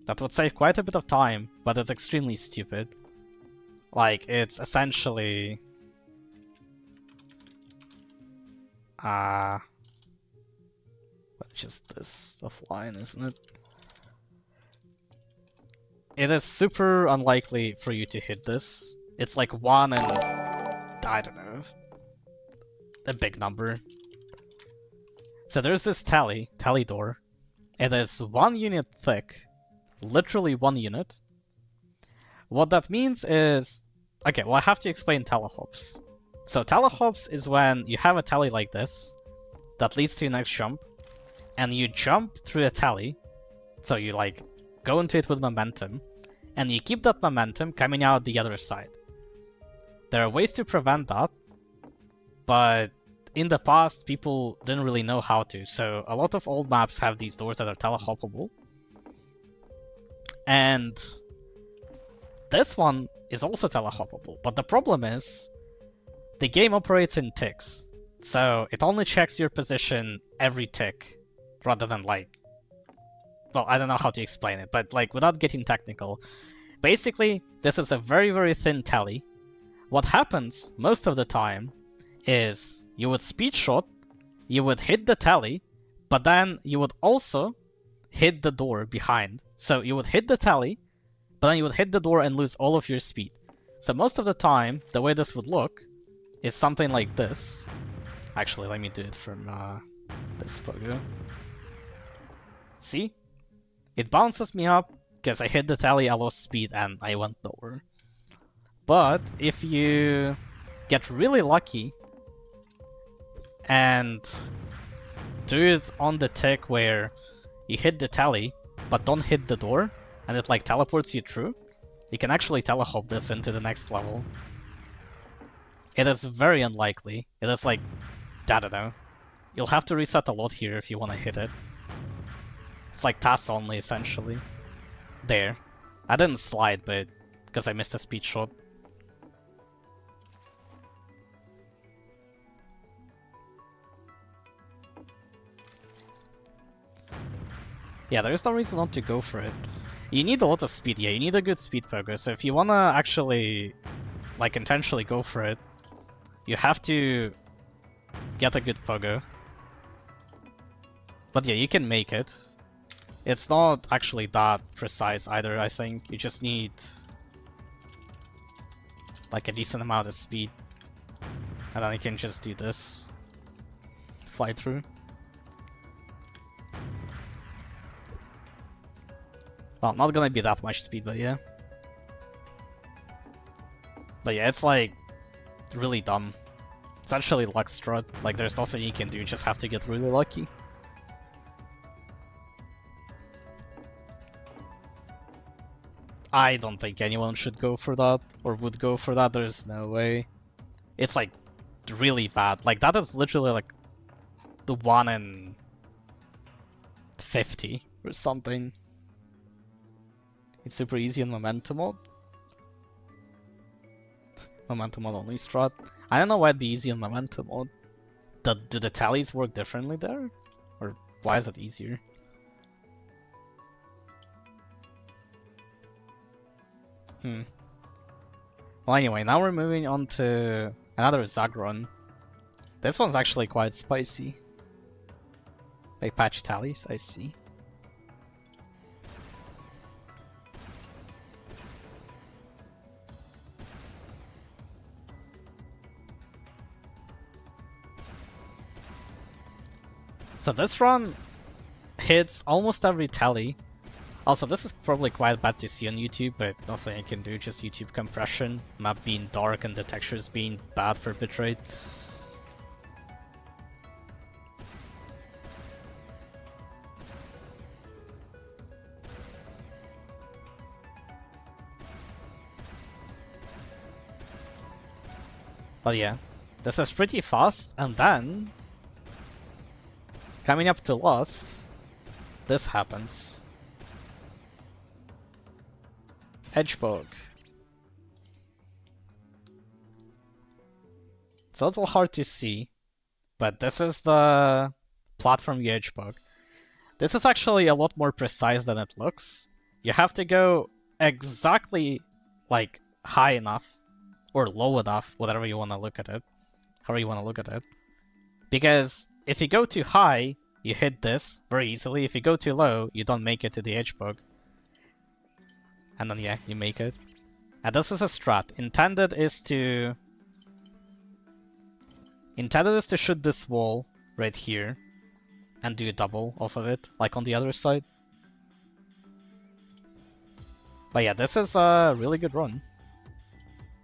that would save quite a bit of time, but it's extremely stupid. Like, it's essentially... but just this offline, isn't it? It is super unlikely for you to hit this. It's like 1 in... I don't know. A big number. So there's this tally door. It is 1 unit thick. Literally 1 unit. What that means is... Okay, well I have to explain telehops. So telehops is when you have a tally like this, that leads to your next jump, and you jump through a tally, so you like go into it with momentum, and you keep that momentum coming out the other side. There are ways to prevent that, but in the past people didn't really know how to, so a lot of old maps have these doors that are telehoppable. And this one is also telehoppable, but the problem is the game operates in ticks, so it only checks your position every tick, rather than like... Well, I don't know how to explain it, but like without getting technical, basically this is a very, very thin tally. What happens most of the time is you would speed shot, you would hit the tally, but then you would also hit the door behind. So you would hit the tally, but then you would hit the door and lose all of your speed. So most of the time, the way this would look is something like this. Actually, let me do it from this pogo. See? It bounces me up, because I hit the tally, I lost speed, and I went nowhere. But if you get really lucky and do it on the tick where you hit the tally, but don't hit the door, and it like teleports you through, you can actually telehop this into the next level. It is very unlikely. It is like, I don't know. You'll have to reset a lot here if you want to hit it. It's like TAS only, essentially. There. I didn't slide, but because I missed a speed shot. Yeah, there is no reason not to go for it. You need a lot of speed, yeah, you need a good speed pogo, so if you wanna actually, like, intentionally go for it, you have to get a good pogo. But yeah, you can make it. It's not actually that precise either, I think. You just need like a decent amount of speed. And then you can just do this. Fly through. Well, not gonna be that much speed, but yeah. But yeah, it's like really dumb. It's actually luck strat. Like there's nothing you can do, you just have to get really lucky. I don't think anyone should go for that, or would go for that, there's no way. It's like really bad. Like that is literally like the 1 in 50 or something. It's super easy in momentum mode. Momentum mode only strat. I don't know why it'd be easy in momentum mode. Do the tallies work differently there? Or why is it easier? Well, anyway, now we're moving on to another Zag run. This one's actually quite spicy. They patch tallies, I see. So this run hits almost every tally. Also, this is probably quite bad to see on YouTube, but nothing I can do, just YouTube compression, map being dark and the textures being bad for bitrate. But yeah, this is pretty fast, and then coming up to last, this happens. Hedgehog. It's a little hard to see, but this is the platform hedgehog. This is actually a lot more precise than it looks. You have to go exactly like high enough or low enough, whatever you want to look at it, however you want to look at it. Because if you go too high, you hit this very easily. If you go too low, you don't make it to the hedgehog. And then yeah, you make it. And this is a strat. Intended is to shoot this wall right here and do a double off of it, like on the other side. But yeah, this is a really good run.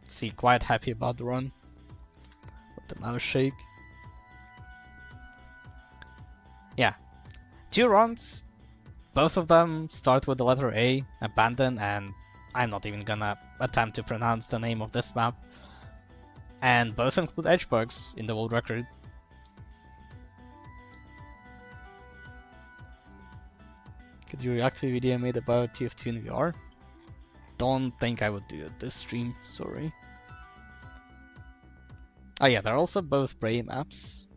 See, quite happy about the run. With the mouse shake. Yeah. 2 runs. Both of them start with the letter A, Abandon, and I'm not even gonna attempt to pronounce the name of this map. And both include edge bugs in the world record. Could you react to a video I made about TF2 in VR? Don't think I would do it this stream, sorry. Oh yeah, they're also both Bray maps.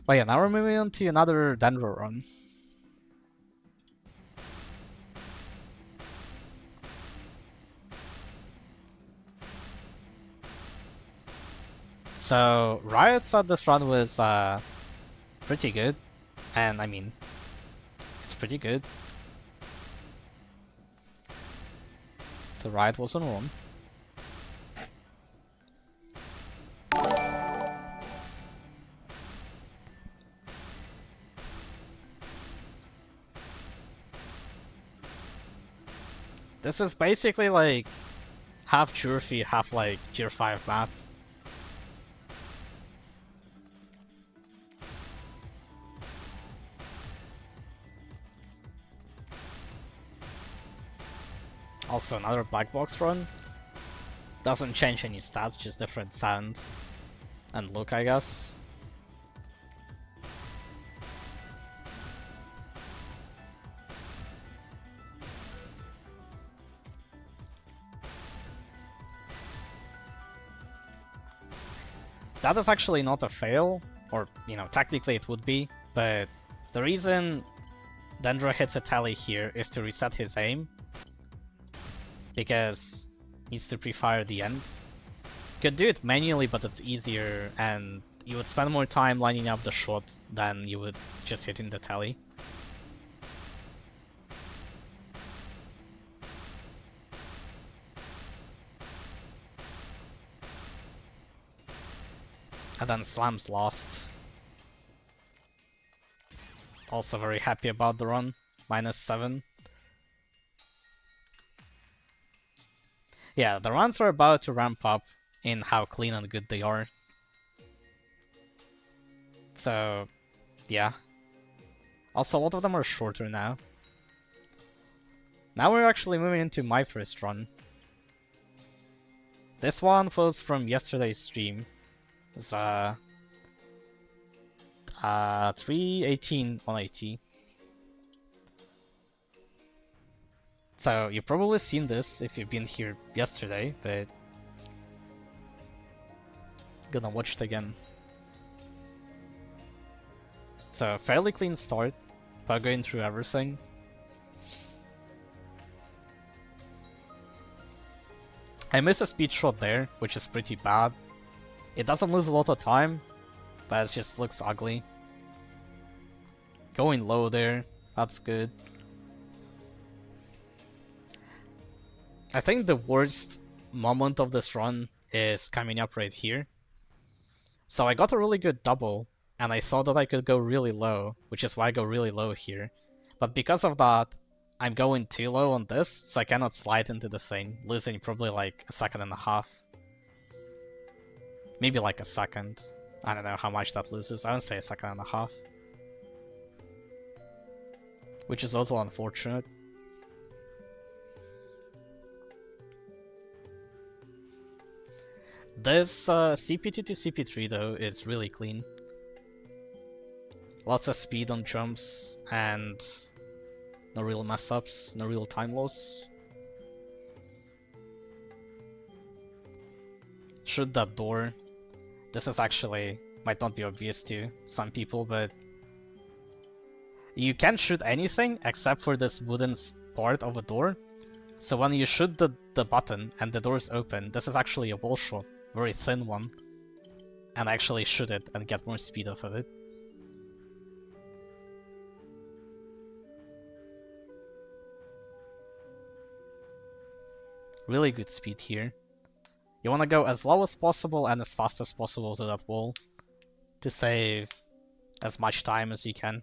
But yeah, now we're moving on to another Denver run. So, Riot thought this run was pretty good. And I mean, it's pretty good. So Riot wasn't wrong. This is basically like half Trophy, half like tier 5 map. Also another black box run. Doesn't change any stats, just different sound and look, I guess. That is actually not a fail, or, you know, technically it would be, but the reason Dendro hits a tally here is to reset his aim, because he needs to pre-fire the end. You could do it manually, but it's easier, and you would spend more time lining up the shot than you would just hitting the tally. And then Slam's lost. Also very happy about the run. -7. Yeah, the runs are about to ramp up in how clean and good they are. So, yeah. Also, a lot of them are shorter now. Now we're actually moving into my first run. This one was from yesterday's stream. It's 3:18 on AT. So you've probably seen this if you've been here yesterday, but gonna watch it again. So fairly clean start, by going through everything. I miss a speed shot there, which is pretty bad. It doesn't lose a lot of time, but it just looks ugly. Going low there, that's good. I think the worst moment of this run is coming up right here. So I got a really good double, and I thought that I could go really low, which is why I go really low here. But because of that, I'm going too low on this, so I cannot slide into the thing, losing probably like a second and a half. Maybe like a second. I don't know how much that loses. I would say a second and a half. Which is also unfortunate. This CP2 to CP3 though is really clean. Lots of speed on jumps and no real mess ups, no real time loss. Shoot that door. This is actually might not be obvious to some people, but you can't shoot anything except for this wooden part of a door. So when you shoot the button and the door's open, this is actually a wall shot, very thin one. And I actually shoot it and get more speed off of it. Really good speed here. You want to go as low as possible and as fast as possible to that wall to save as much time as you can.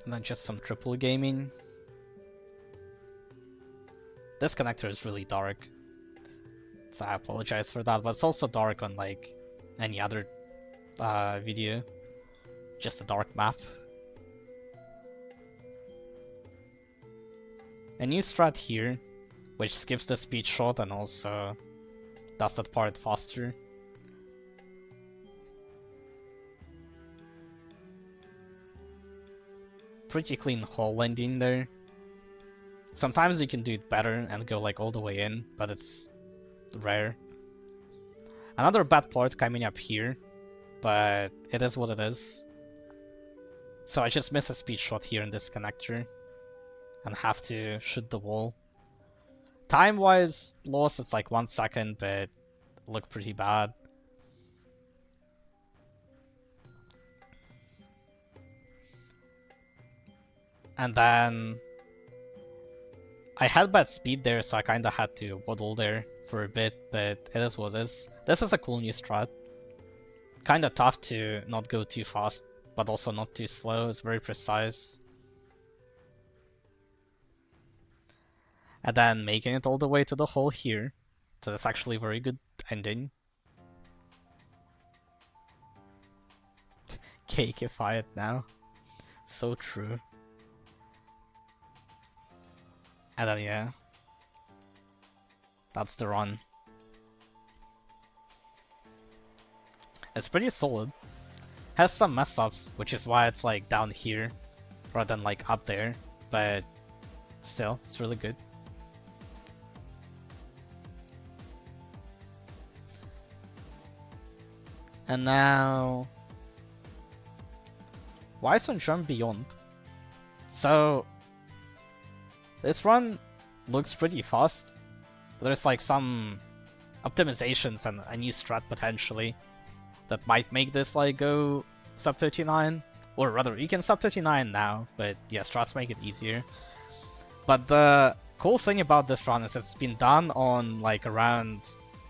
And then just some triple gaming. This connector is really dark, so I apologize for that, but it's also dark on like any other video. Just a dark map. A new strat here, which skips the speed shot and also does that part faster. Pretty clean hole landing there. Sometimes you can do it better and go like all the way in, but it's rare. Another bad part coming up here, but it is what it is. So I just miss a speed shot here in this connector and have to shoot the wall. Time-wise, loss, it's like 1 second, but looked pretty bad. And then I had bad speed there, so I kinda had to waddle there for a bit, but it is what it is. This is a cool new strat. Kinda tough to not go too fast, but also not too slow. It's very precise. And then making it all the way to the hole here. So that's actually a very good ending. Cakeify it now. So true. And then yeah, that's the run. It's pretty solid. Has some mess ups, which is why it's like down here rather than like up there, but still, it's really good. And now, why on Jump Beyond? So this run looks pretty fast, but there's like some optimizations and a new strat potentially that might make this like go sub 39, or rather you can sub 39 now, but yeah, strats make it easier. But the cool thing about this run is it's been done on like around...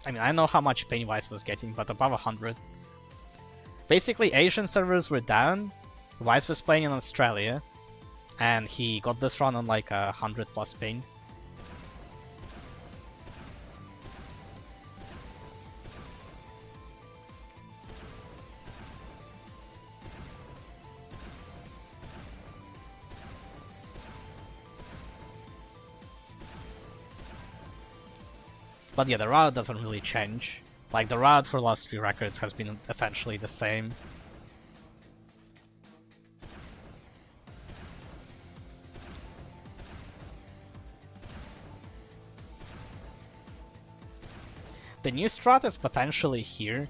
I mean, I don't know how much pain Wise was getting, but above 100. Basically, Asian servers were down. Wise was playing in Australia, and he got this run on like 100 plus ping. But yeah, the route doesn't really change. Like, the route for the last 3 records has been essentially the same. The new strat is potentially here.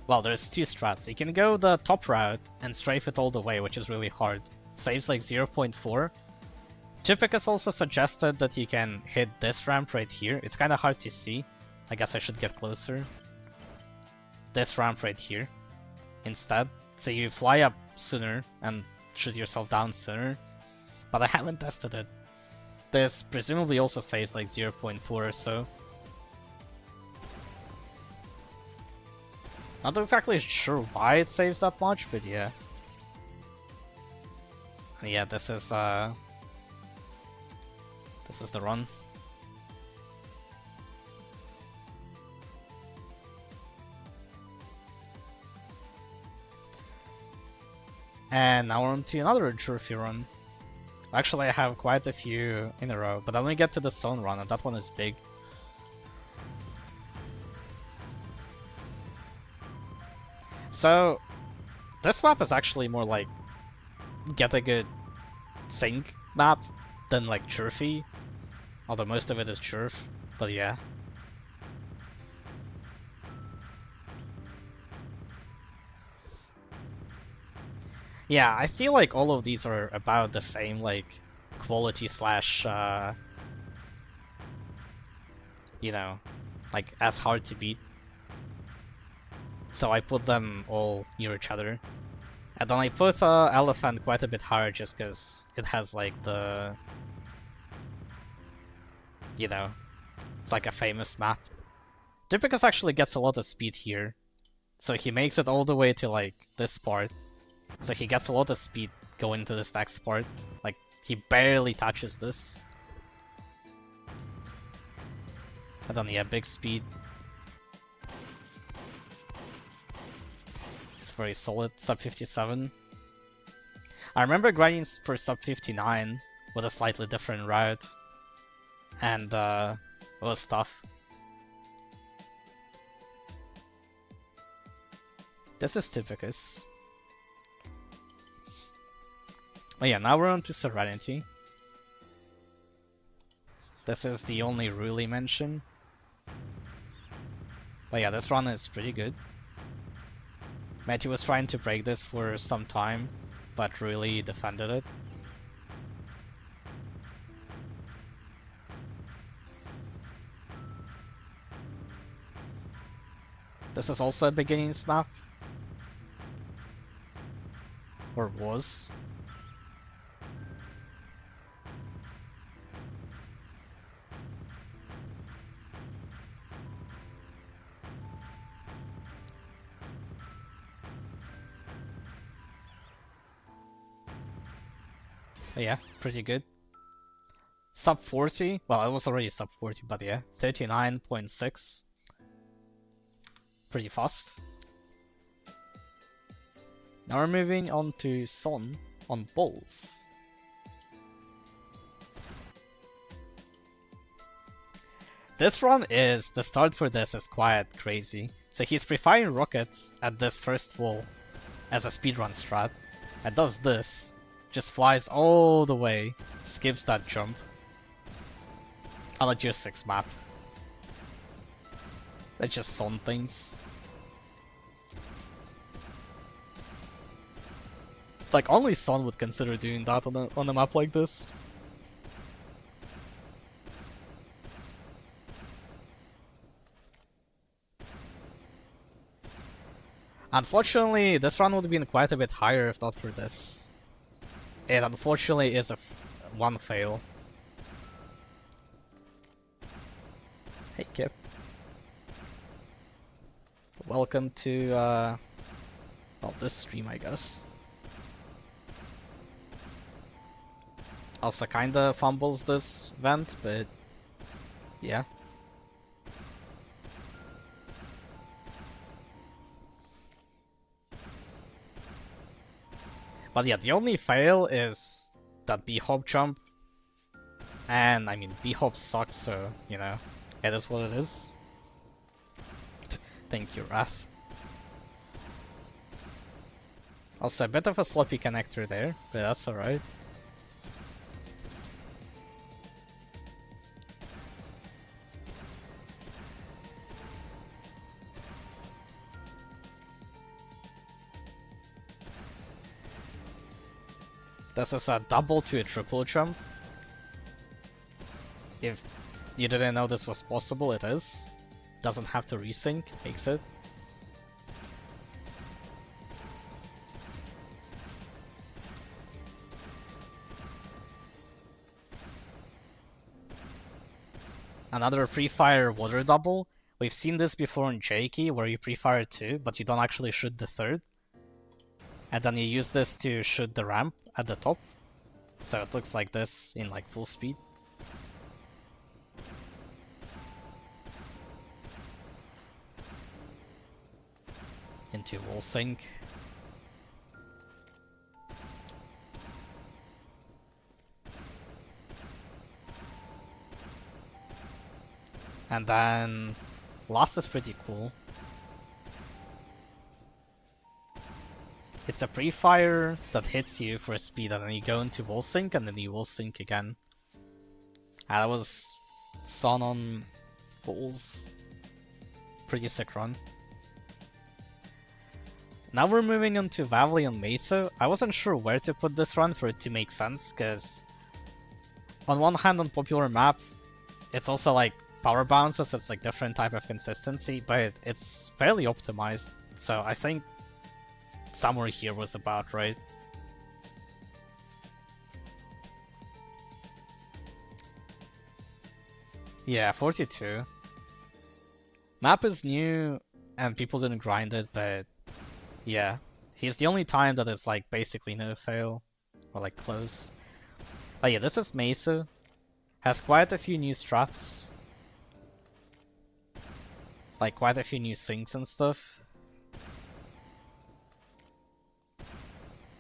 Well, there's 2 strats. You can go the top route and strafe it all the way, which is really hard. Saves like 0.4. Typicus also suggested that you can hit this ramp right here. It's kind of hard to see. I guess I should get closer. This ramp right here instead. So you fly up sooner and shoot yourself down sooner. But I haven't tested it. This presumably also saves like 0.4 or so. Not exactly sure why it saves that much, but yeah. Yeah, this is the run. And now we're on to another trophy run. Actually, I have quite a few in a row, but I only get to the zone run, and that one is big. So, this map is actually more like get a good sync map than like Churfy. Although most of it is Churf, but yeah. Yeah, I feel like all of these are about the same, like, quality slash, you know, like, as hard to beat. So I put them all near each other. And then I put Elephant quite a bit higher just because it has, like, the... You know, it's like a famous map. Typicus actually gets a lot of speed here. So he makes it all the way to, like, this part. So he gets a lot of speed going to this next part. Like, he barely touches this. And then, yeah, big speed. It's very solid, sub 57. I remember grinding for sub 59 with a slightly different route. And, it was tough. This is Typicus. Oh yeah, now we're on to Serenity. This is the only really mention. But yeah, this run is pretty good. Matthew was trying to break this for some time, but really defended it. This is also a beginnings map. Or was. Yeah, pretty good. Sub 40? Well, it was already sub 40, but yeah, 39.6. Pretty fast. Now we're moving on to Son on Bulls. This run is, the start for this is quite crazy. So he's pre-firing rockets at this first wall as a speedrun strat, and does this. Just flies all the way, skips that jump. On a Tier 6 map. They just Son things. Like, only Son would consider doing that on a map like this. Unfortunately, this run would have been quite a bit higher if not for this. It unfortunately is one fail. Hey Kip. Welcome to well, this stream, I guess. Also kinda fumbles this vent, but yeah. But yeah, the only fail is that B-hop jump. And I mean, B-hop sucks, so, you know, it is what it is. Thank you, Wrath. Also, a bit of a sloppy connector there, but that's alright. This is a double to a triple jump. If you didn't know this was possible, it is. Doesn't have to resync, makes it. Another pre-fire water double. We've seen this before in Jakey, where you pre-fire 2, but you don't actually shoot the third. And then you use this to shoot the ramp at the top. So it looks like this in like full speed. Into wall sync. And then last is pretty cool. It's a pre-fire that hits you for a speed, and then you go into wall sync, and then you wall sync again. And that was Sun on walls. Pretty sick run. Now we're moving on to Vavli on Meso. I wasn't sure where to put this run for it to make sense, because on one hand on popular map, it's also like power bounces, it's like different type of consistency, but it's fairly optimized, so I think somewhere here was about right. Yeah, 42. Map is new and people didn't grind it, but yeah. He's the only time that it's like basically no fail, or like close. But yeah, this is Mesa. Has quite a few new strats. Like quite a few new syncs and stuff.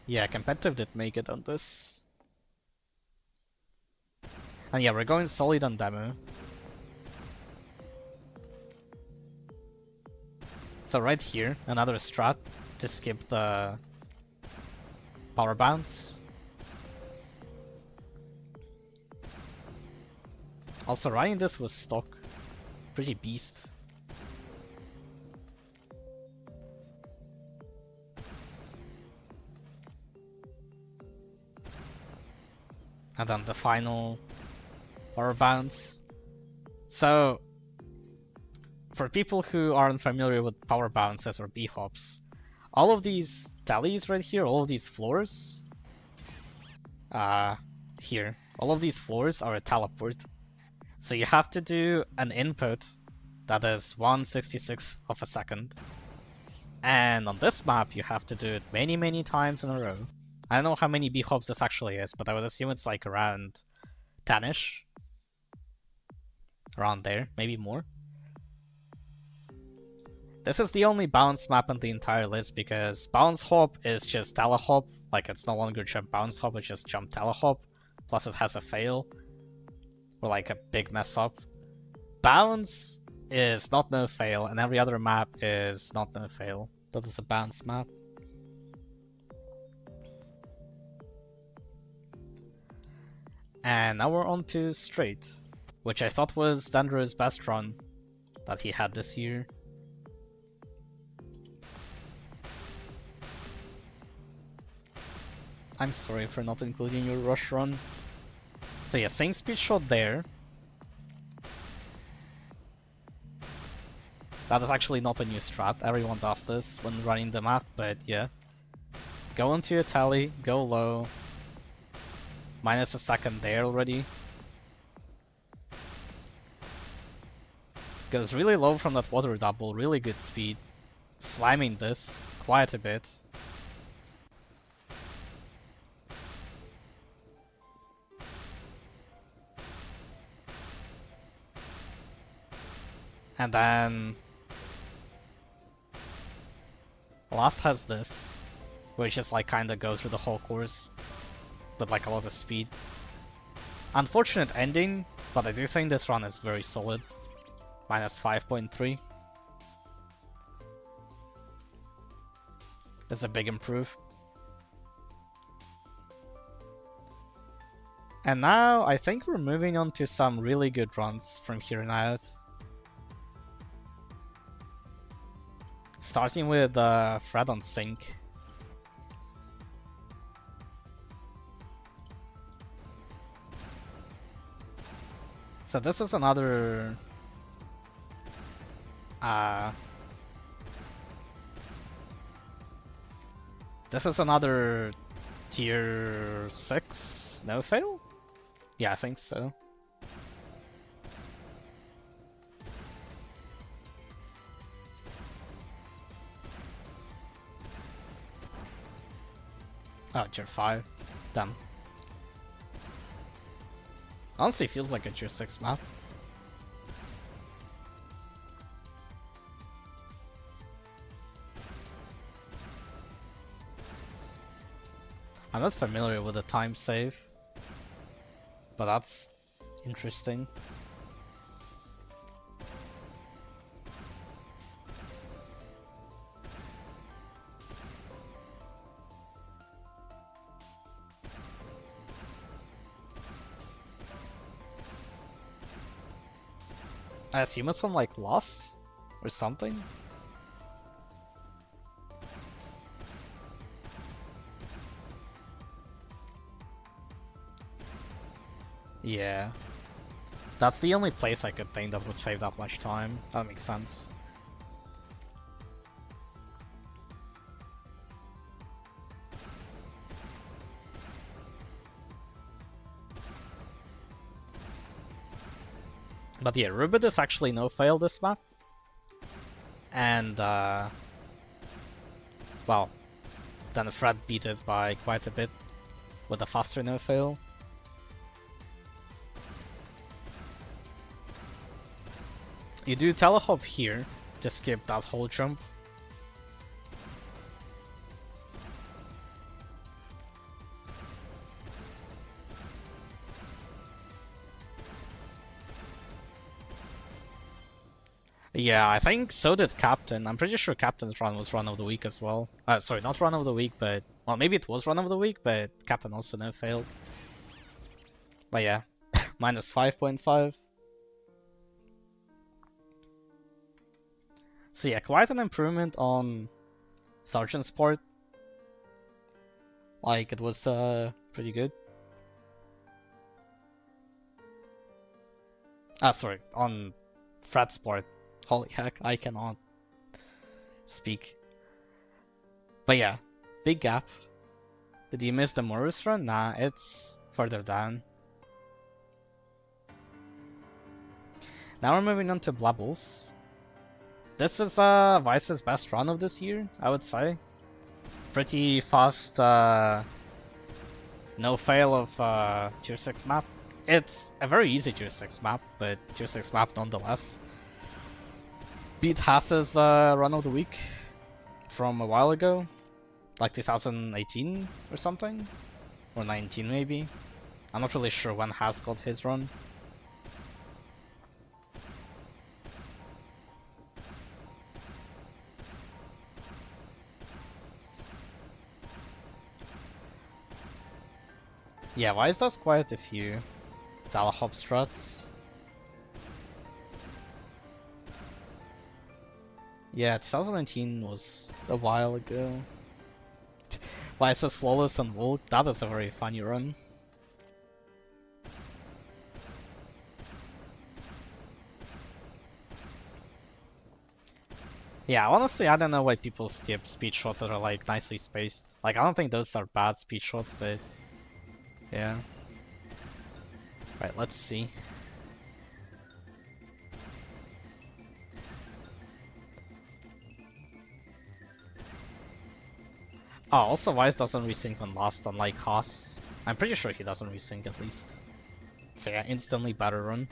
Yeah, competitive did make it on this. And yeah, we're going solid on demo. So right here, another strat to skip the power bounce. Also, riding this was stock. Pretty beast. And then the final power bounce. So, for people who aren't familiar with power bounces or B-hops, all of these tallies right here, all of these floors, here, all of these floors are a teleport. So you have to do an input that is 1/66th of a second. And on this map, you have to do it many, many times in a row. I don't know how many B-hops this actually is, but I would assume it's like around 10-ish. Around there, maybe more. This is the only bounce map in the entire list because bounce hop is just telehop, like it's no longer jump bounce hop, it's just jump telehop, plus it has a fail, or like a big mess up. Bounce is not no fail, and every other map is not no fail. That is a bounce map. And now we're on to straight, which I thought was Dendro's best run that he had this year. I'm sorry for not including your rush run. So yeah, same speed shot there. That is actually not a new strat, everyone does this when running the map, but yeah. Go into a tally, go low. Minus a second there already. Goes really low from that water double, really good speed. Slamming this quite a bit. And then last has this, which just like kinda goes through the whole course with like a lot of speed. Unfortunate ending, but I do think this run is very solid. Minus 5.3. That's a big improve. And now I think we're moving on to some really good runs from here on out. Starting with Fred on sync. So this is another this is another tier 6 no fail? Yeah, I think so. Oh, tier 5. Damn. Honestly, feels like a tier 6 map. I'm not familiar with the time save, but that's interesting. I assume it's on like lost or something. Yeah. That's the only place I could think that would save that much time. That makes sense. But yeah, Rubid is actually no fail this map. And well, then Fred beat it by quite a bit with a faster no fail. You do telehop here to skip that whole jump. Yeah, I think so did Captain. I'm pretty sure Captain's run was run of the week as well. Sorry, not run of the week, but... Well, maybe it was run of the week, but Captain also no failed. But yeah, minus 5.5. So yeah, quite an improvement on Sergeant's part. Like, it was pretty good. Sorry, on Fred's part. Holy heck, I cannot speak. But yeah, big gap. Did you miss the Morris run? Nah, it's further down. Now we're moving on to Blabbles. This is Vice's best run of this year, I would say. Pretty fast, no fail of tier 6 map. It's a very easy tier 6 map, but tier 6 map nonetheless. Beat Haas's run of the week from a while ago, like 2018 or something, or 19 maybe. I'm not really sure when Haas got his run. Yeah, Vice does quite a few telehop struts. Yeah, 2019 was a while ago. Why it says Flawless and Volk, that is a very funny run. Yeah, honestly, I don't know why people skip speed shots that are like nicely spaced. Like, I don't think those are bad speed shots, but yeah. Right, let's see. Oh, also Wise doesn't resync on Lost, unlike Haas. I'm pretty sure he doesn't resync at least. So yeah, instantly better run.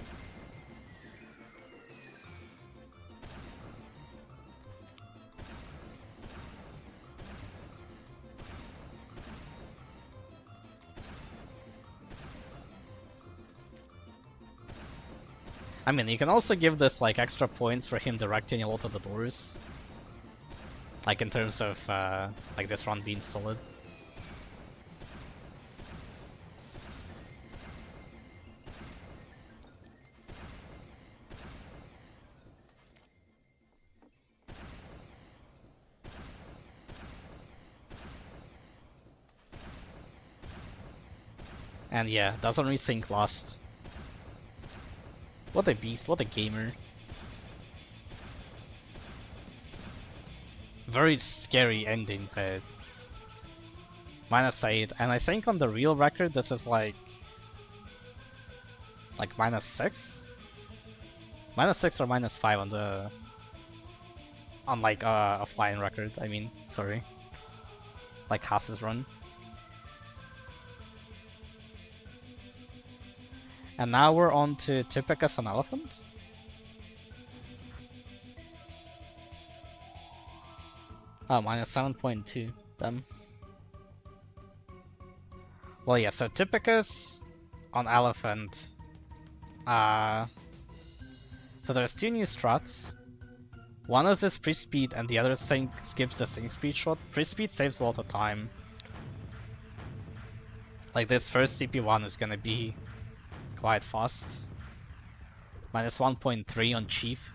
I mean, you can also give this like extra points for him directing a lot of the doors. Like in terms of like this run being solid. And yeah, doesn't resync Lost. What a beast, what a gamer. Very scary ending, but -8, and I think on the real record this is like -6? -6 or -5 on the like a flying record, I mean, sorry. Like Haas's run. And now we're on to Typicus and Elephant. Oh, -7.2. Them. Well, yeah, so Typicus on Elephant. So there's two new strats. One is this pre-speed and the other skips the sync speed shot. Pre-speed saves a lot of time. Like this first CP1 is gonna be quite fast. -1.3 on Chief.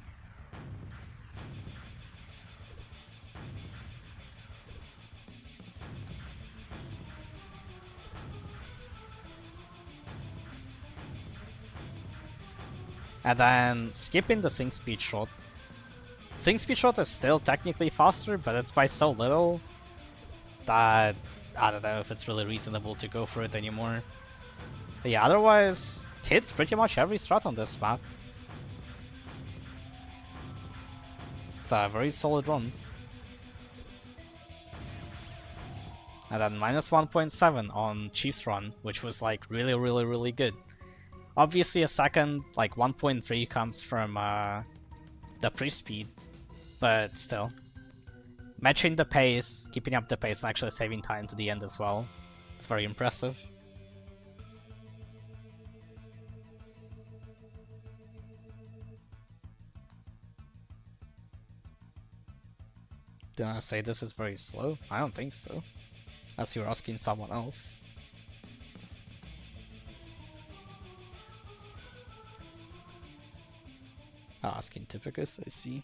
And then skipping the sync speed shot. Sync speed shot is still technically faster, but it's by so little that I don't know if it's really reasonable to go for it anymore. But yeah, otherwise, it hits pretty much every strat on this map. It's a very solid run. And then -1.7 on Chief's run, which was like really good. Obviously a second, like 1.3 comes from the pre-speed, but still. Matching the pace, keeping up the pace, and actually saving time to the end as well. It's very impressive. Did I say this is very slow? I don't think so. Unless you're asking someone else. Asking Typicus, I see.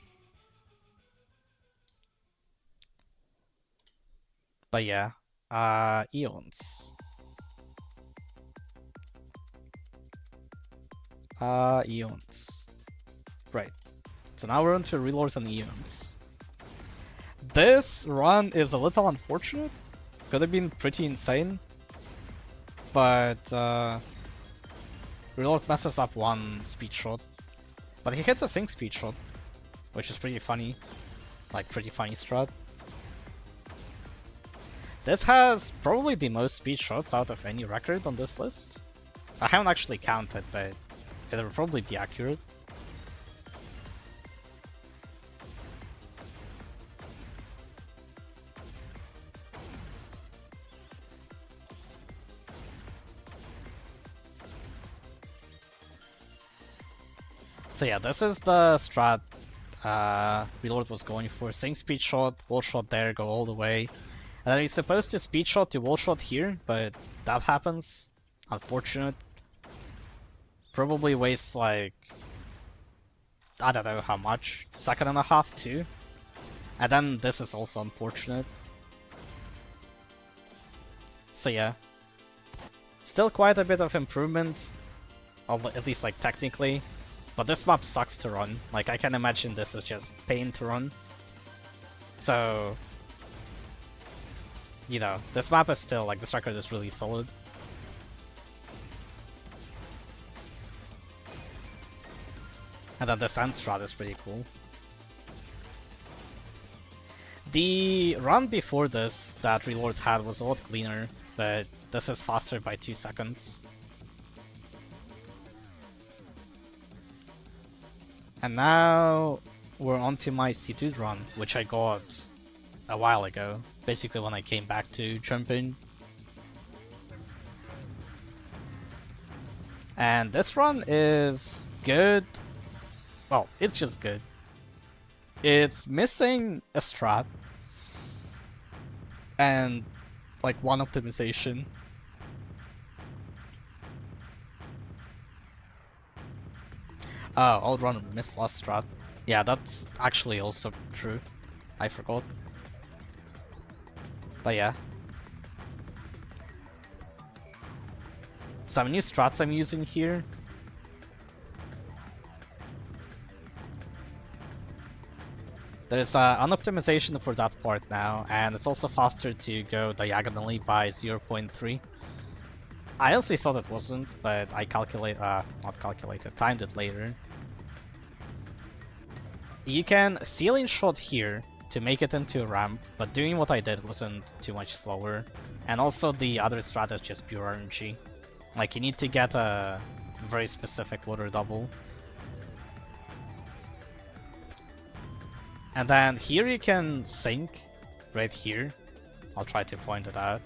But yeah, Eons. Eons. Right. So now we're on to Reloads and Eons. This run is a little unfortunate. Could have been pretty insane. But, Reload messes up one speed shot. But he hits a sync speed shot, which is pretty funny. Like, pretty funny strat. This has probably the most speed shots out of any record on this list. I haven't actually counted, but it'll probably be accurate. So yeah, this is the strat Reload was going for. Sync speed shot, wall shot there, go all the way. And then he's supposed to speed shot to wall shot here, but that happens. Unfortunate. Probably wastes like, I don't know how much, 1.5 seconds too. And then this is also unfortunate. So yeah. Still quite a bit of improvement, at least like technically. But this map sucks to run. Like, I can imagine this is just pain to run. So, you know, this map is still, like, this record is really solid. And then the Sand Strat is pretty cool. The run before this that Reload had was a lot cleaner, but this is faster by 2 seconds. And now we're on to my C2 run, which I got a while ago, basically when I came back to jumping. And this run is good. Well, it's just good. It's missing a strat and like one optimization. Oh, I'll run miss last strat. Yeah, that's actually also true. I forgot. But yeah. Some new strats I'm using here. There's an optimization for that part now, and it's also faster to go diagonally by 0.3. I honestly thought it wasn't, but I timed it later. You can ceiling shot here to make it into a ramp, but doing what I did wasn't too much slower. And also the other strat is just pure RNG. Like, you need to get a very specific water double. And then here you can sink, right here. I'll try to point it out.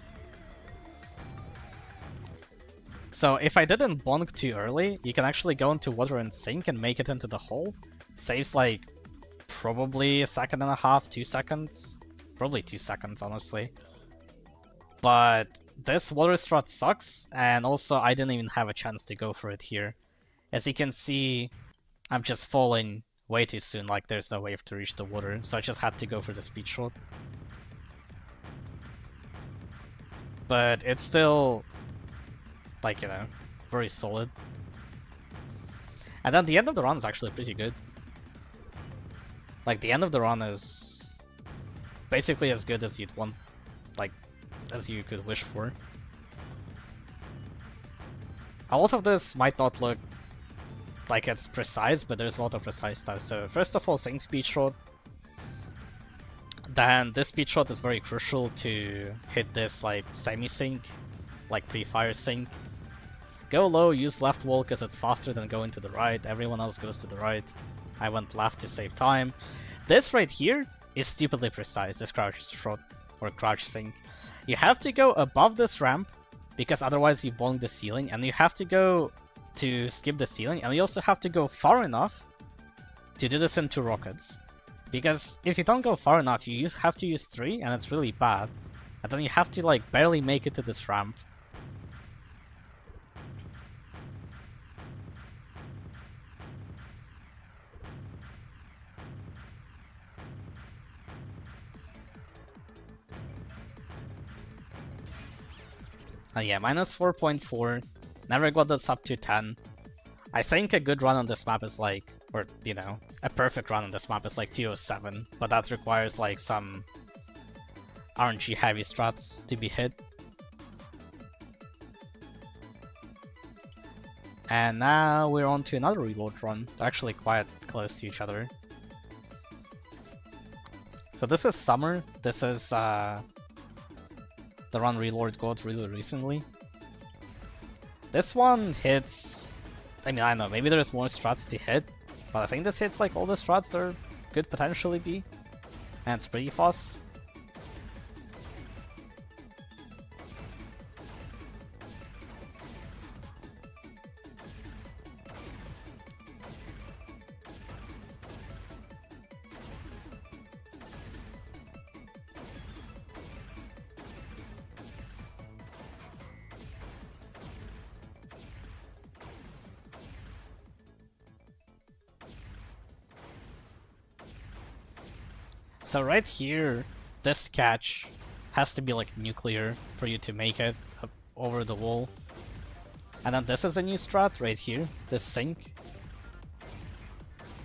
So if I didn't bonk too early, you can actually go into water and sink and make it into the hole. Saves like probably 1.5 seconds, 2 seconds. Probably 2 seconds, honestly. But this water strat sucks, and also I didn't even have a chance to go for it here. As you can see, I'm just falling way too soon, like there's no way to reach the water, so I just had to go for the speed shot. But it's still, like, you know, very solid. And then the end of the run is actually pretty good. Like, the end of the run is basically as good as you'd want, like, as you could wish for. A lot of this might not look like it's precise, but there's a lot of precise stuff. So first of all, sync speed shot. Then this speed shot is very crucial to hit this like semi-sync, like pre-fire sync. Go low, use left wall because it's faster than going to the right. Everyone else goes to the right. I went left to save time. This right here is stupidly precise, this crouch shot or crouch sync. You have to go above this ramp because otherwise you bonk the ceiling, and you have to go to skip the ceiling, and you also have to go far enough to do this in 2 rockets. Because if you don't go far enough, you have to use 3, and it's really bad. And then you have to like barely make it to this ramp. Yeah, minus 4.4. Never got this up to 10. I think a good run on this map is like, or, you know, a perfect run on this map is like 207, but that requires like some RNG heavy strats to be hit. And now we're on to another reload run. They're actually quite close to each other. So this is summer. This is the run Reload got really recently. This one hits, I mean, I don't know, maybe there's more strats to hit, but I think this hits like all the strats there could potentially be, and it's pretty fast. So right here, this catch has to be like nuclear for you to make it up over the wall. And then this is a new strat right here, this sink.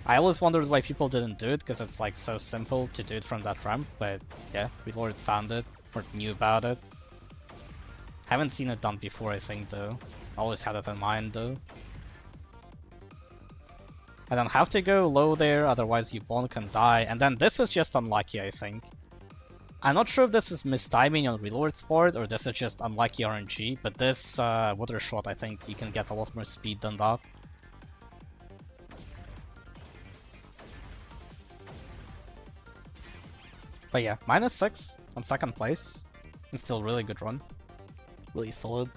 I always wondered why people didn't do it, because it's like so simple to do it from that ramp, but yeah, we've already found it, or knew about it. Haven't seen it done before, I think, though. Always had it in mind, though. And then have to go low there, otherwise you bonk and die. And then this is just unlucky, I think. I'm not sure if this is mistiming on reload sport or this is just unlucky RNG, but this water shot, I think you can get a lot more speed than that. But yeah, -6 on second place. It's still a really good run. Really solid.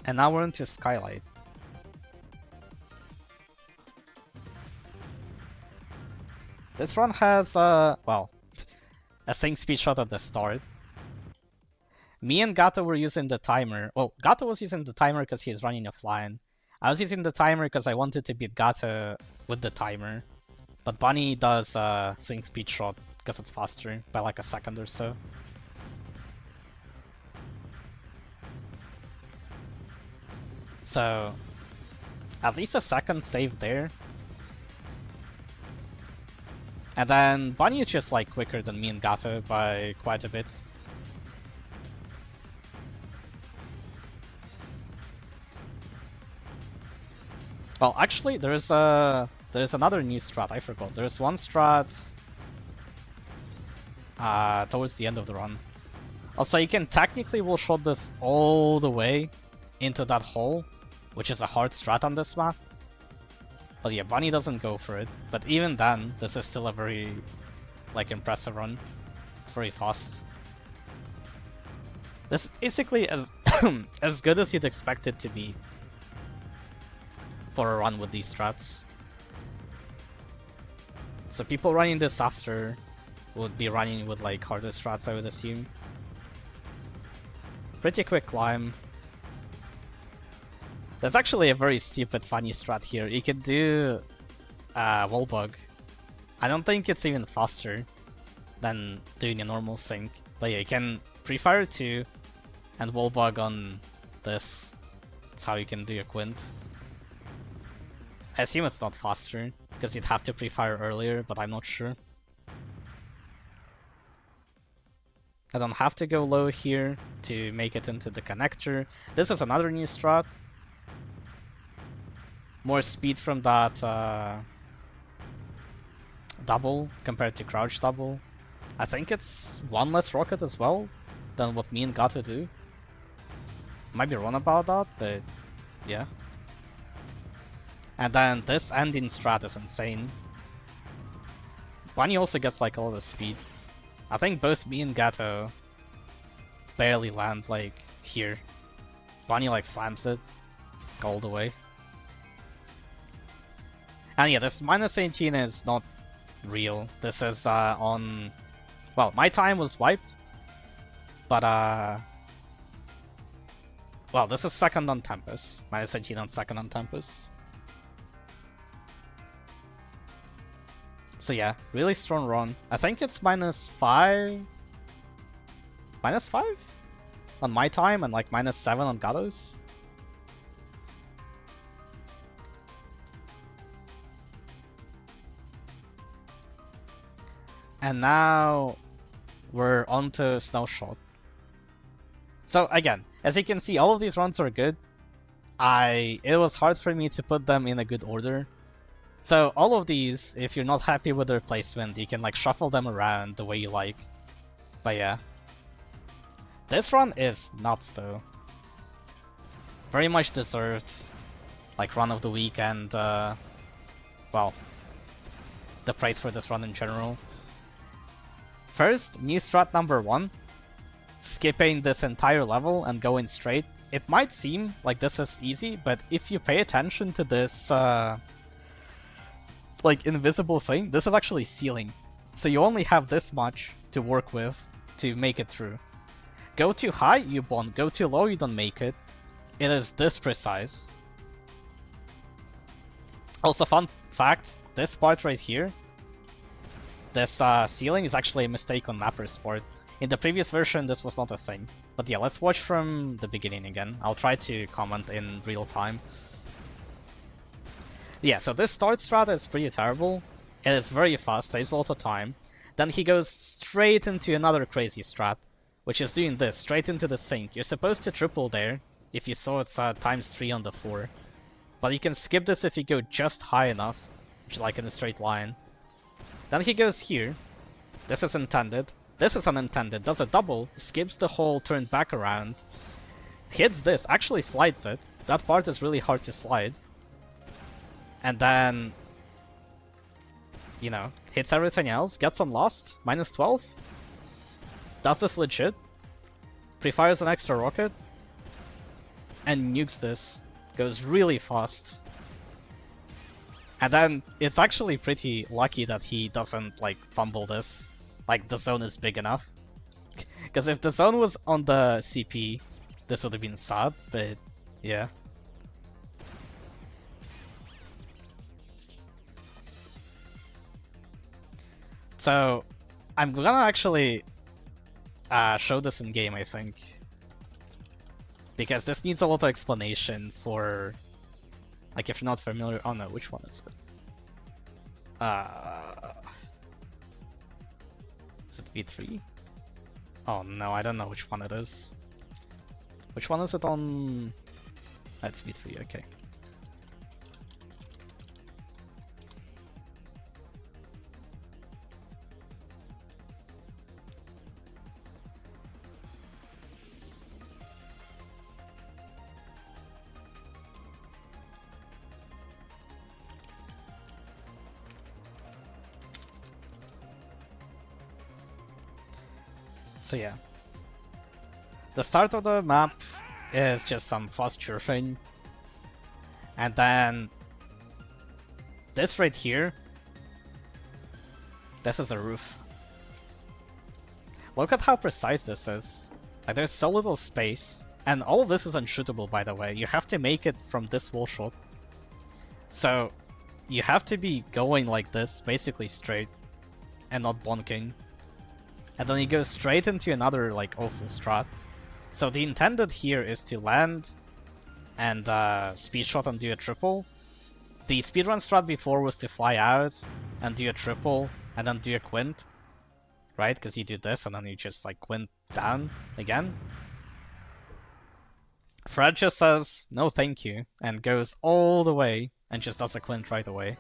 And now we're into Skylight. This run has, well, a sync speed shot at the start. Me and Gato were using the timer. Well, Gato was using the timer because he was running offline. I was using the timer because I wanted to beat Gato with the timer. But Bunny does sync speed shot because it's faster by like a second or so. So, at least a second saved there. And then Bunny is just like quicker than me and Gato by quite a bit. Well, actually, there's another new strat. I forgot. There's one strat towards the end of the run. Also, you can technically will shot this all the way into that hole, which is a hard strat on this map. But yeah, Bunny doesn't go for it. But even then, this is still a very like impressive run. It's very fast. This is basically as as good as you'd expect it to be for a run with these strats. So people running this after would be running with like harder strats, I would assume. Pretty quick climb. There's actually a very stupid funny strat here. You can do wall bug. I don't think it's even faster than doing a normal sync. But yeah, you can pre-fire 2 and wall bug on this. That's how you can do a quint. I assume it's not faster, because you'd have to pre-fire earlier, but I'm not sure. I don't have to go low here to make it into the connector. This is another new strat. More speed from that double compared to crouch double. I think it's one less rocket as well than what me and Gato do. Might be wrong about that, but yeah. And then this ending strat is insane. Bunny also gets like a lot of speed. I think both me and Gato barely land like here. Bunny like slams it all the way. And yeah, this -18 is not real. This is on... Well, my time was wiped. But well, this is second on Tempest. -18 on second on Tempest. So yeah, really strong run. I think it's -5? -5? On my time and like -7 on Gato's. And now we're onto Snowshot. So again, as you can see, all of these runs are good. It was hard for me to put them in a good order. So all of these, if you're not happy with their placement, you can like shuffle them around the way you like. But yeah. This run is nuts though. Very much deserved. Like run of the week and well, the praise for this run in general. First, new strat number 1. Skipping this entire level and going straight. It might seem like this is easy, but if you pay attention to this like invisible thing, this is actually ceiling. So you only have this much to work with to make it through. Go too high, you won't. Go too low, you don't make it. It is this precise. Also, fun fact, this part right here, this ceiling is actually a mistake on Mapper Sport. In the previous version, this was not a thing. But yeah, let's watch from the beginning again. I'll try to comment in real time. Yeah, so this start strat is pretty terrible. It is very fast, saves a lot of time. Then he goes straight into another crazy strat, which is doing this, straight into the sink. You're supposed to triple there, if you saw it's ×3 on the floor. But you can skip this if you go just high enough, which is like in a straight line. Then he goes here. This is intended. This is unintended. Does a double, skips the whole turn back around, hits this, actually slides it. That part is really hard to slide. And then, you know, hits everything else, gets unlost, -12. Does this legit. Pre-fires an extra rocket. And nukes this. Goes really fast. And then it's actually pretty lucky that he doesn't, like, fumble this. Like, the zone is big enough. Because if the zone was on the CP, this would have been sad, but yeah. So, I'm gonna actually show this in game, I think. Because this needs a lot of explanation for, like, if you're not familiar. Oh no, which one is it? Is it V3? Oh no, I don't know which one it is. Which one is it on? That's V3, okay. So yeah. The start of the map is just some fast surfing. And then this right here, this is a roof. Look at how precise this is. Like, there's so little space. And all of this is unshootable, by the way. You have to make it from this wall shot. So you have to be going like this, basically straight, and not bonking. And then you go straight into another, like, awful strat. So the intended here is to land and speed shot and do a triple. The speedrun strat before was to fly out and do a triple and then do a quint. Right? Because you do this and then you just, like, quint down again. Fred just says, no thank you, and goes all the way and just does a quint right away.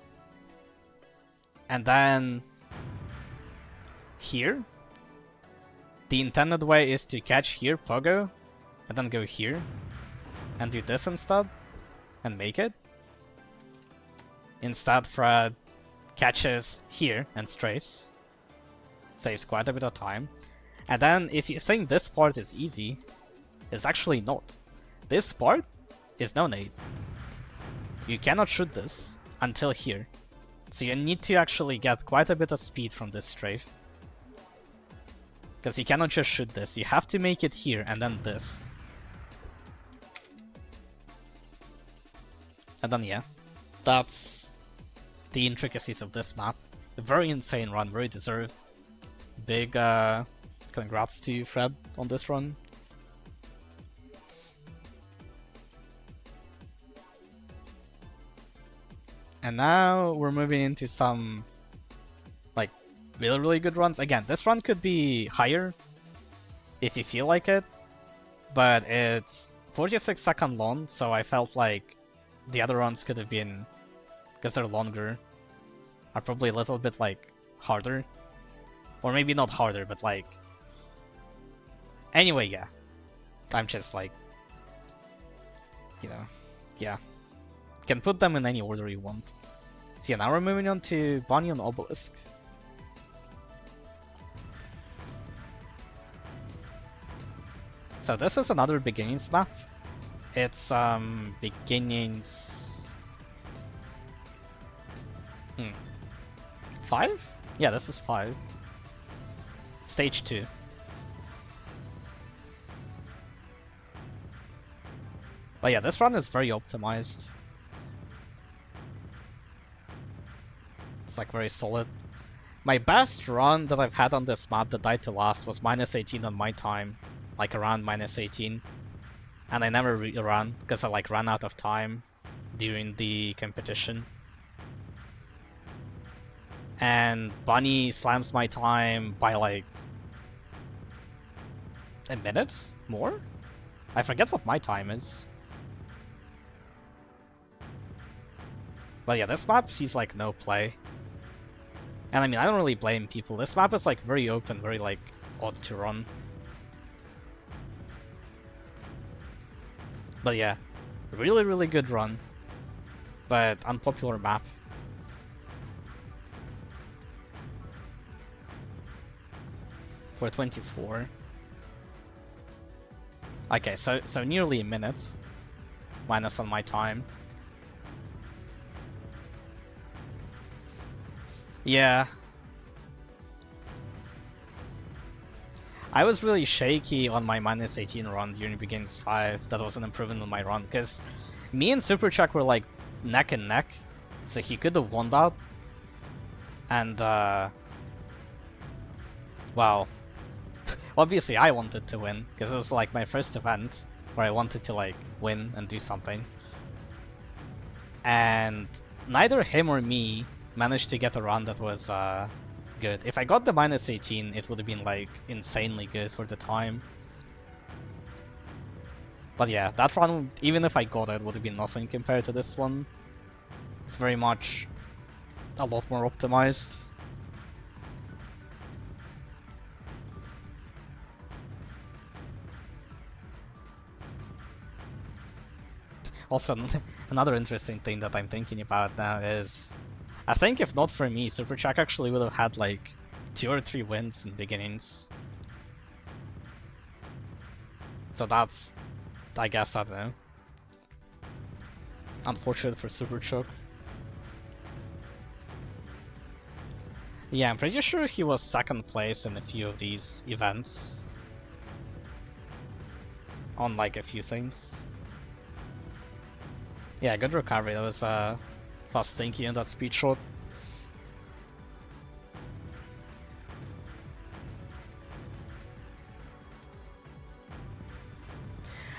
And then here, the intended way is to catch here, pogo, and then go here, and do this instead, and make it. Instead, Fred catches here and strafes. Saves quite a bit of time. And then, if you think this part is easy, it's actually not. This part is no nade. You cannot shoot this until here. So you need to actually get quite a bit of speed from this strafe. Because you cannot just shoot this, you have to make it here and then this. And then yeah, that's the intricacies of this map. A very insane run, very deserved. Big congrats to Fred on this run. And now we're moving into some, like, really good runs. Again, this run could be higher if you feel like it, but it's 46-second long, so I felt like the other runs could have been, because they're longer, are probably a little bit, like, harder. Or maybe not harder, but, like... Anyway, yeah. I'm just, like... You know, yeah. Can put them in any order you want. So yeah, now we're moving on to Bunny and Obelisk. So this is another beginnings map. It's beginnings 5? Yeah, this is 5. Stage 2. But yeah, this run is very optimized. It's like very solid. My best run that I've had on this map that died to last was -18 on my time. Like around -18. And I never rerun because I like ran out of time during the competition. And Bunny slams my time by like a minute more? I forget what my time is. But yeah, this map sees like no play. And I mean, I don't really blame people. This map is like very open, very like odd to run. But yeah, really, really good run. But unpopular map. For 24. Okay, so nearly a minute. Minus on my time. Yeah. I was really shaky on my minus 18 run during Begins 5. That was an improvement on my run, because me and Superchuck were like neck and neck. So he could have won that. And, well, obviously I wanted to win, because it was like my first event where I wanted to like win and do something. And neither him or me managed to get a run that was good. If I got the minus 18, it would have been like insanely good for the time. But yeah, that run, even if I got it, would have been nothing compared to this one. It's very much a lot more optimized. Also, another interesting thing that I'm thinking about now is, I think if not for me, Superchuck actually would have had like 2 or 3 wins in beginnings. So that's, I guess, I don't know. Unfortunate for Superchuck. Yeah, I'm pretty sure he was second place in a few of these events. On like a few things. Yeah, good recovery. That was fast thinking in that speed shot.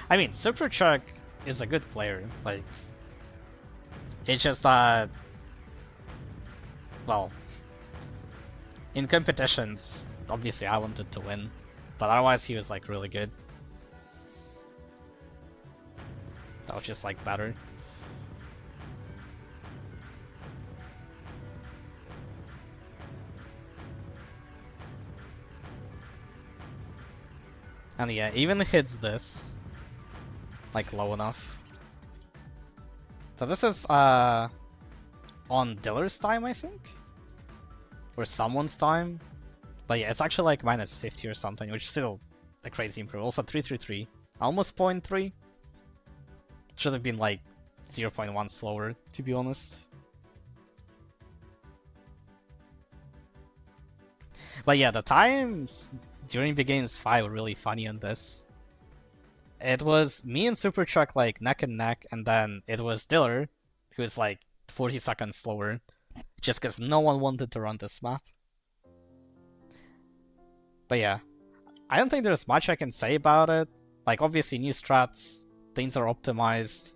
I mean, Superchuck is a good player. Like, it's just that, well, in competitions, obviously I wanted to win, but otherwise he was like really good. That was just like better. And yeah, even hits this like low enough. So this is on Diller's time, I think? Or someone's time. But yeah, it's actually like minus 50 or something, which is still a crazy improvement. Also 333. Almost 0.3. Should have been like 0.1 slower, to be honest. But yeah, the times during Begins 5 were really funny on this. It was me and Superchuck like neck and neck, and then it was Diller, who was like 40 seconds slower, just because no one wanted to run this map. But yeah, I don't think there's much I can say about it. Like, obviously new strats, things are optimized.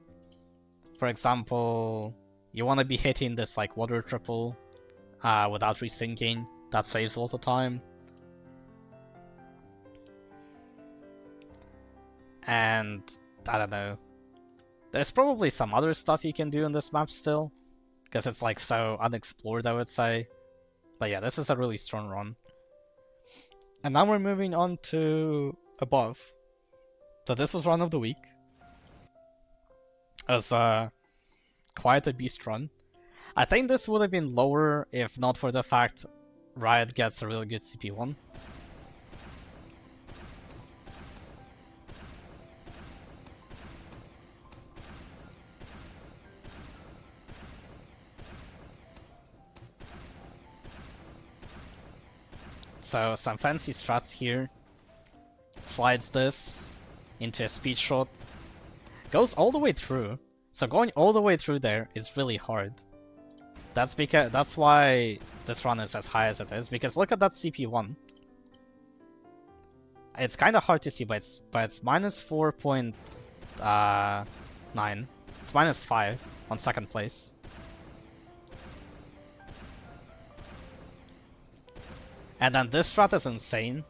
For example, you want to be hitting this like water triple without resyncing. That saves a lot of time. And I don't know. There's probably some other stuff you can do in this map still, because it's like so unexplored, I would say. But yeah, this is a really strong run. And now we're moving on to above. So this was run of the week. It was quite a beast run. I think this would have been lower if not for the fact Riot gets a really good CP1. So some fancy strats here. Slides this into a speed shot. Goes all the way through. So going all the way through there is really hard. That's why this run is as high as it is, because look at that CP1. It's kind of hard to see, but it's minus 4.9. It's minus 5 on second place. And then this strat is insane.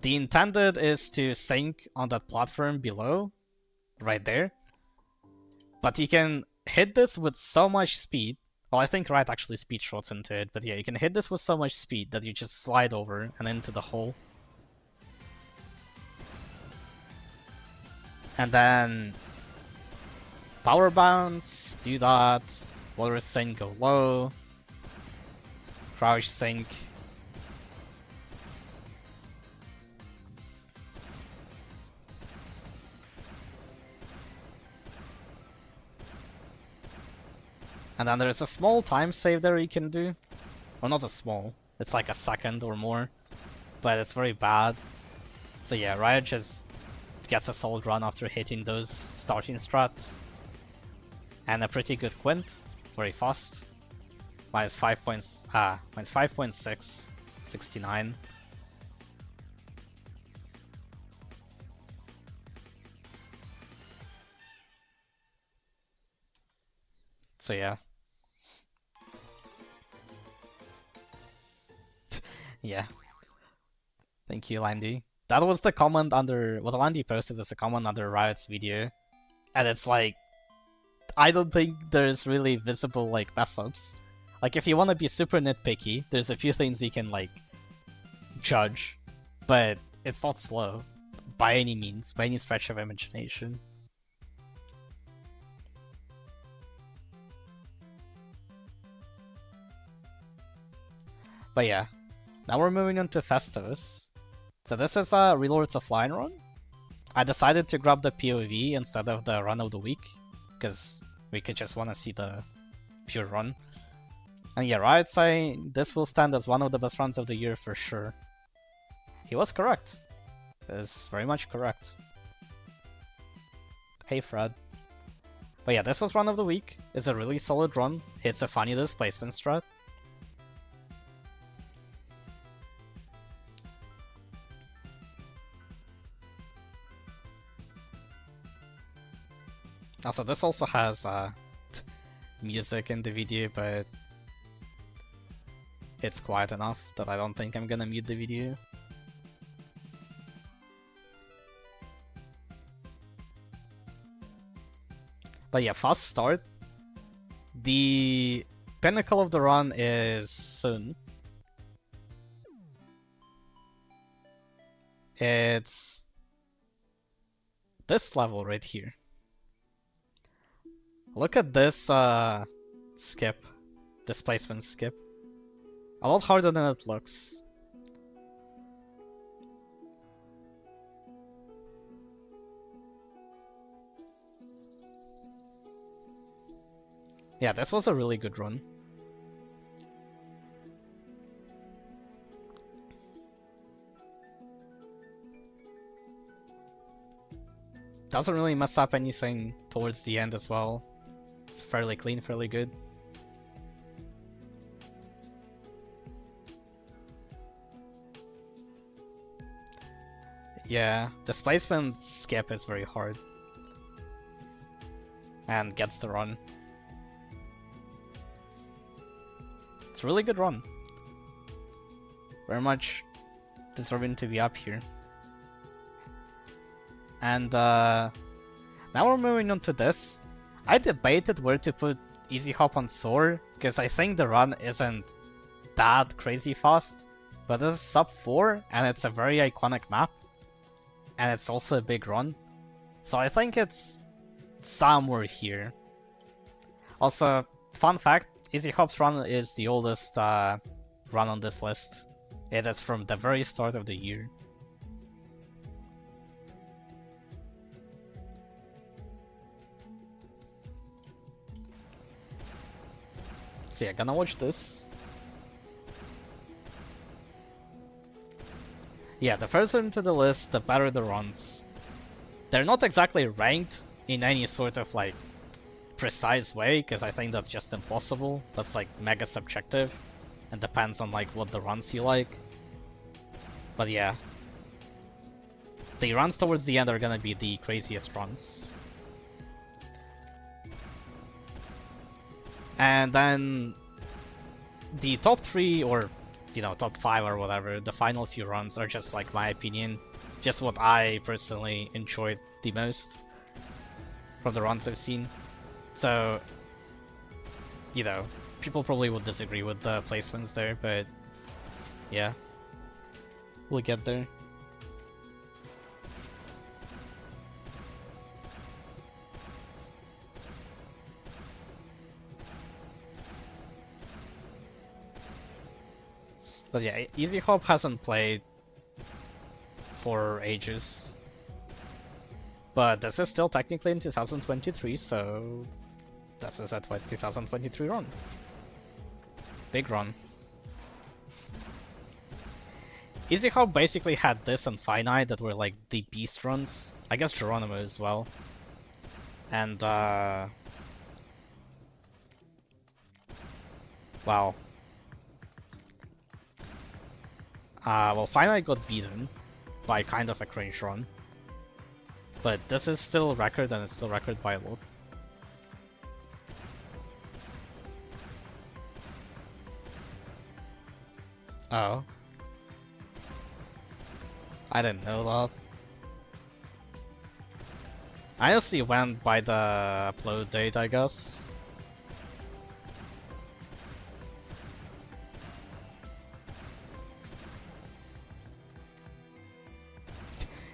The intended is to sink on that platform below, right there. But you can hit this with so much speed. Well, I think Riot actually speed shots into it, but yeah, you can hit this with so much speed that you just slide over and into the hole. And then power bounce, do that. Water sink, go low. Crouch sink. And then there's a small time save there you can do. Well, not a small. It's like a second or more. But it's very bad. So yeah, Riot just gets a solid run after hitting those starting strats. And a pretty good Quint. Very fast. Minus 5 points. Minus 5.6. 69. So yeah. Yeah. Thank you, Landy. That was the comment under what Landy posted as a comment under Riot's video. And it's like, I don't think there's really visible like mess ups. Like if you want to be super nitpicky, there's a few things you can like judge, but it's not slow by any means, by any stretch of imagination. But yeah, now we're moving on to Festivus. So this is a Relords of Line run. I decided to grab the POV instead of the run of the week, because we could just want to see the pure run. And yeah, Riot saying this will stand as one of the best runs of the year for sure. He was correct. He was very much correct. Hey Fred. But yeah, this was run of the week. It's a really solid run. Hits a funny displacement strat. Also, this also has music in the video, but it's quiet enough that I don't think I'm gonna mute the video. But yeah, fast start. The pinnacle of the run is soon. It's this level right here. Look at this skip. Displacement skip. A lot harder than it looks. Yeah, this was a really good run. Doesn't really mess up anything towards the end as well. It's fairly clean, fairly good. Yeah, displacement skip is very hard. And gets the run. It's a really good run. Very much deserving to be up here. And now we're moving on to this. I debated where to put Easy Hop on Soar, because I think the run isn't that crazy fast. But this is sub 4, and it's a very iconic map. And it's also a big run. So I think it's somewhere here. Also, fun fact, Easy Hop's run is the oldest run on this list. It is from the very start of the year. So yeah, gonna watch this. Yeah, the further into the list, the better the runs. They're not exactly ranked in any sort of like precise way, because I think that's just impossible. That's like mega subjective and depends on like what the runs you like. But yeah, the runs towards the end are gonna be the craziest runs. And then the top 3, or you know, top 5 or whatever. The final few runs are just like my opinion, just what I personally enjoyed the most from the runs I've seen. So, you know, people probably would disagree with the placements there, but yeah, we'll get there. But yeah, Easy Hop hasn't played for ages. But this is still technically in 2023, so this is a 2023 run. Big run. Easy Hop basically had this and Finite that were like the beast runs. I guess Geronimo as well. And wow. Well, Finite got beaten by kind of a cringe run. But this is still a record, and it's still a record by a lot. Oh. I didn't know that. I honestly went by the upload date, I guess.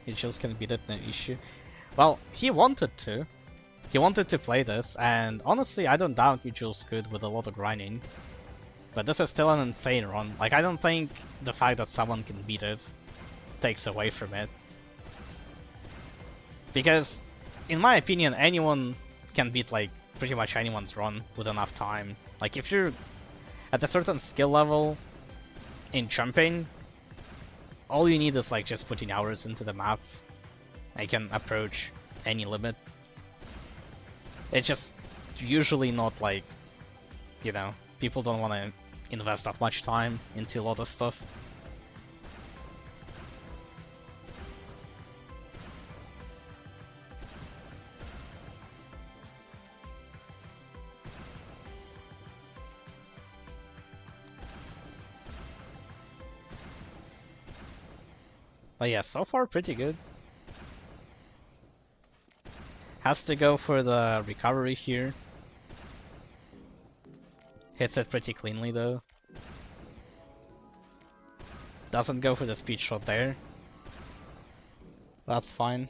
He just can beat it, no issue. Well, he wanted to. He wanted to play this, and honestly, I don't doubt Mutuals could with a lot of grinding. But this is still an insane run. Like, I don't think the fact that someone can beat it takes away from it. Because, in my opinion, anyone can beat, like, pretty much anyone's run with enough time. Like, if you're at a certain skill level in jumping, all you need is, like, just putting hours into the map. I can approach any limit. It's just usually not, like, you know, people don't want to invest that much time into a lot of stuff. But yeah, so far pretty good. Has to go for the recovery here. Hits it pretty cleanly though. Doesn't go for the speed shot there. That's fine.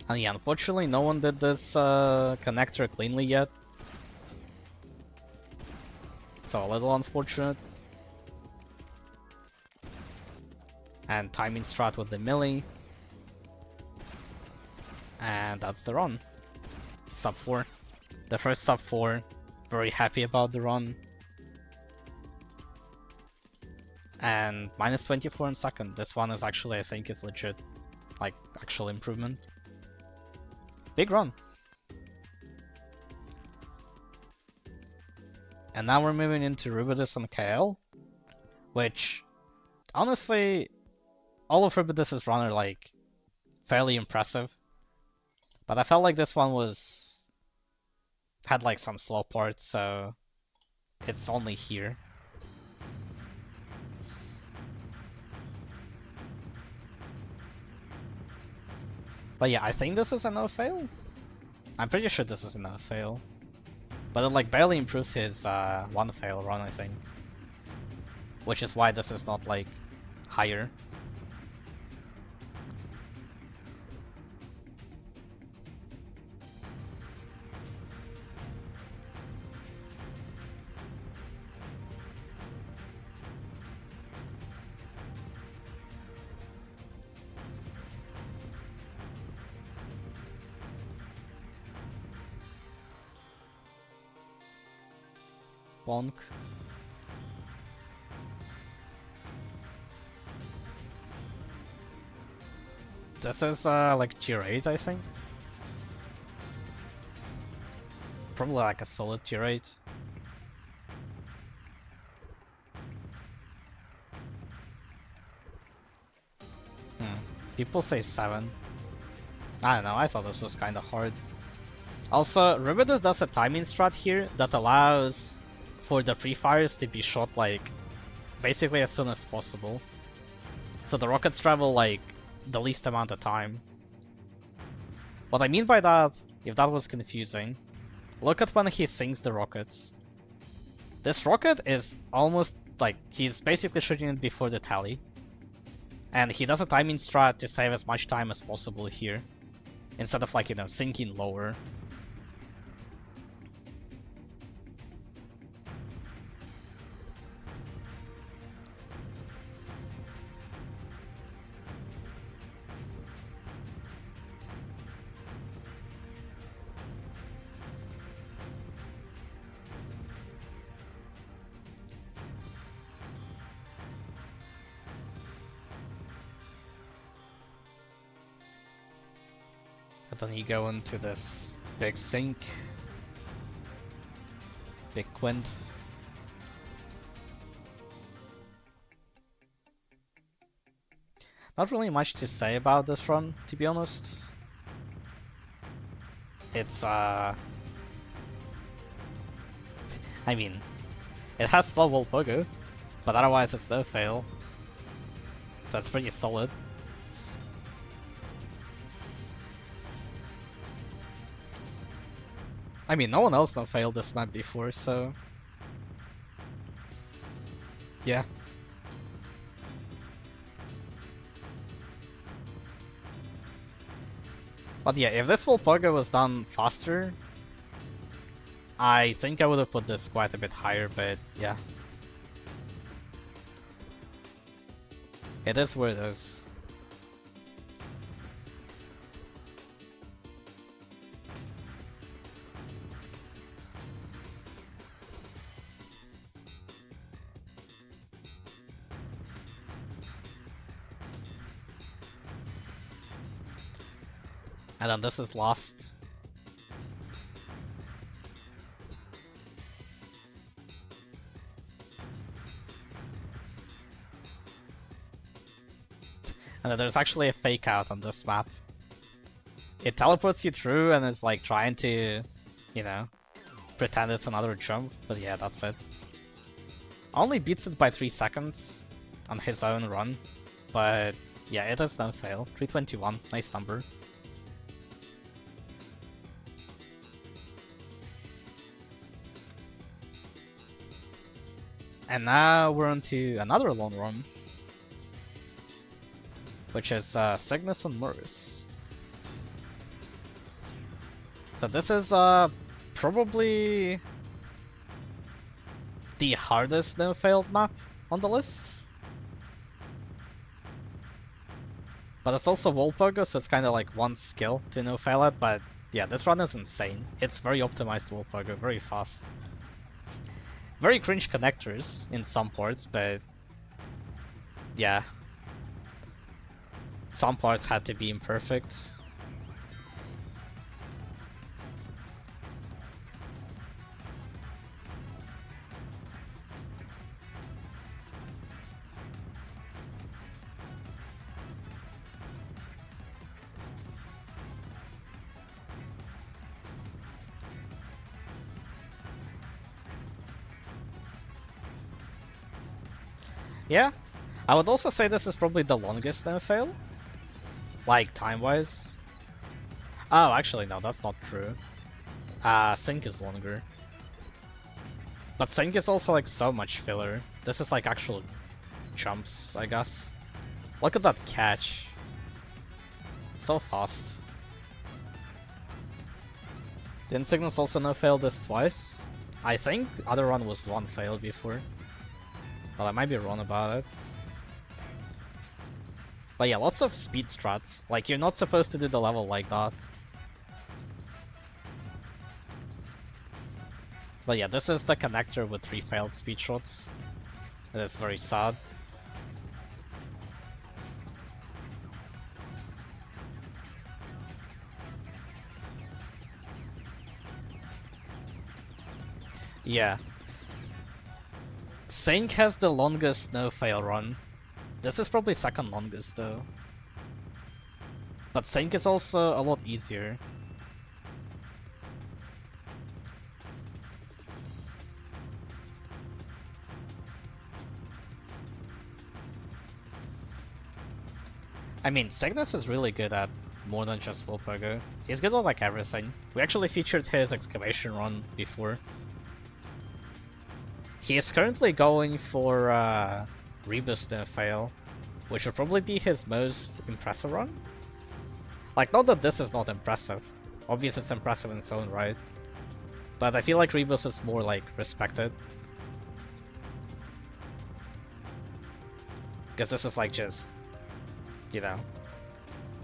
And yeah, unfortunately no one did this connector cleanly yet. So a little unfortunate. And timing strat with the melee. And that's the run. Sub 4. The first sub 4. Very happy about the run. And minus 24 in second. This one is actually, I think, is legit. Like, actual improvement. Big run. And now we're moving into Rubidus and KL, which, honestly, all of Rubidus' run are, like, fairly impressive. But I felt like this one had, like, some slow parts, so it's only here. But yeah, I think this is a no-fail. I'm pretty sure this is a no-fail. But it like barely improves his one-fail run, I think. Which is why this is not like higher. Bonk. This is like tier 8, I think. Probably like a solid tier 8. People say 7. I don't know, I thought this was kind of hard. Also, Rubidos does a timing strat here that allows for the pre-fires to be shot like basically as soon as possible. So the rockets travel like the least amount of time. What I mean by that, if that was confusing, look at when he sinks the rockets. This rocket is almost like he's basically shooting it before the tally. And he does a timing strat to save as much time as possible here, instead of like, you know, sinking lower. And then you go into this big sink. Big Quint. Not really much to say about this run, to be honest. It's, I mean, it has slow wall pogo, but otherwise it's no fail. So that's pretty solid. I mean, no one else no failed this map before, so... yeah. But yeah, if this full pogo was done faster, I think I would have put this quite a bit higher, but yeah. It is where it is. And then this is lost. And then there's actually a fake out on this map. It teleports you through and it's like trying to, you know, pretend it's another jump, but yeah, that's it. Only beats it by 3 seconds on his own run, but yeah, it does not fail. 321, nice number. And now we're on to another long run, which is Cygnus and Morris. So this is probably the hardest no-failed map on the list. But it's also wall pogo, so it's kind of like one skill to no-fail it, but yeah, this run is insane. It's very optimized wall pogo, very fast. Very cringe connectors in some parts, but yeah. Some parts had to be imperfect. Yeah, I would also say this is probably the longest no-fail. Like, time-wise. Oh, actually, no, that's not true. Sync is longer. But Sync is also, like, so much filler. This is, like, actual jumps, I guess. Look at that catch. It's so fast. Didn't Cygnus also no-fail this twice? I think other one was one fail before. Well, I might be wrong about it. But yeah, lots of speed strats. Like, you're not supposed to do the level like that. But yeah, this is the connector with 3 failed speed shots. It is very sad. Yeah. Sync has the longest no-fail run. This is probably second longest though. But Sync is also a lot easier. I mean, Cygnus is really good at more than just full pogo. He's good at like everything. We actually featured his excavation run before. He is currently going for Rebus no fail, which would probably be his most impressive run. Like, not that this is not impressive. Obviously it's impressive in its own right. But I feel like Rebus is more like respected. Because this is like just, you know,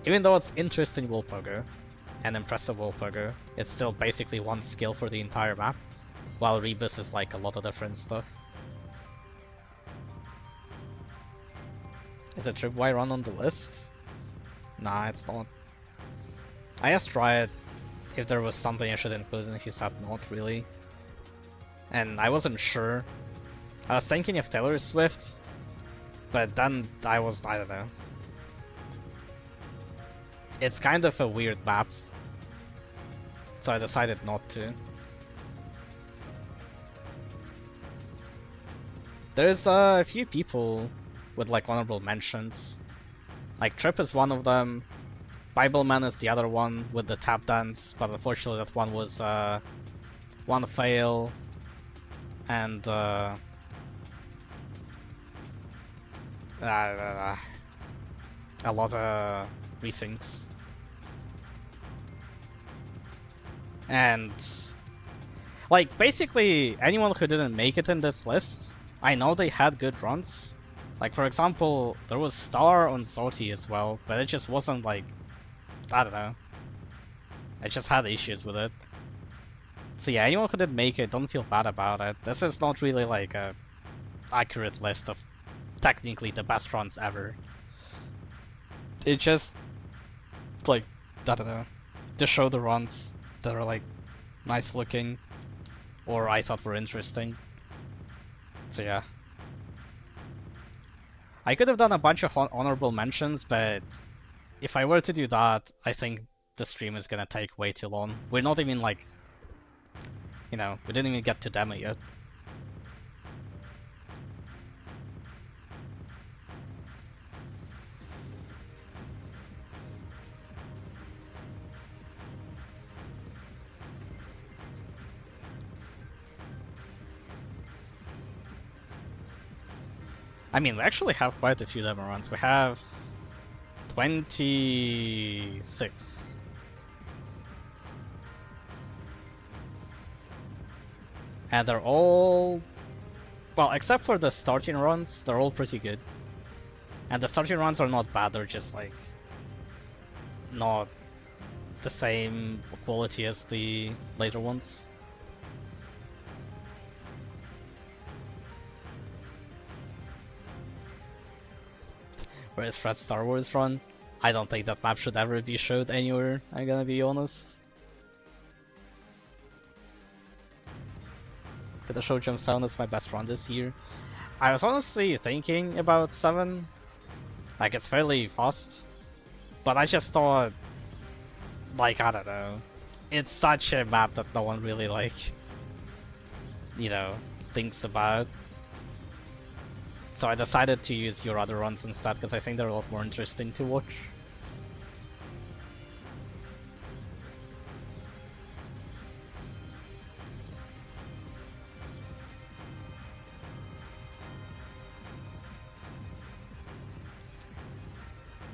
even though it's interesting wall pogo and impressive wall pogo, it's still basically one skill for the entire map, while Rebus is like a lot of different stuff. Is it Tripwire run on the list? Nah, it's not. I asked Riot if there was something I should include, and he said not really. And I wasn't sure. I was thinking of Taylor Swift, but then I don't know. It's kind of a weird map, so I decided not to. There's a few people with like honorable mentions. Like Trip is one of them. Bibleman is the other one with the tap dance, but unfortunately that one was one fail and a lot of resyncs. And like basically anyone who didn't make it in this list, I know they had good runs. Like for example, there was Star on Zoti as well, but it just wasn't like, I don't know. I just had issues with it. So yeah, anyone who didn't make it, don't feel bad about it. This is not really like a accurate list of technically the best runs ever. It just like, I don't know, just show the runs that are like nice looking or I thought were interesting. So yeah. I could have done a bunch of honorable mentions, but if I were to do that, I think the stream is gonna take way too long. We're not even like, you know, we didn't even get to demo yet. I mean, we actually have quite a few demo runs. We have 26. And they're all... well, except for the starting runs, they're all pretty good. And the starting runs are not bad, they're just like... not the same quality as the later ones. Whereas Fred's Star Wars run, I don't think that map should ever be showed anywhere, I'm gonna be honest. The show Jump 7 is my best run this year. I was honestly thinking about 7. Like, it's fairly fast. But I just thought, like, I don't know. It's such a map that no one really, like, you know, thinks about. So I decided to use your other runs instead, because I think they're a lot more interesting to watch.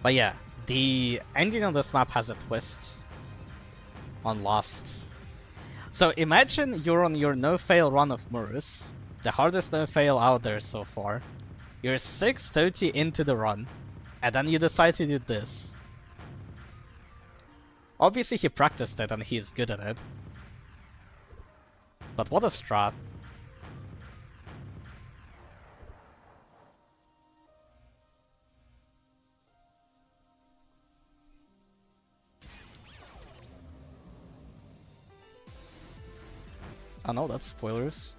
But yeah, the ending on this map has a twist on Lost. So imagine you're on your no-fail run of Murus, the hardest no-fail out there so far. You're 630 into the run, and then you decide to do this. Obviously he practiced it and he's good at it. But what a strat. Oh no, that's spoilers.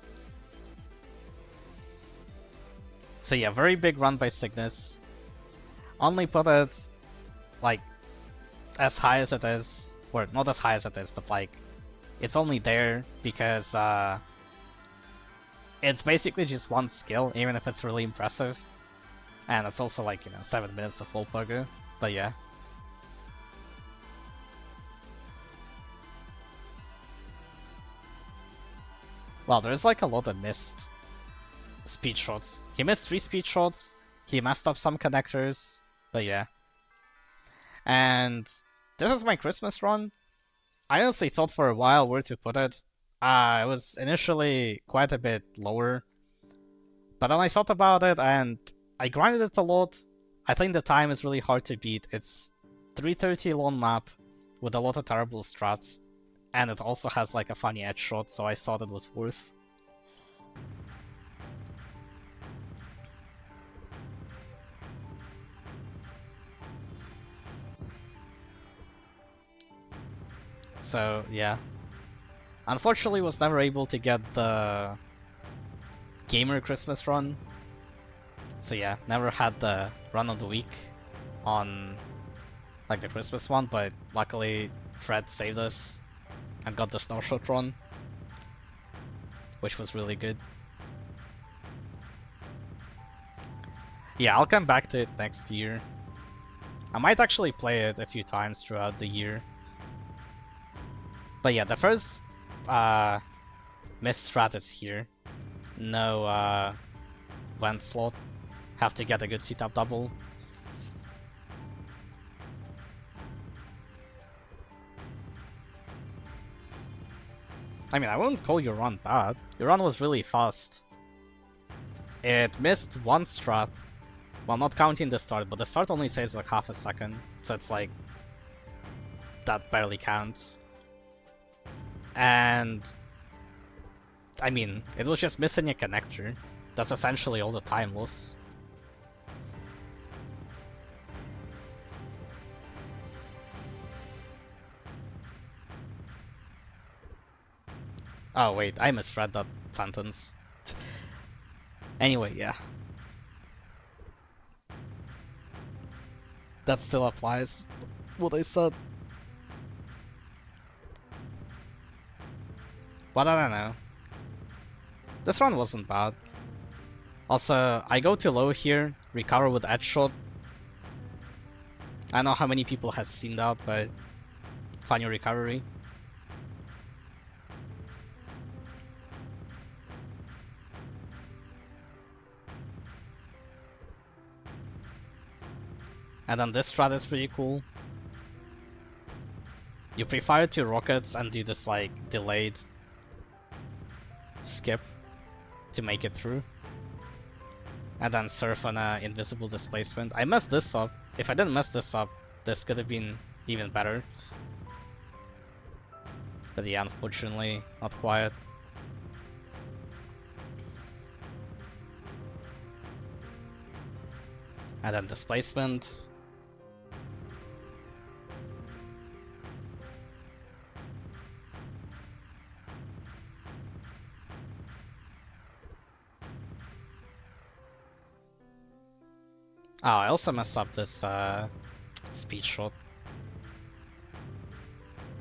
So yeah, very big run by Cygnus. Only put it, like, as high as it is, or not as high as it is, but like it's only there because it's basically just one skill, even if it's really impressive. And it's also like, 7 minutes of full pogo. But yeah. Wow, there's like a lot of missed speed shots. He missed 3 speed shots, he messed up some connectors, but yeah. And this is my Christmas run. I honestly thought for a while where to put it. It was initially quite a bit lower, but then I thought about it and I grinded it a lot. I think the time is really hard to beat. It's 330 long map with a lot of terrible strats, and it also has like a funny edge shot, so I thought it was worth. So yeah. Unfortunately was never able to get the gamer Christmas run. So yeah, never had the run of the week on like the Christmas one, but luckily Fred saved us and got the snowshot run, which was really good. Yeah, I'll come back to it next year. I might actually play it a few times throughout the year. But yeah, the first missed strat is here. No vent slot. Have to get a good setup double. I mean, I wouldn't call your run bad. Your run was really fast. It missed one strat. Well, not counting the start, but the start only saves like half a second. So it's like... that barely counts. And... I mean, it was just missing a connector. That's essentially all the time loss. Oh wait, I misread that sentence. Anyway, yeah. That still applies, what I said. But I don't know. This run wasn't bad. Also, I go too low here, recover with edge shot. I don't know how many people has seen that, but funny recovery. And then this strat is pretty cool. You pre-fire 2 rockets and do this like delayed skip to make it through. And then surf on an invisible displacement. I messed this up. If I didn't mess this up, this could have been even better. But yeah, unfortunately, not quite. And then displacement. Oh, I also messed up this speed shot.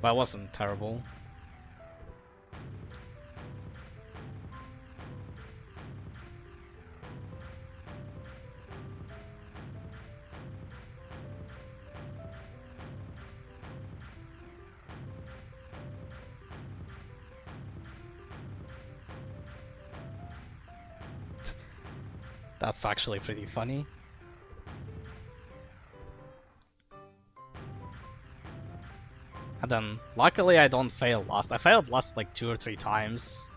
But it wasn't terrible. That's actually pretty funny. And then, luckily I don't fail last. I failed last like 2 or 3 times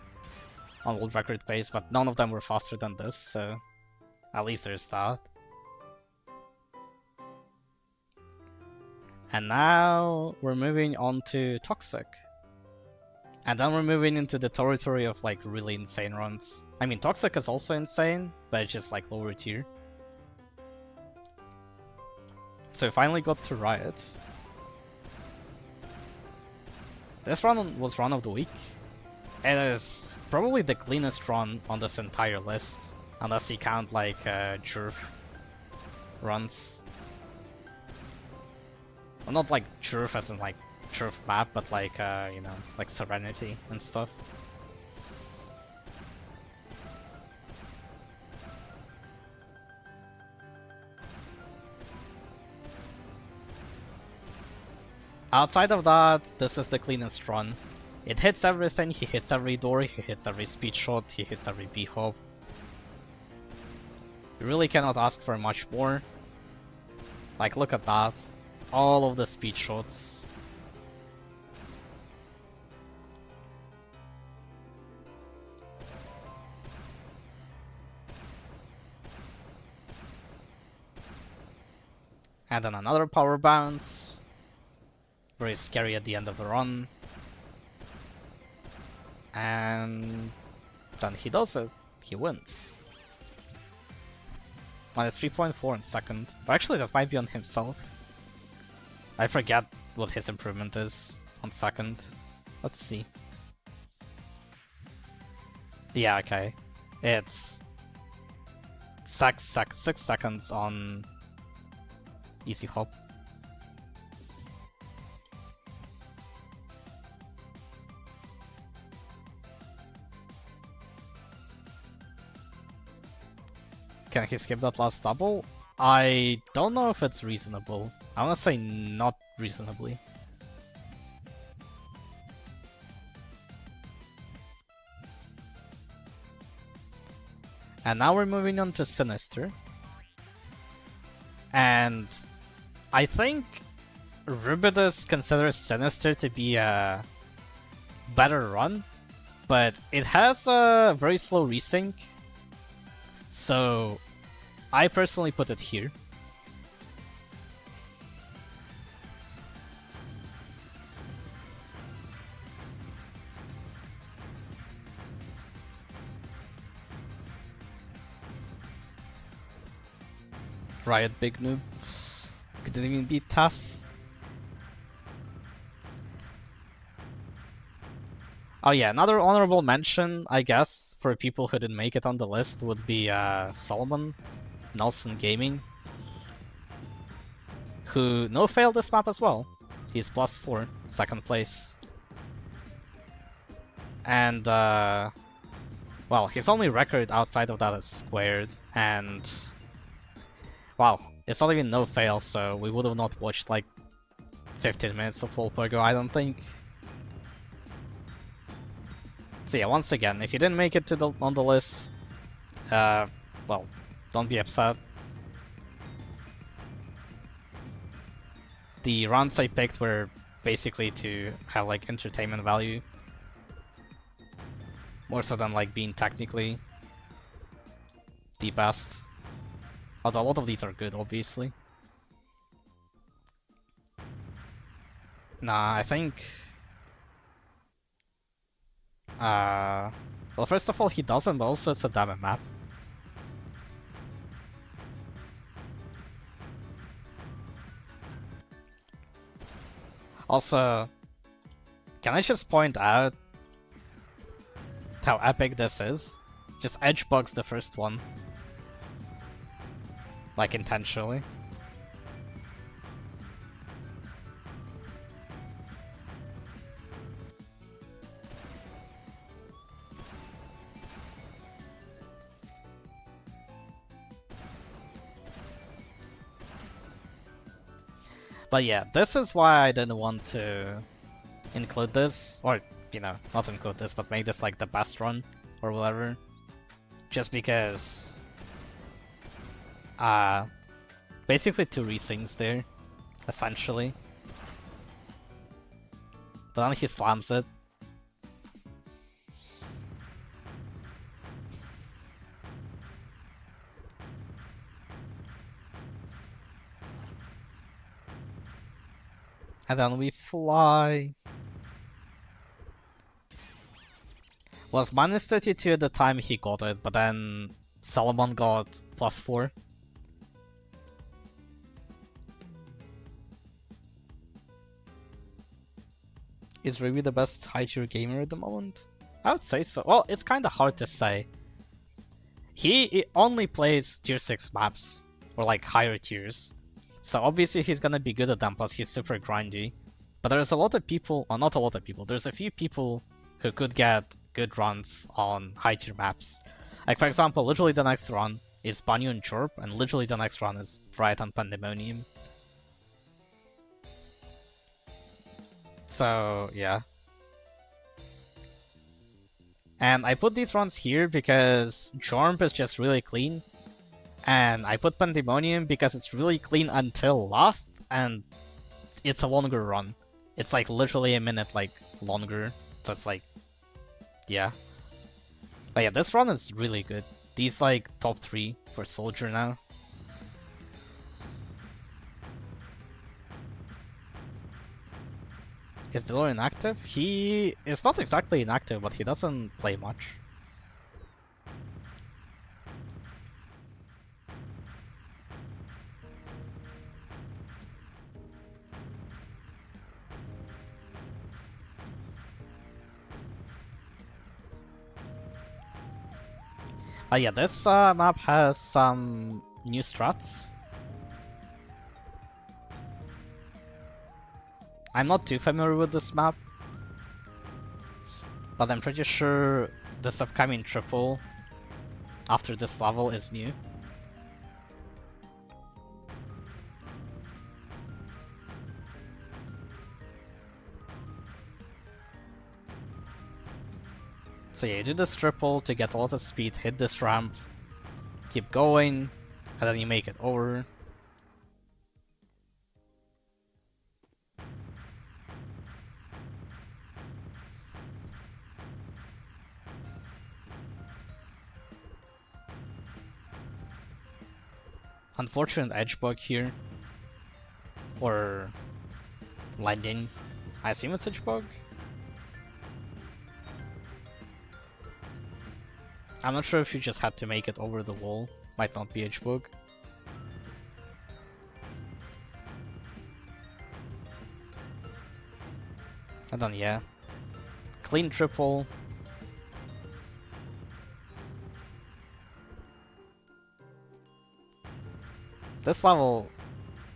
on world record pace, but none of them were faster than this, so at least there's that. And now we're moving on to Toxic. And then we're moving into the territory of like really insane runs. I mean, Toxic is also insane, but it's just like lower tier. So we finally got to Riot. This run was run of the week. It is probably the cleanest run on this entire list, unless you count like Jerf runs. Well, not like Truth as in like Truth map, but like, you know, like Serenity and stuff. Outside of that, this is the cleanest run. It hits everything, he hits every door, he hits every speed shot, he hits every B-hop. You really cannot ask for much more. Like, look at that. All of the speed shots. And then another power bounce. Very scary at the end of the run. And then he does it. He wins. Minus 3.4 in second. Or actually, that might be on himself. I forget what his improvement is on second. Let's see. Yeah, okay. It's 6 seconds on easy hop. Can he skip that last double? I don't know if it's reasonable. I wanna say not reasonably. And now we're moving on to Sinister. And I think Rubidus considers Sinister to be a better run, but it has a very slow resync. So I personally put it here. Riot big noob. Couldn't even beat Tass. Oh yeah, another honorable mention, I guess, for people who didn't make it on the list would be Solomon, Nelson Gaming, who no-failed this map as well. He's +4, second place. And, well, his only record outside of that is squared, and... wow, it's not even no-fail, so we would have not watched, like, 15 minutes of full Pogo, I don't think. So yeah, once again, if you didn't make it to on the list, well, don't be upset. The runs I picked were basically to have like entertainment value, more so than like being technically the best. Although a lot of these are good, obviously. Nah, I think... well, first of all, he doesn't, but also it's a diamond map. Also, can I just point out how epic this is? Just edge bugs the first one. Like, intentionally. But yeah, this is why I didn't want to include this, or, you know, not include this, but make this like the best run, or whatever. Just because... basically 2 resyncs there, essentially. But then he slams it. And then we fly. Was minus 32 at the time he got it, but then Solomon got +4. Is Ruby the best high tier gamer at the moment? I would say so. Well, it's kind of hard to say. He only plays tier 6 maps, or like higher tiers. So obviously he's gonna be good at them, plus he's super grindy. But there's a lot of people, or not a lot of people, there's a few people who could get good runs on high tier maps. Like for example, literally the next run is Banyu and Chorp, and literally the next run is Riot and Pandemonium. So yeah. And I put these runs here because Chorp is just really clean. And I put Pandemonium because it's really clean until last, and it's a longer run. It's like literally a minute like longer. So it's like, yeah. But yeah, this run is really good. These like top 3 for Soldier now. Is Dillon inactive? He is not exactly inactive, but he doesn't play much. Yeah, this map has some new strats. I'm not too familiar with this map, but I'm pretty sure this upcoming triple after this level is new. So yeah, you do this triple to get a lot of speed, hit this ramp, keep going, and then you make it over. Unfortunate edge bug here. Or landing. I assume it's edge bug. I'm not sure if you just had to make it over the wall. Might not be edge bug. And then yeah. Clean triple. This level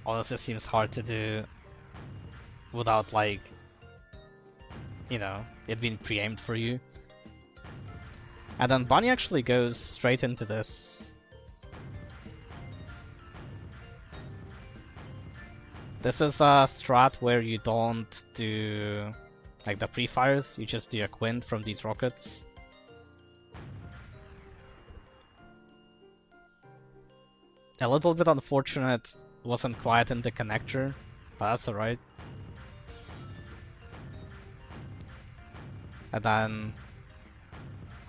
honestly seems hard to do without like, you know, it being pre-aimed for you. And then Bunny actually goes straight into this. This is a strat where you don't do like the pre-fires, you just do a Quint from these rockets. A little bit unfortunate, wasn't quite in the connector, but that's alright. And then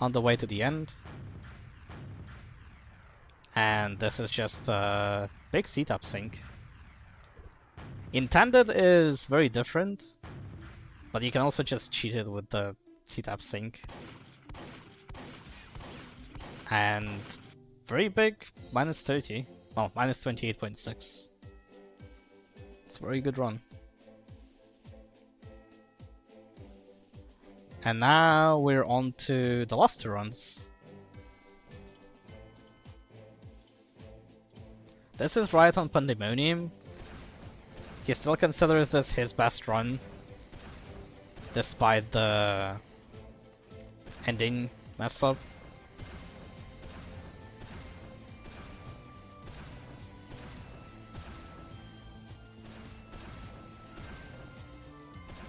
on the way to the end. And this is just a big setup sync. Intended is very different, but you can also just cheat it with the setup sync. And very big, minus 30. Oh, minus 28.6. It's a very good run. And now we're on to the last 2 runs. This is Riot on Pandemonium. He still considers this his best run, despite the ending mess up.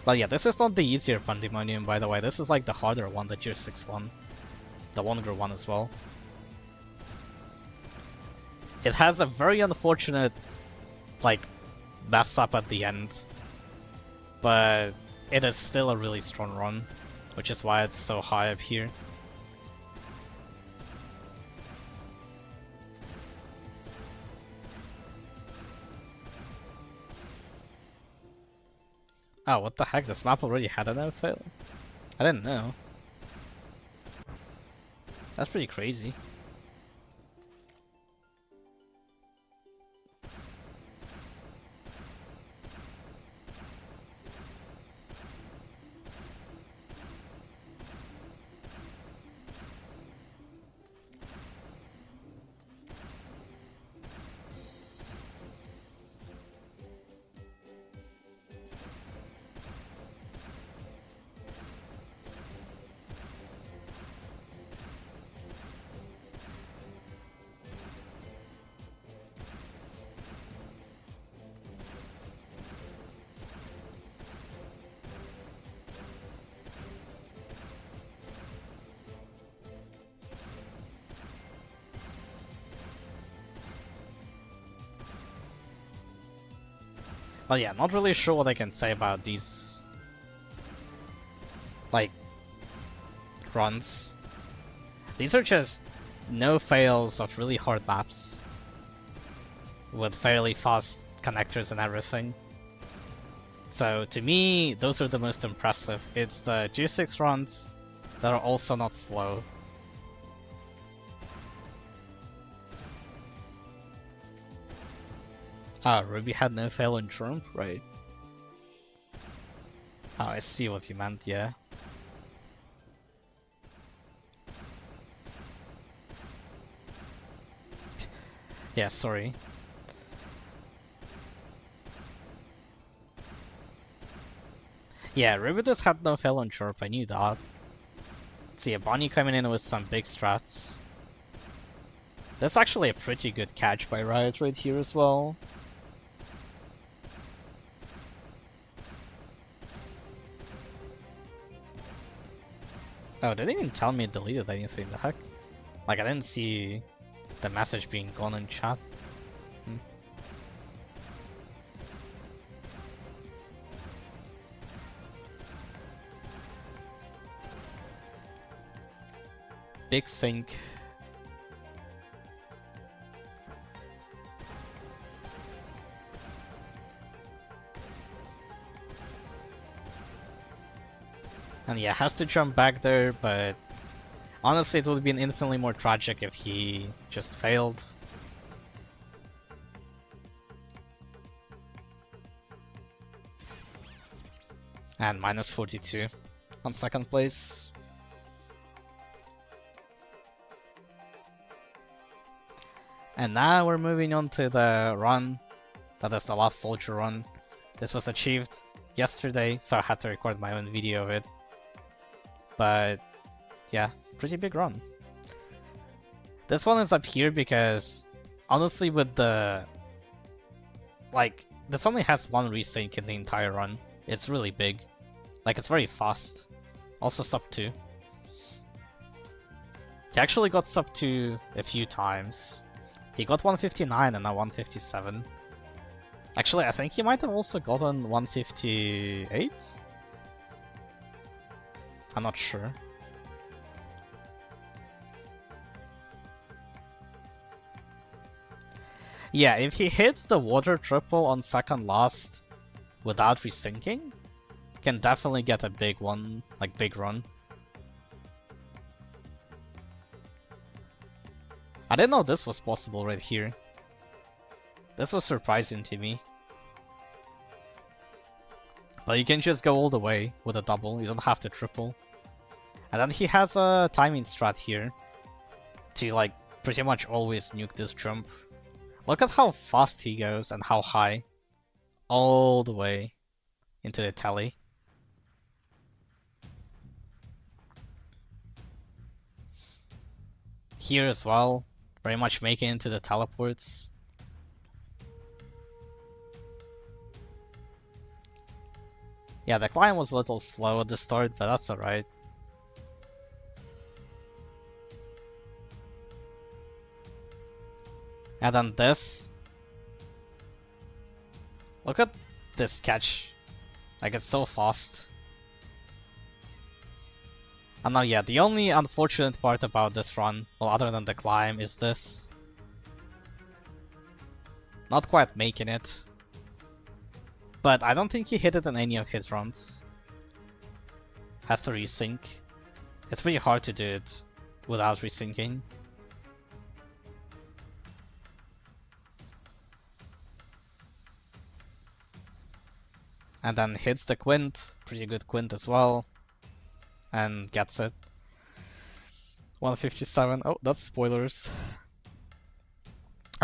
But yeah, this is not the easier Pandemonium, by the way. This is like the harder one, the tier 6 one. The longer one as well. It has a very unfortunate, like, mess up at the end. But it is still a really strong run, which is why it's so high up here. Oh, what the heck? This map already had an outfail? I didn't know. That's pretty crazy. But yeah, not really sure what I can say about these, like, runs. These are just no fails of really hard maps with fairly fast connectors and everything. So to me, those are the most impressive. It's the G6 runs that are also not slow. Ah, Ruby had no fail in Trump, right? Oh, I see what you meant, yeah. Yeah, sorry. Yeah, Ruby just had no fail on Chirp, I knew that. See, a Bonnie coming in with some big strats. That's actually a pretty good catch by Riot right here as well. Oh, they didn't even tell me it deleted anything, the heck? Like, I didn't see the message being gone in chat. Big sink. And yeah, has to jump back there, but honestly it would have been infinitely more tragic if he just failed. And minus 42 on second place. And now we're moving on to the run. That is the last soldier run. This was achieved yesterday, so I had to record my own video of it. But yeah, pretty big run. This one is up here because honestly with the... like, this only has one resync in the entire run. It's really big. Like, it's very fast. Also sub 2. He actually got sub 2 a few times. He got 159 and now 157. Actually, I think he might have also gotten 158? I'm not sure. Yeah, if he hits the water triple on second last without resyncing, can definitely get a big one, like big run. I didn't know this was possible right here. This was surprising to me. But you can just go all the way with a double, you don't have to triple. And then he has a timing strat here to like pretty much always nuke this jump. Look at how fast he goes and how high. All the way into the telly. Here as well, very much making it into the teleports. Yeah, the climb was a little slow at the start, but that's alright. And then this. Look at this catch. Like, it's so fast. And now, yeah, the only unfortunate part about this run, well, other than the climb, is this. Not quite making it. But I don't think he hit it in any of his runs. Has to resync. It's pretty hard to do it without resyncing. And then hits the quint, pretty good quint as well. And gets it. 157. Oh, that's spoilers.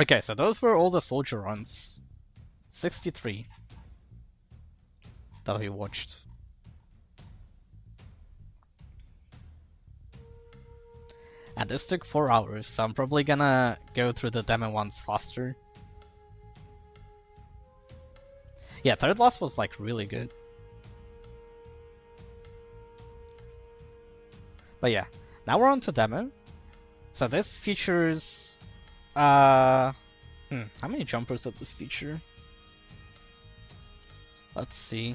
Okay, so those were all the soldier runs. 63 that we watched. And this took 4 hours, so I'm probably gonna go through the demo ones faster. Yeah, third loss was like really good. But yeah, now we're on to demo. So this features... how many jumpers does this feature? Let's see.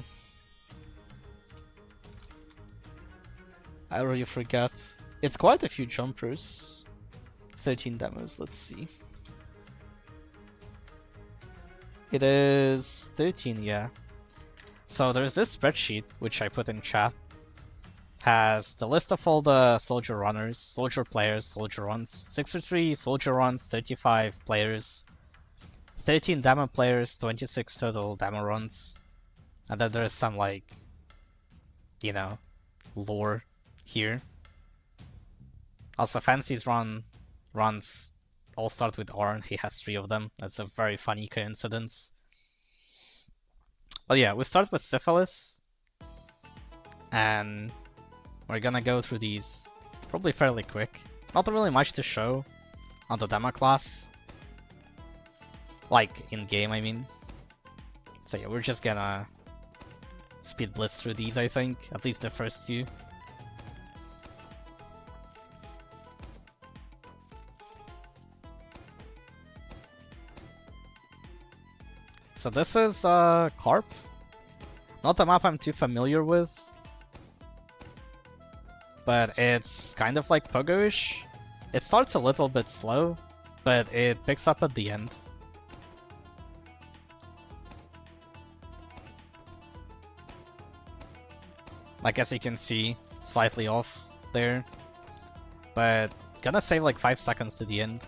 I already forgot. It's quite a few jumpers. 13 demos, let's see. It is 13, yeah. So there's this spreadsheet, which I put in chat. Has the list of all the soldier runners, soldier players, soldier runs. 63 soldier runs, 35 players. 13 demo players, 26 total demo runs. And then there's some, like, you know, lore here. Also, Fancy's runs all start with R, and he has 3 of them. That's a very funny coincidence. But yeah, we start with Syphilis. And we're gonna go through these probably fairly quick. Not really much to show on the demo class. Like, in-game, I mean. So yeah, we're just gonna speed blitz through these, I think. At least the first few. So this is Carp. Not a map I'm too familiar with. But it's kind of like Pogo-ish. It starts a little bit slow, but it picks up at the end. Like, as you can see, slightly off there. But gonna save like 5 seconds to the end.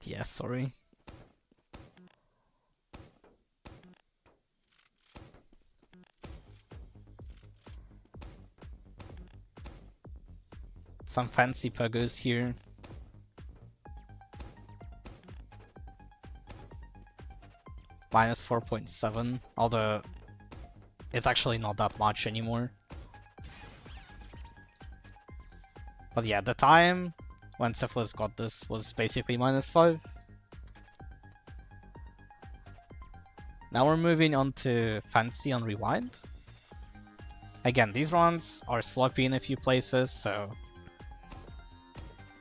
Yeah, sorry. Some fancy pogos here. Minus 4.7, although it's actually not that much anymore. But yeah, the time when Syphilis got this was basically minus 5. Now we're moving on to Fancy on Rewind. Again, these runs are sloppy in a few places, so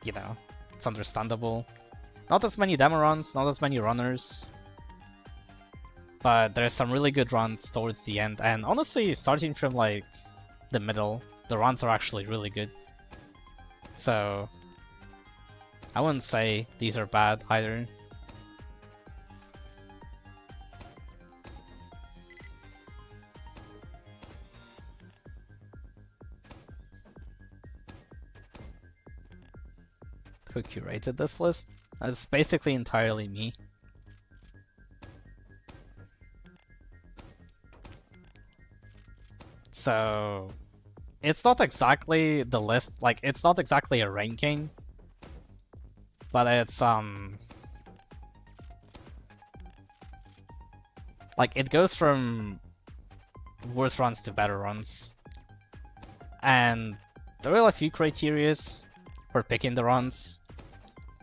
you know, it's understandable. Not as many demo runs, not as many runners. But there's some really good runs towards the end, and honestly, starting from like the middle, the runs are actually really good. So I wouldn't say these are bad either. Who curated this list? It's basically entirely me. So it's not exactly the list, like it's not exactly a ranking, but it's like it goes from worse runs to better runs. And there are a few criterias for picking the runs.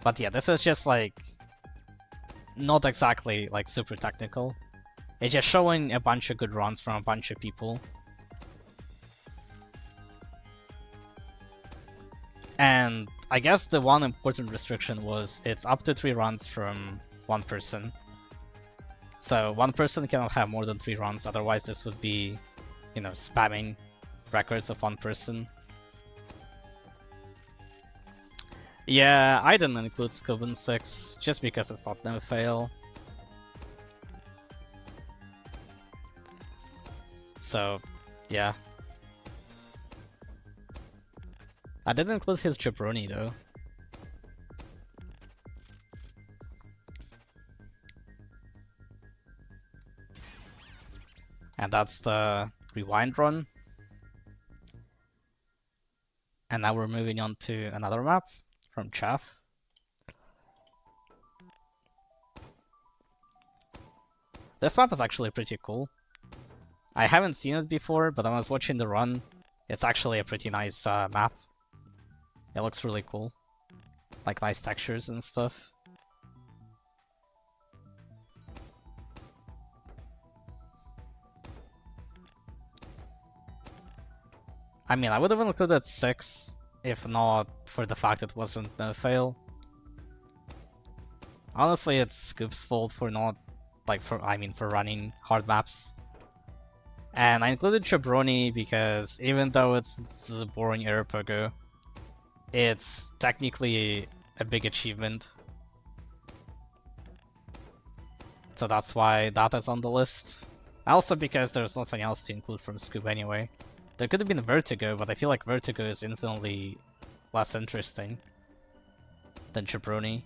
But yeah, this is just like not exactly like super technical. It's just showing a bunch of good runs from a bunch of people. And I guess the one important restriction was it's up to 3 runs from one person. So one person cannot have more than 3 runs, otherwise this would be, you know, spamming records of one person. Yeah, I didn't include Scobin 6, just because it's not no fail. So, yeah. I didn't include his jabroni though. And that's the rewind run. And now we're moving on to another map from Chaff. This map is actually pretty cool. I haven't seen it before, but when I was watching the run, it's actually a pretty nice map. It looks really cool. Like nice textures and stuff. I mean, I would have included 6 if not for the fact it wasn't no fail. Honestly, it's Scoop's fault for not, like, for running hard maps. And I included Jabroni because even though it's a boring air pogo, it's technically a big achievement. So that's why that is on the list. Also because there's nothing else to include from Scoop anyway. There could have been Vertigo, but I feel like Vertigo is infinitely less interesting than Jabroni.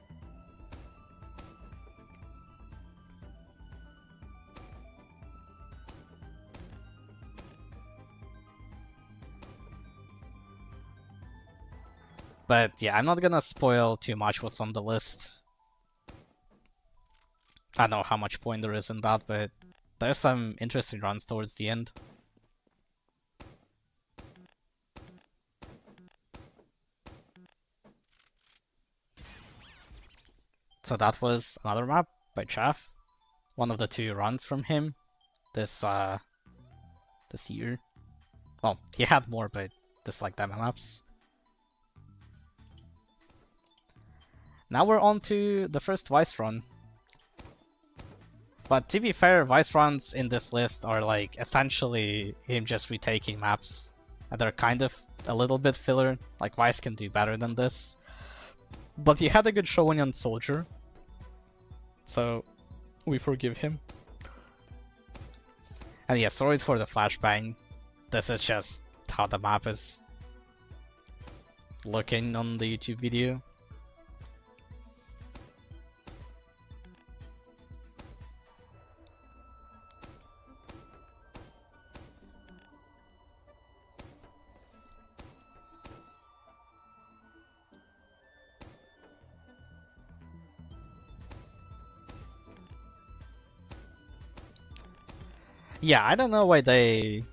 But yeah, I'm not gonna spoil too much what's on the list. I don't know how much point there is in that, but there's some interesting runs towards the end. So that was another map by Chaff. One of the 2 runs from him this year. Well, he had more, but just like demo maps. Now we're on to the first Vice run. But to be fair, Vice runs in this list are like essentially him just retaking maps. And they're kind of a little bit filler, like Vice can do better than this. But he had a good showing on Soldier, so we forgive him. And yeah, sorry for the flashbang. This is just how the map is looking on the YouTube video. Yeah, I don't know why they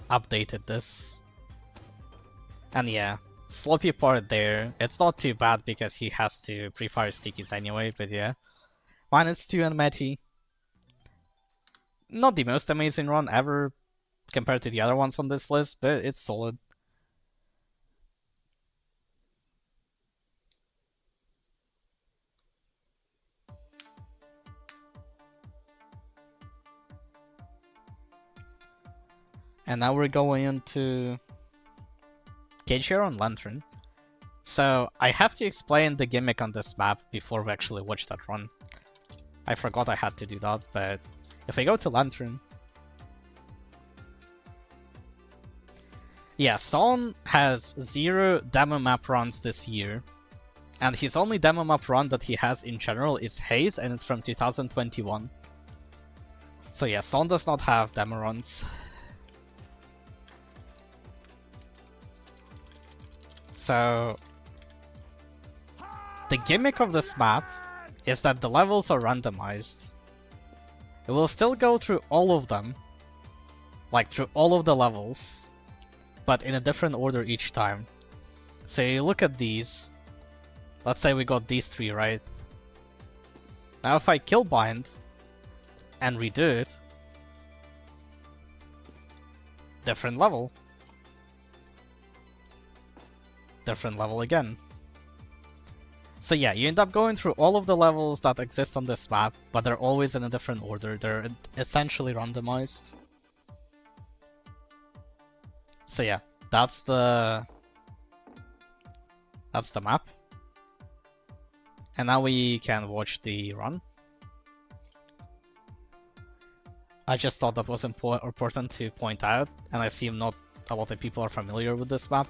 updated this. And yeah, sloppy part there. It's not too bad because he has to pre-fire stickies anyway, but yeah. -2 on Meti. Not the most amazing run ever compared to the other ones on this list, but it's solid. And now we're going into Cage Hero on Lantern. So I have to explain the gimmick on this map before we actually watch that run. I forgot I had to do that, but if we go to Lantern... Yeah, Son has 0 demo map runs this year. And his only demo map run that he has in general is Haze, and it's from 2021. So yeah, Son does not have demo runs. So, the gimmick of this map is that the levels are randomized. It will still go through all of them, like through all of the levels, but in a different order each time. So you look at these, let's say we got these 3, right? Now if I kill bind and redo it, different level. Different level again. So yeah, you end up going through all of the levels that exist on this map, but they're always in a different order. They're essentially randomized. So yeah, that's the map. And now we can watch the run. I just thought that was important to point out, and I assume not a lot of people are familiar with this map.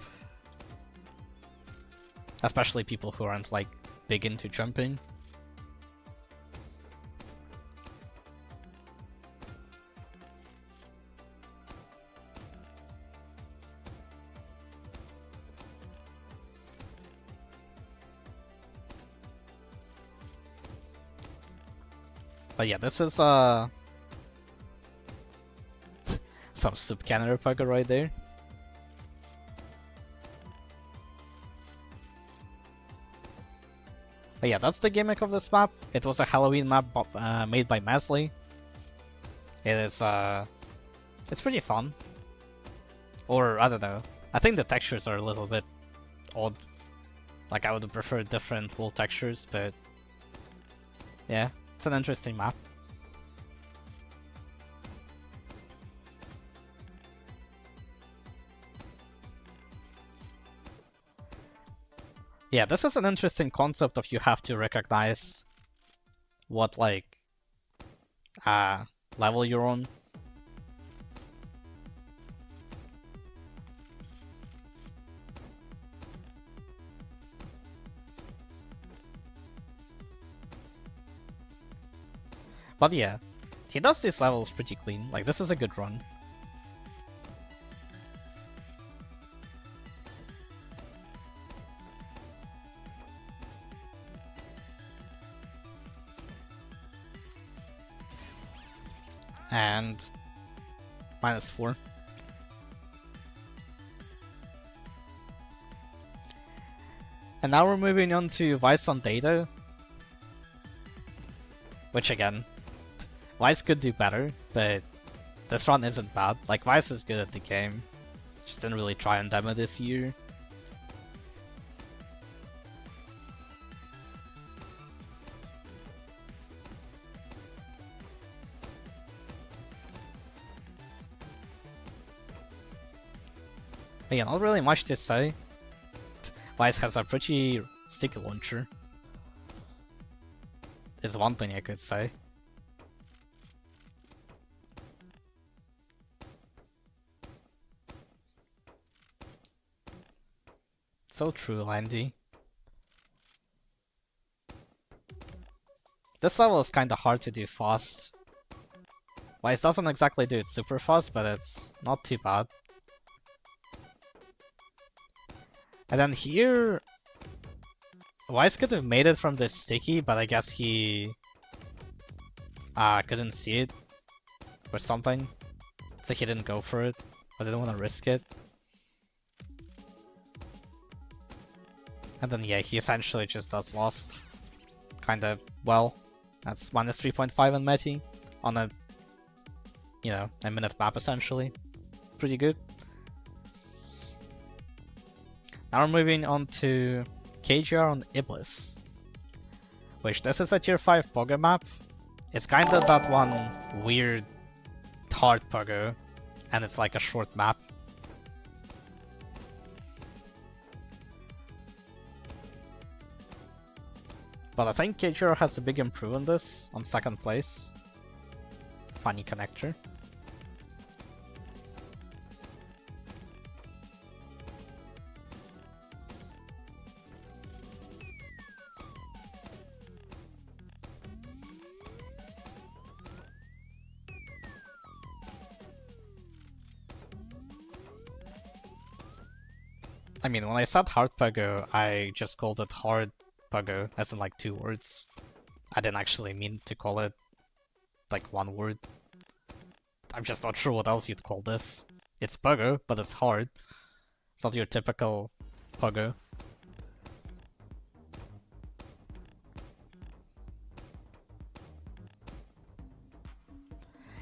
Especially people who aren't, like, big into jumping. But yeah, this is, some soup canner poker right there. But yeah, that's the gimmick of this map. It was a Halloween map made by Masley. It is, it's pretty fun. Or, I don't know. I think the textures are a little bit odd. Like, I would have preferred different wall textures, but yeah, it's an interesting map. Yeah, this is an interesting concept of you have to recognize what, like, level you're on. But yeah, he does these levels pretty clean. Like, this is a good run. And -4. And now we're moving on to Vice on Data. Which again, Vice could do better, but this run isn't bad. Like, Vice is good at the game. Just didn't really try and demo this year. But yeah, not really much to say. Vice has a pretty sticky launcher. Is one thing I could say. So true, Landy. This level is kinda hard to do fast. Vice doesn't exactly do it super fast, but it's not too bad. And then here, Vice could have made it from this sticky, but I guess he couldn't see it or something, so he didn't go for it, or didn't want to risk it. And then yeah, he essentially just does Lost kinda well. That's -3.5 on Meti on a, you know, a minute map essentially. Pretty good. Now we're moving on to KGR on Iblis, which this is a tier 5 pogo map. It's kind of that one weird hard pogo, and it's like a short map. But I think KGR has a big improve on this, on second place. Funny connector. I mean, when I said hard pogo, I just called it hard pogo, as in like 2 words. I didn't actually mean to call it like 1 word. I'm just not sure what else you'd call this. It's pogo, but it's hard. It's not your typical pogo.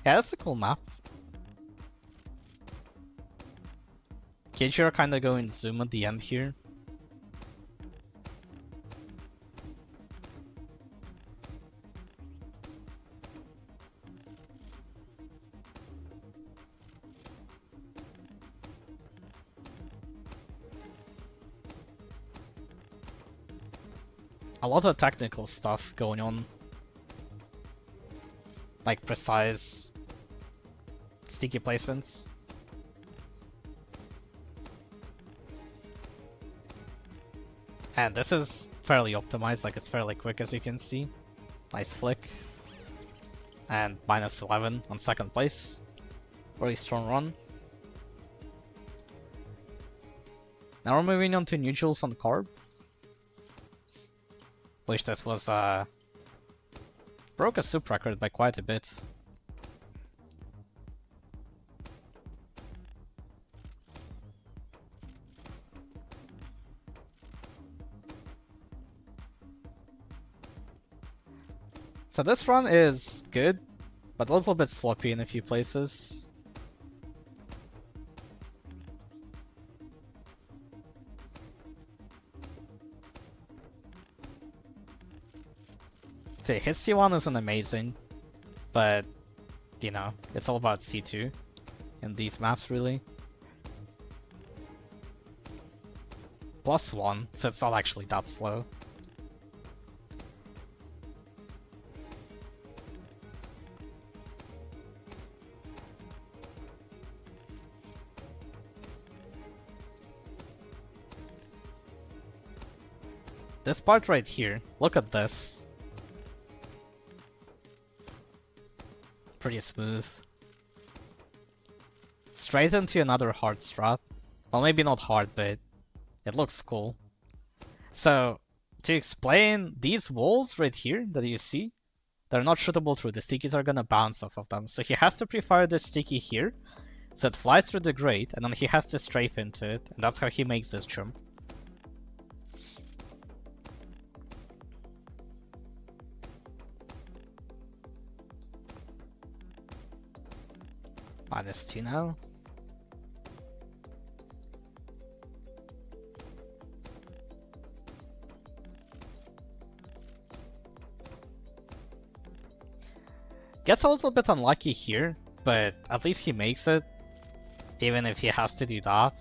Yeah, that's a cool map. KGR kinda going zoom at the end here. A lot of technical stuff going on. Like precise sticky placements. And this is fairly optimized, like it's fairly quick as you can see. Nice flick. And -11 on second place. Really strong run. Now we're moving on to neutrals on Carb. Which this was, broke a sup record by quite a bit. So this run is good, but a little bit sloppy in a few places. Say his C1 isn't amazing, but you know, it's all about C2 in these maps really. +1, so it's not actually that slow. This part right here, look at this. Pretty smooth. Straight into another hard strat. Well, maybe not hard, but it looks cool. So, to explain, these walls right here that you see, they're not shootable through. The stickies are gonna bounce off of them. So he has to pre-fire this sticky here, so it flies through the grate, and then he has to strafe into it, and that's how he makes this jump. -2 now. Gets a little bit unlucky here, but at least he makes it, even if he has to do that.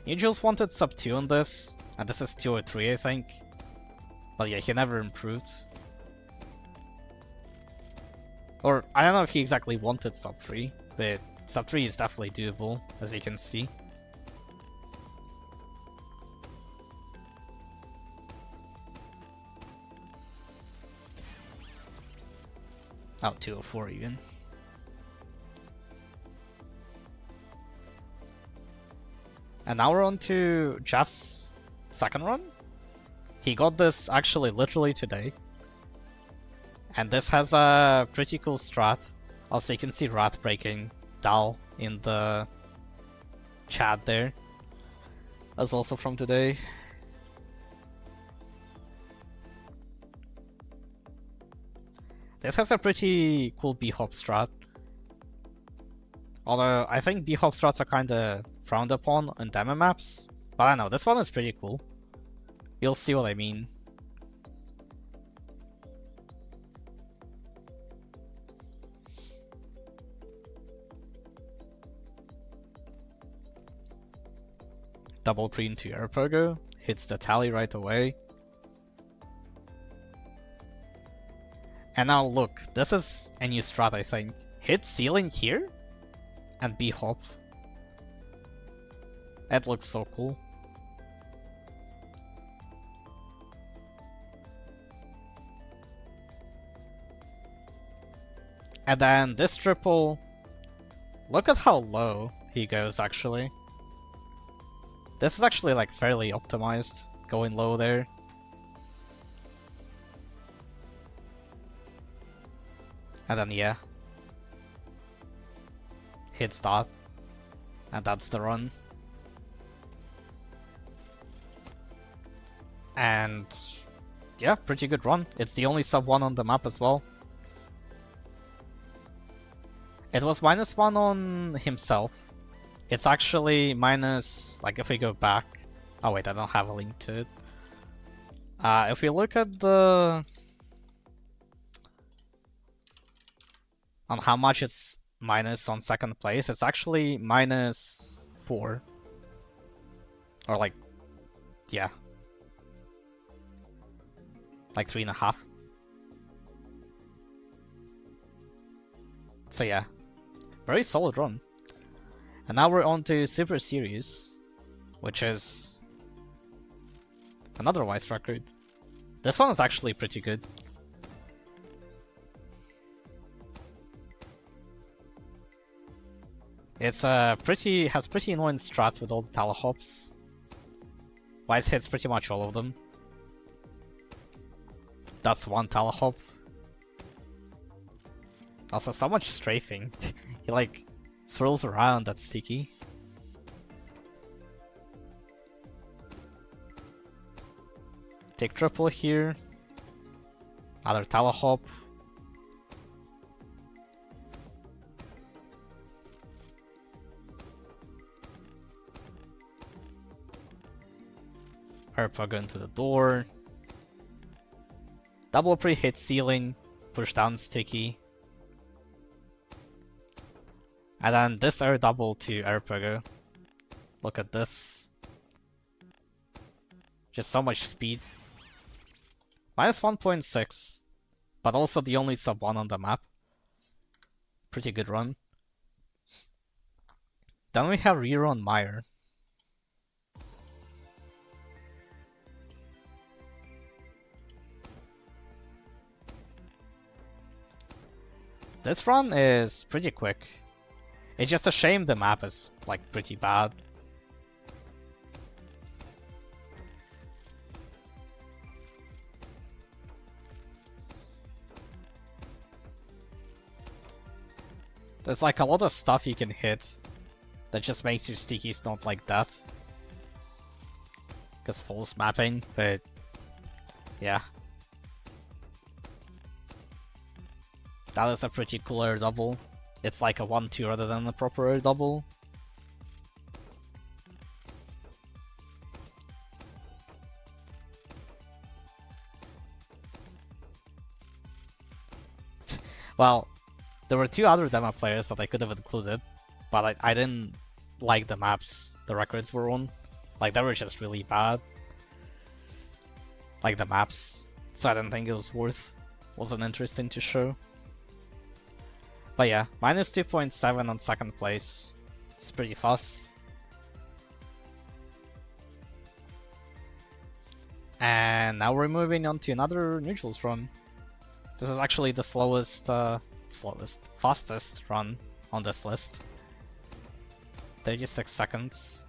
Angels wanted sub 2 on this, and this is 2 or 3 I think. But yeah, he never improved. Or, I don't know if he exactly wanted sub 3, but sub 3 is definitely doable, as you can see. Oh, 204 even. And now we're on to Jeff's second run. He got this actually literally today. And this has a pretty cool strat. Also, you can see Wrath breaking Dal in the chat there. That's also from today. This has a pretty cool B-hop strat. Although, I think B-hop strats are kinda frowned upon on demo maps. But I don't know, this one is pretty cool. You'll see what I mean. Double green to air pogo, hits the tally right away. And now look, this is a new strat I think. Hit ceiling here, and B-hop. That looks so cool. And then this triple, look at how low he goes actually. This is actually like fairly optimized, going low there. And then yeah, hits that, and that's the run. And yeah, pretty good run. It's the only sub 1 on the map as well. It was -1 on himself. It's actually minus, like if we go back. Oh wait, I don't have a link to it. If we look at the... on how much it's minus on second place, it's actually -4. Or like, yeah. Like 3.5. So yeah, very solid run. And now we're on to Super Series, which is another Wise record. This one is actually pretty good. It's has pretty annoying strats with all the telehops. Wise hits pretty much all of them. That's one telehop. Also, so much strafing. He like swirls around that sticky. Take triple here. Another telehop. Air pogo into the door. Double pre-hit ceiling, push down sticky. And then this air double to air pogo. Look at this. Just so much speed. Minus 1.6. But also the only sub 1 on the map. Pretty good run. Then we have rerun Meyer. This run is pretty quick. It's just a shame the map is like pretty bad. There's like a lot of stuff you can hit that just makes your stickies not like that. Because false mapping, but yeah. That is a pretty cool air double. It's like a 1-2 rather than a proper air double. Well, there were 2 other demo players that I could have included, but I didn't like the maps the records were on. Like, they were just really bad. Like, the maps. So I didn't think it wasn't interesting to show. But yeah, minus 2.7 on second place. It's pretty fast. And now we're moving on to another neutrals run. This is actually the fastest run on this list. 36 seconds.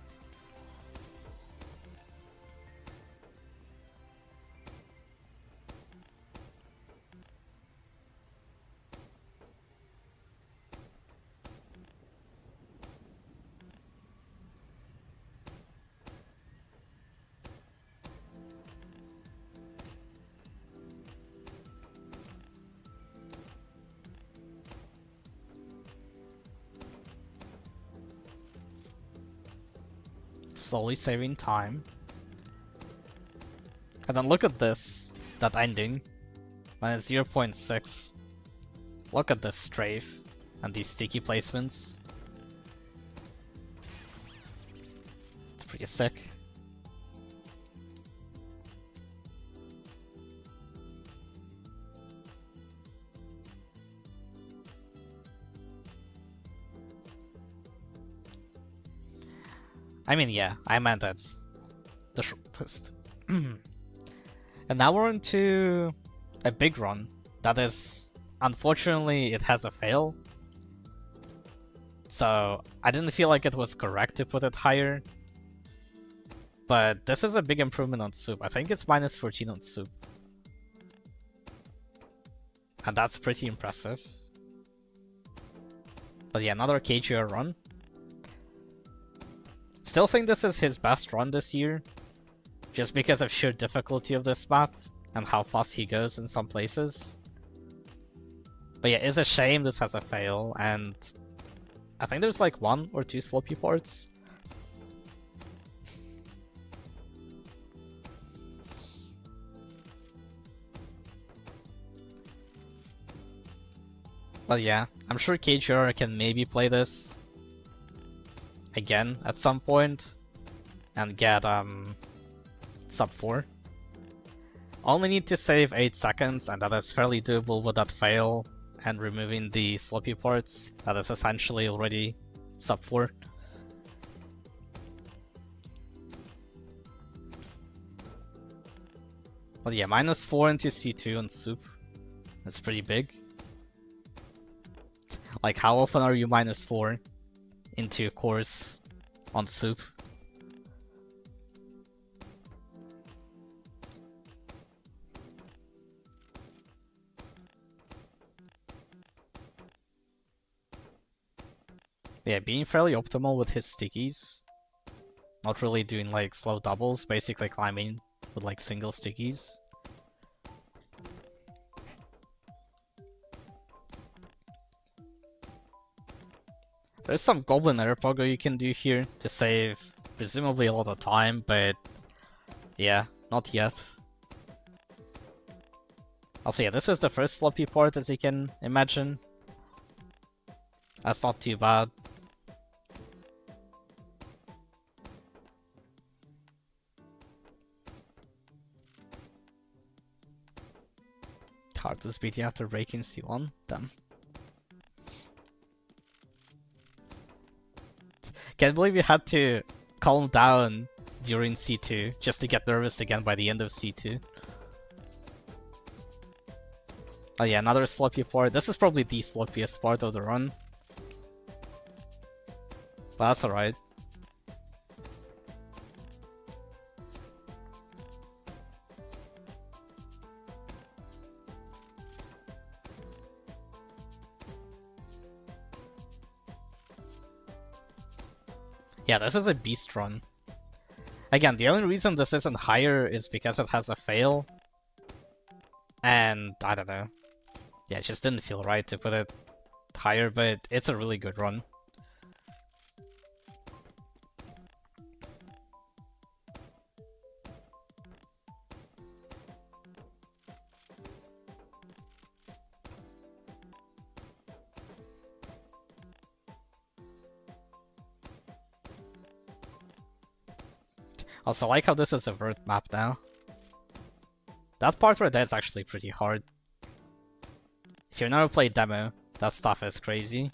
Slowly saving time. And then look at this, that ending. Minus 0.6. Look at this strafe and these sticky placements. It's pretty sick. I mean, yeah, I meant that's the shortest. And now we're into a big run. That is, unfortunately, it has a fail. So I didn't feel like it was correct to put it higher. But this is a big improvement on Soup. I think it's minus 14 on Soup. And that's pretty impressive. But yeah, another KGR run. Still think this is his best run this year, just because of sheer difficulty of this map and how fast he goes in some places. But yeah, it's a shame this has a fail, and I think there's like 1 or 2 sloppy parts. But yeah, I'm sure KGR can maybe play this again at some point and get sub 4. Only need to save 8 seconds, and that is fairly doable with that fail and removing the sloppy parts. That is essentially already sub 4. But yeah, minus 4 into C2 on Soup. That's pretty big. Like, how often are you minus 4 into course on Soup? Yeah, being fairly optimal with his stickies. Not really doing like slow doubles, basically climbing with like single stickies. There's some Goblin Air Pogo you can do here to save presumably a lot of time, but Yeah, not yet. Also, yeah, this is the first sloppy part, as you can imagine. That's not too bad. Hard to beat you after breaking C1. Damn. Can't believe you had to calm down during C2 just to get nervous again by the end of C2. Oh yeah, another sloppy part. This is probably the sloppiest part of the run. But that's alright. Yeah, this is a beast run. Again, the only reason this isn't higher is because it has a fail. And I don't know. Yeah, it just didn't feel right to put it higher, but it's a really good run. Also, I like how this is a vert map now. That part right there is actually pretty hard. If you've never played demo, that stuff is crazy.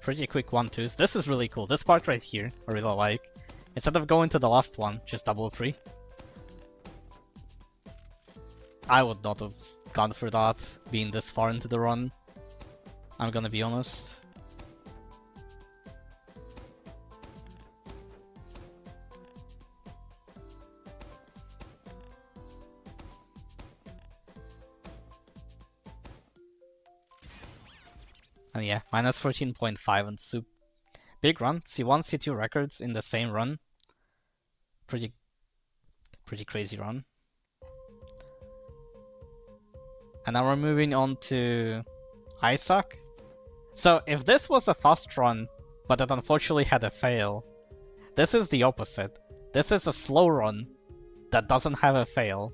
Pretty quick 1-2s. This is really cool. This part right here, I really like. Instead of going to the last one, just double pre. I would not have gone for that, being this far into the run. I'm gonna be honest. And yeah, minus 14.5 on soup. Big run. C1, C2 records in the same run. Pretty crazy run. And now we're moving on to Isaac. So if this was a fast run, but it unfortunately had a fail, this is the opposite. This is a slow run that doesn't have a fail.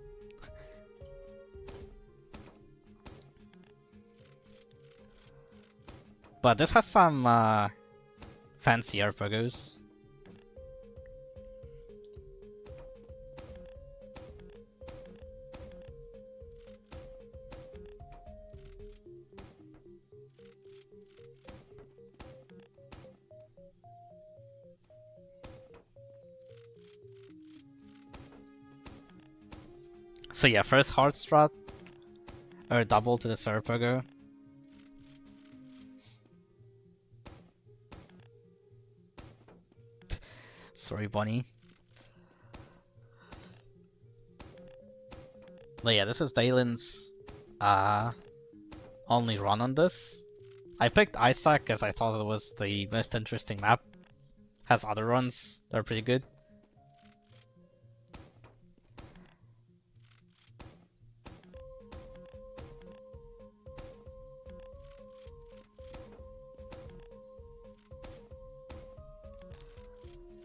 But this has some fancy RPGs. So yeah, first hard strat, or double to the Serpago. Sorry, Bunny. But yeah, this is Dalen's only run on this. I picked Isaac because I thought it was the most interesting map. Has other runs that are pretty good.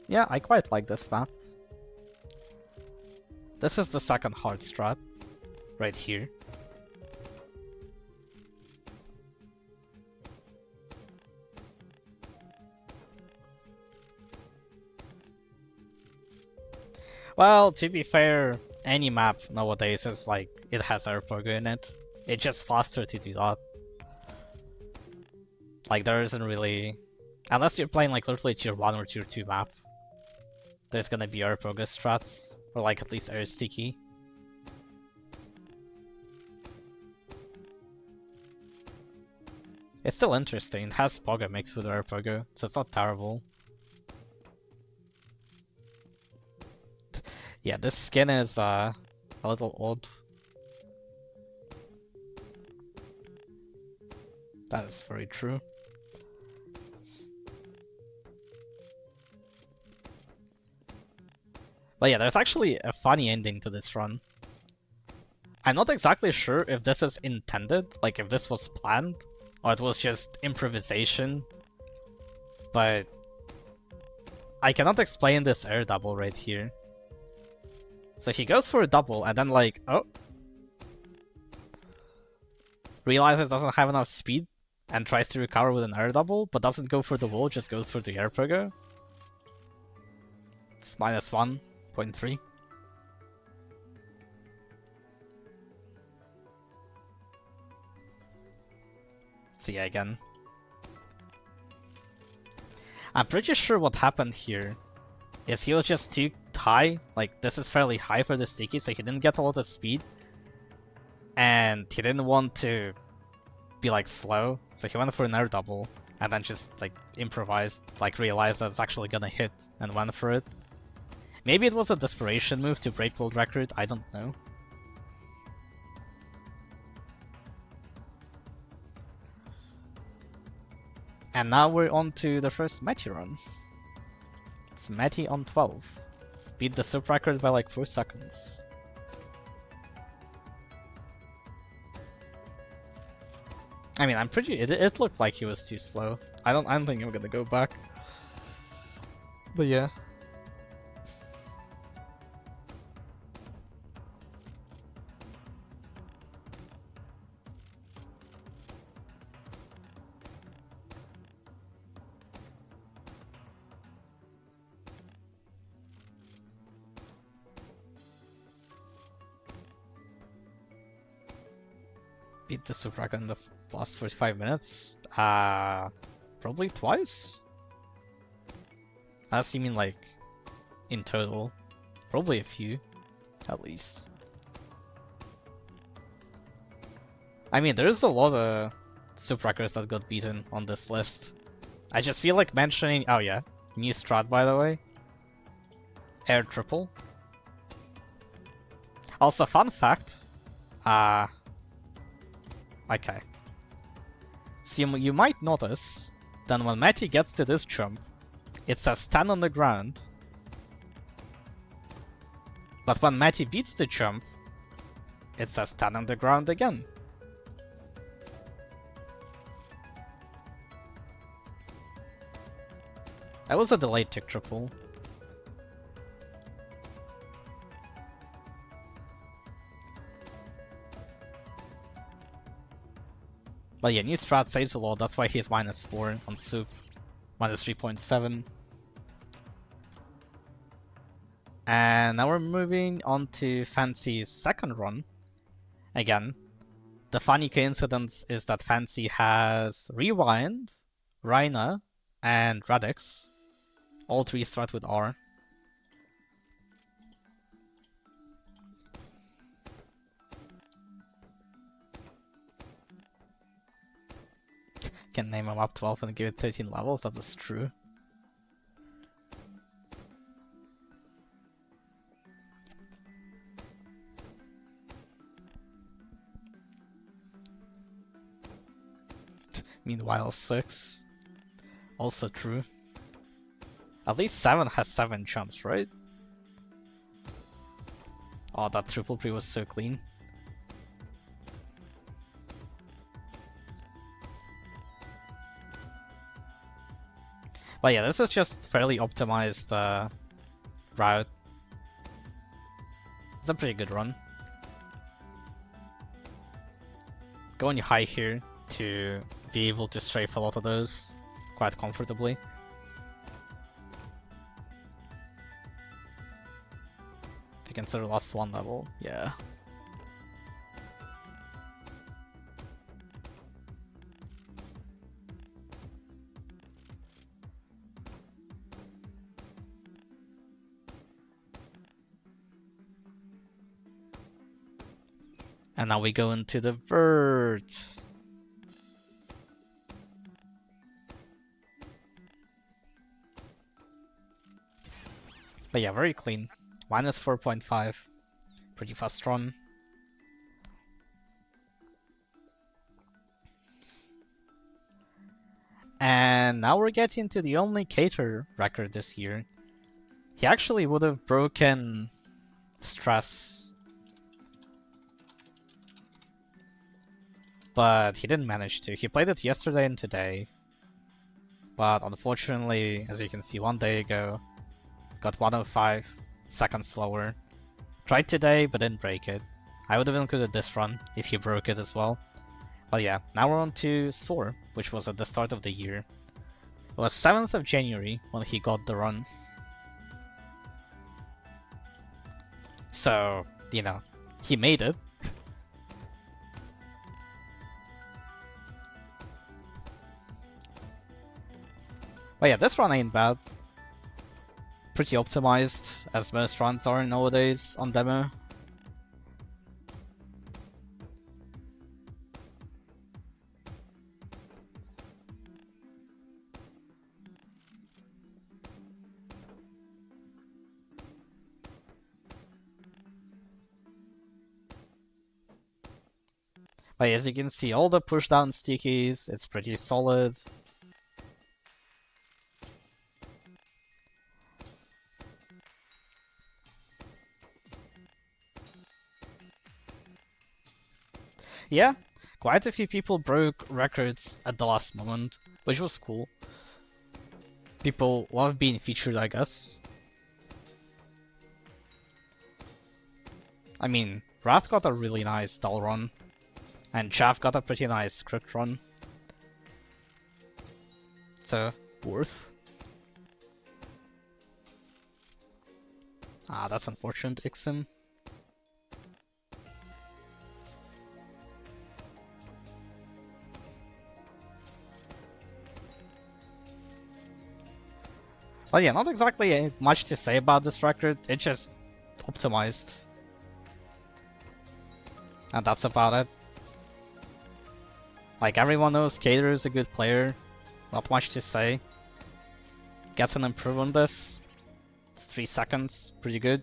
Yeah, I quite like this map. This is the second hard strat, right here. Well, to be fair, any map nowadays is like, it has RPG in it. It's just faster to do that. Like, there isn't really... Unless you're playing like literally tier 1 or tier 2 map, there's gonna be RPG strats, or like at least air sticky. It's still interesting, it has Pogo mixed with RPG, so it's not terrible. Yeah, this skin is a little odd. That is very true. But yeah, there's actually a funny ending to this run. I'm not exactly sure if this is intended, like if this was planned, or it was just improvisation. But I cannot explain this air double right here. So he goes for a double and then like, oh. Realizes doesn't have enough speed and tries to recover with an air double, but doesn't go for the wall, just goes for the air pogo. It's minus 1.3. See again. I'm pretty sure what happened here is he was just too high. Like, this is fairly high for the sticky, so he didn't get a lot of speed. And he didn't want to be, like, slow. So he went for an air double. And then just, like, improvised. Like, realized that it's actually gonna hit. And went for it. Maybe it was a desperation move to break world record. I don't know. And now we're on to the first Matty run. It's Matty on 12. Beat the sub record by like 4 seconds. I mean, I'm pretty. It looked like he was too slow. I don't think I'm gonna go back. But yeah. Beat the Super Dragon in the last 45 minutes? Probably twice? Unless you mean like in total. Probably a few, at least. I mean, there's a lot of Super records that got beaten on this list. I just feel like mentioning. Oh, yeah. New strat, by the way. Air triple. Also, fun fact. Okay. So you might notice that when Matty gets to this jump, it says stand on the ground. But when Matty beats the jump, it says stand on the ground again. That was a delayed tick triple. But yeah, new strat saves a lot, that's why he's minus 4 on soup. Minus 3.7. And now we're moving on to Fancy's second run. Again, the funny coincidence is that Fancy has Rewind, Rhina, and Radix. All 3 start with R. Can name him up 12 and give it 13 levels, that is true. Meanwhile 6. Also true. At least 7 has 7 jumps, right? Oh, that triple pre was so clean. But yeah, this is just fairly optimized route. It's a pretty good run. Going high here to be able to strafe a lot of those quite comfortably. If you consider last 1 level, yeah. And now we go into the vert. But yeah, very clean. Minus 4.5. Pretty fast run. And now we're getting to the only cater record this year. He actually would have broken stress. But he didn't manage to. He played it yesterday and today. But unfortunately, as you can see 1 day ago, got 105 seconds slower. Tried today, but didn't break it. I would have included this run if he broke it as well. But yeah, now we're on to Soar, which was at the start of the year. It was 7th of January when he got the run. So, you know, he made it. But yeah, this run ain't bad. Pretty optimized, as most runs are nowadays on demo. But as you can see, all the pushdown stickies, it's pretty solid. Yeah, quite a few people broke records at the last moment, which was cool. People love being featured, I guess. I mean, Wrath got a really nice dull run, and Chaff got a pretty nice script run. So, worth. Ah, that's unfortunate, Ixim. But yeah, not exactly much to say about this record, it's just optimized. And that's about it. Like, everyone knows Cater is a good player, not much to say. Gets an improve on this. It's 3 seconds, pretty good.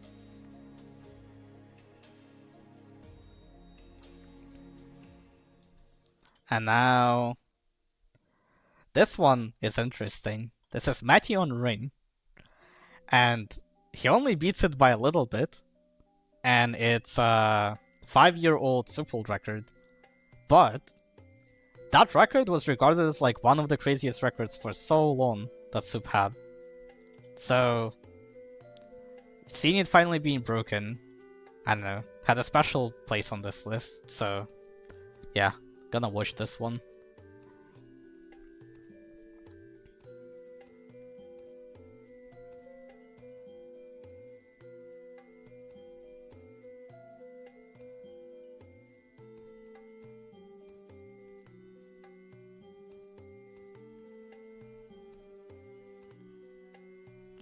And now... this one is interesting. This is Matty on Ring. And he only beats it by a little bit. And it's a 5-year-old Suppold record. But that record was regarded as like one of the craziest records for so long that Sup had. So seeing it finally being broken, I don't know, had a special place on this list. So yeah, gonna watch this one.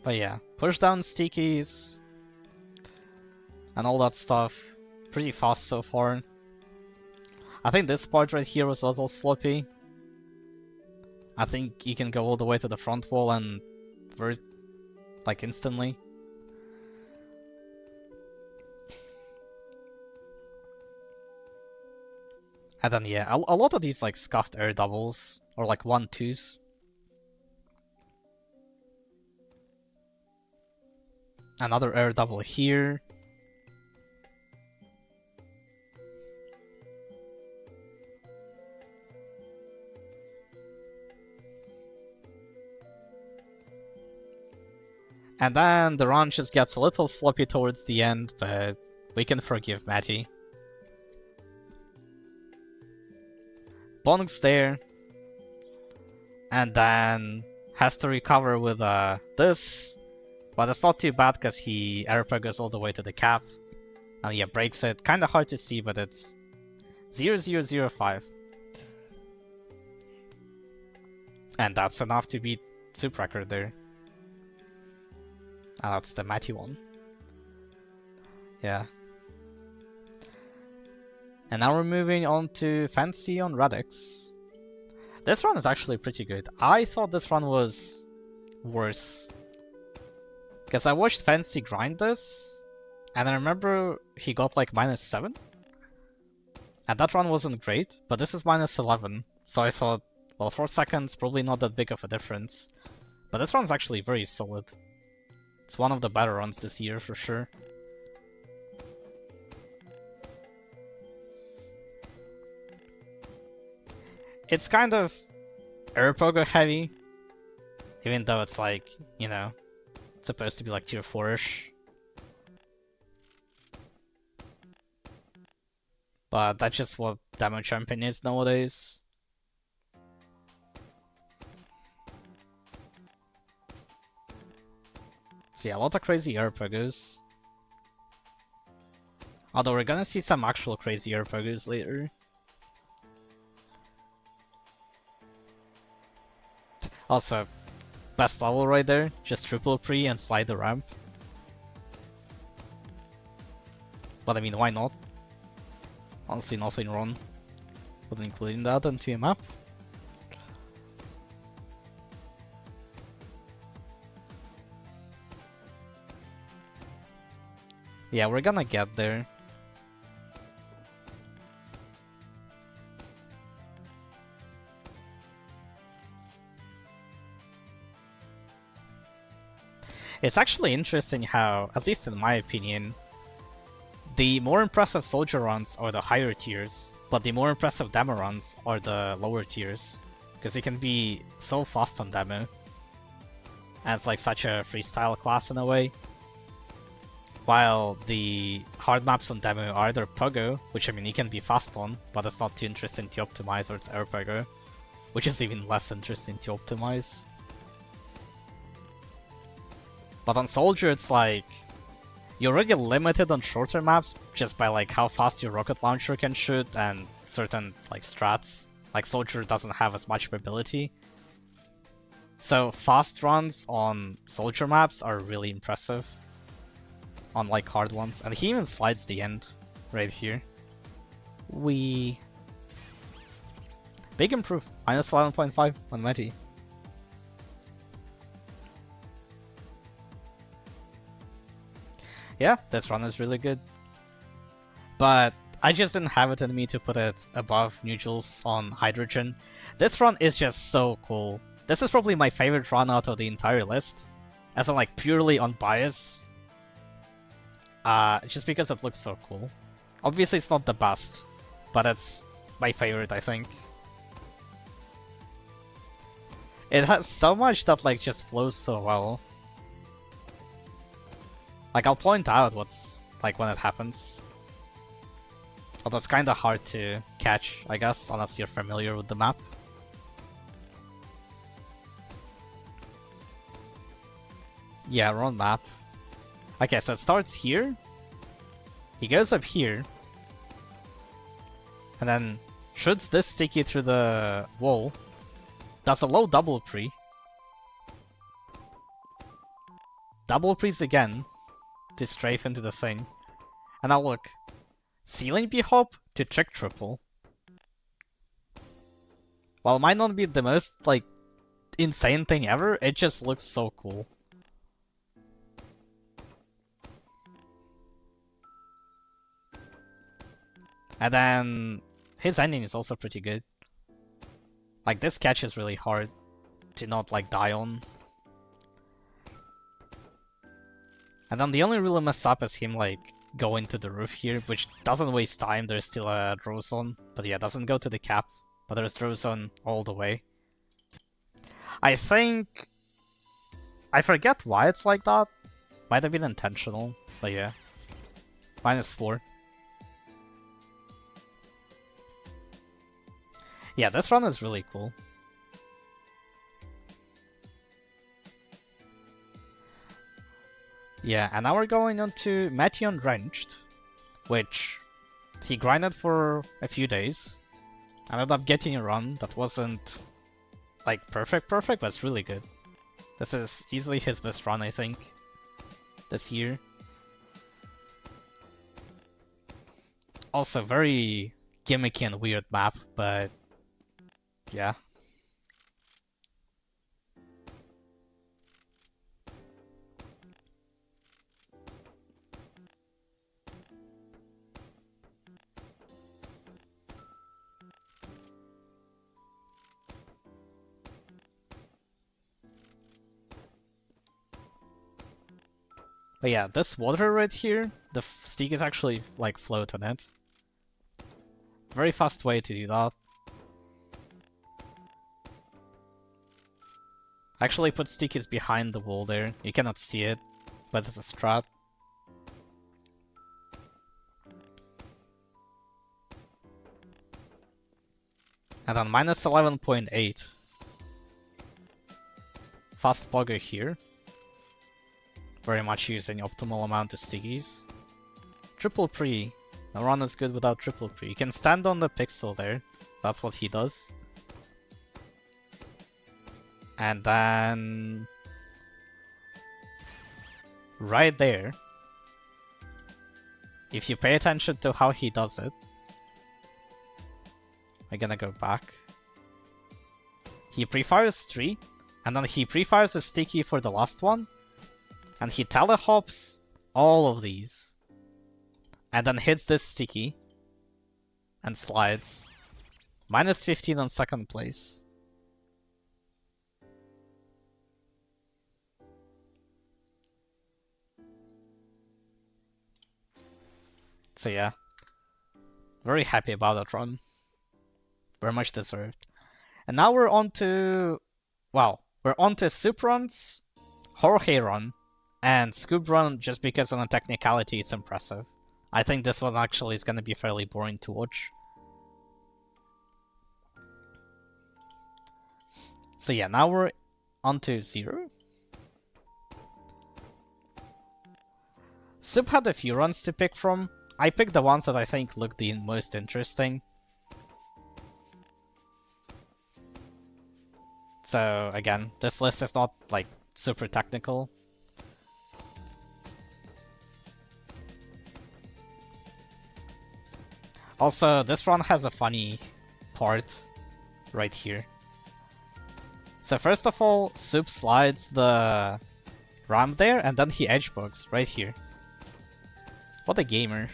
But yeah, push down stickies and all that stuff. Pretty fast so far. I think this part right here was a little sloppy. I think you can go all the way to the front wall and vert like instantly. And then yeah, a lot of these like scuffed air doubles or like 1-2s. Another air double here. And then the run just gets a little sloppy towards the end, but we can forgive Matty. Bonks there. And then has to recover with this. But it's not too bad because he airpeg goes all the way to the cap. And yeah, breaks it. Kinda hard to see, but it's 0-0-0-5. And that's enough to beat Sup record there. And that's the Matty one. Yeah. And now we're moving on to Fancy on Radix. This run is actually pretty good. I thought this run was worse. Because I watched Fancy grind this, and I remember he got like -7. And that run wasn't great, but this is -11. So I thought, well, 4 seconds, probably not that big of a difference. But this run's actually very solid. It's one of the better runs this year for sure. It's kind of air pogo heavy, even though it's like, you know, it's supposed to be like tier 4-ish. But that's just what demo champion is nowadays. So yeah, a lot of crazy air pogos. Although we're gonna see some actual crazy air pogos later. Also, best level right there, just triple pre and slide the ramp. But I mean, why not? Honestly, nothing wrong with including that into a map. Yeah, we're gonna get there. It's actually interesting how, at least in my opinion, the more impressive soldier runs are the higher tiers, but the more impressive demo runs are the lower tiers. Because you can be so fast on demo. And it's like such a freestyle class in a way. While the hard maps on demo are either Pogo, which I mean you can be fast on, but it's not too interesting to optimize, or it's Air Pogo, which is even less interesting to optimize. But on Soldier it's like, you're already limited on shorter maps just by like how fast your rocket launcher can shoot and certain like strats. Like Soldier doesn't have as much mobility. So fast runs on Soldier maps are really impressive. On like hard ones. And he even slides the end right here. Big improve. Minus 11.5 on Meti. Yeah, this run is really good. But I just didn't have it in me to put it above Neutrals on Hydrogen. This run is just so cool. This is probably my favorite run out of the entire list. As in like purely on bias. Just because it looks so cool. Obviously it's not the best, but it's my favorite, I think. It has so much that like just flows so well. Like I'll point out what's like when it happens. Although it's kinda hard to catch, I guess, unless you're familiar with the map. Yeah, wrong map. Okay, so it starts here. He goes up here. And then shoots this sticky through the wall. Does a low double pre. Double pre's again. To strafe into the thing. And now look. Ceiling B-hop to trick triple. While it might not be the most, like, insane thing ever, it just looks so cool. And then his ending is also pretty good. Like this catch is really hard to not like die on. And then the only real mess up is him like going to the roof here, which doesn't waste time. There's still a draw zone, but yeah, doesn't go to the cap. But there's draw zone all the way. I think I forget why it's like that. Might have been intentional, but yeah. -4. Yeah, this run is really cool. Yeah, and now we're going on to Meteon Drenched, which he grinded for a few days. Ended up getting a run that wasn't like perfect, but it's really good. This is easily his best run, I think, this year. Also, very gimmicky and weird map, but yeah. But yeah, this water right here, the stick is actually like float on it. Very fast way to do that. Actually put stickies behind the wall there. You cannot see it, but it's a strat. And then minus 11.8. Fast bugger here. Very much using optimal amount of stickies. Triple pre. No run is good without triple pre. You can stand on the pixel there. That's what he does. And then... right there. If you pay attention to how he does it. I'm gonna go back. He pre-fires 3. And then he pre-fires a sticky for the last one. And he telehops all of these. And then hits this sticky. And slides. Minus 15 on second place. So yeah. Very happy about that run. Very much deserved. And now we're on to... well, we're on to Soup runs, Jorge run, and Scoop run just because on a technicality it's impressive. I think this one actually is going to be fairly boring to watch. So yeah, now we're on to 0. Soup had a few runs to pick from. I picked the ones that I think looked the most interesting. So again, this list is not like super technical. Also, this run has a funny part right here. So first of all, Soup slides the ramp there, and then he edge bugs right here. What a gamer.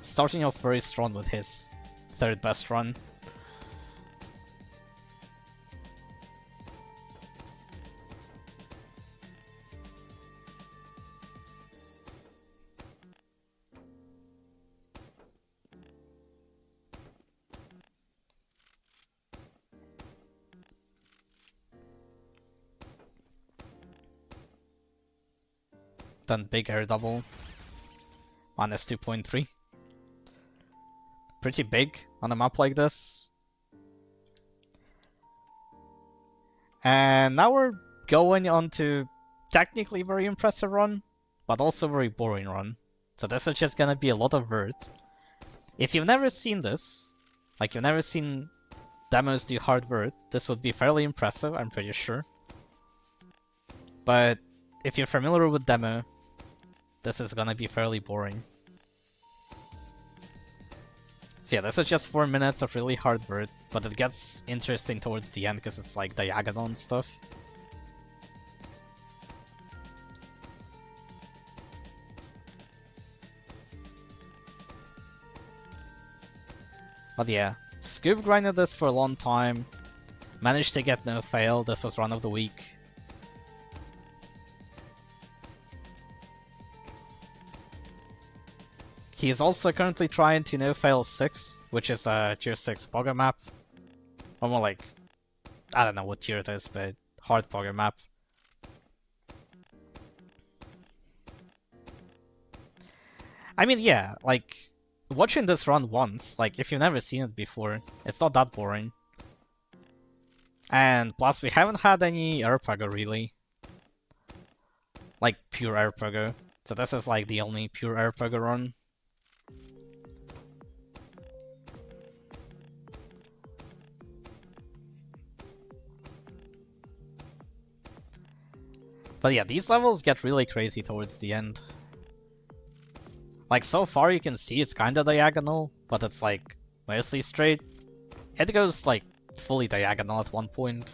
Starting off very strong with his third best run. Then big air double. Minus 2.3. Pretty big on a map like this. And now we're going on to technically very impressive run, but also very boring run. So this is just gonna be a lot of vert. If you've never seen this, like you've never seen demos do hard vert, this would be fairly impressive, I'm pretty sure. But if you're familiar with demo, this is gonna be fairly boring. So yeah, this is just 4 minutes of really hard vert, but it gets interesting towards the end because it's like diagonal and stuff. But yeah, Scoop grinded this for a long time, managed to get no fail, this was run of the week. He is also currently trying to no-fail 6, which is a tier 6 Pogger map. Or more like, I don't know what tier it is, but hard Pogger map. I mean, yeah, like, watching this run once, like, if you've never seen it before, it's not that boring. And plus, we haven't had any air Pogger, really. Like, pure air Pogger. So this is like the only pure air Pogger run. But yeah, these levels get really crazy towards the end. Like, so far you can see it's kinda diagonal, but it's like, mostly straight. It goes like, fully diagonal at one point.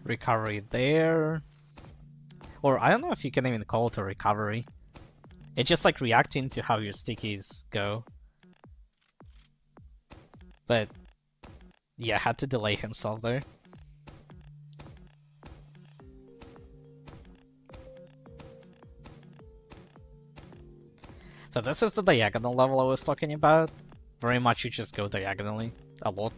Recovery there. Or I don't know if you can even call it a recovery. It's just like reacting to how your stickies go. But yeah, had to delay himself there. So this is the diagonal level I was talking about. Very much you just go diagonally a lot.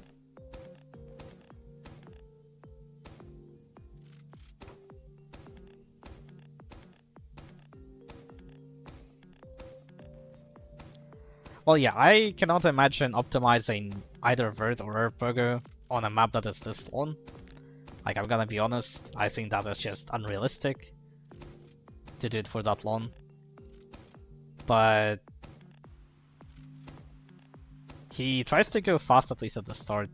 Well, yeah, I cannot imagine optimizing either Vert or Erpogo on a map that is this long. Like, I'm gonna be honest, I think that is just unrealistic to do it for that long. But he tries to go fast, at least at the start.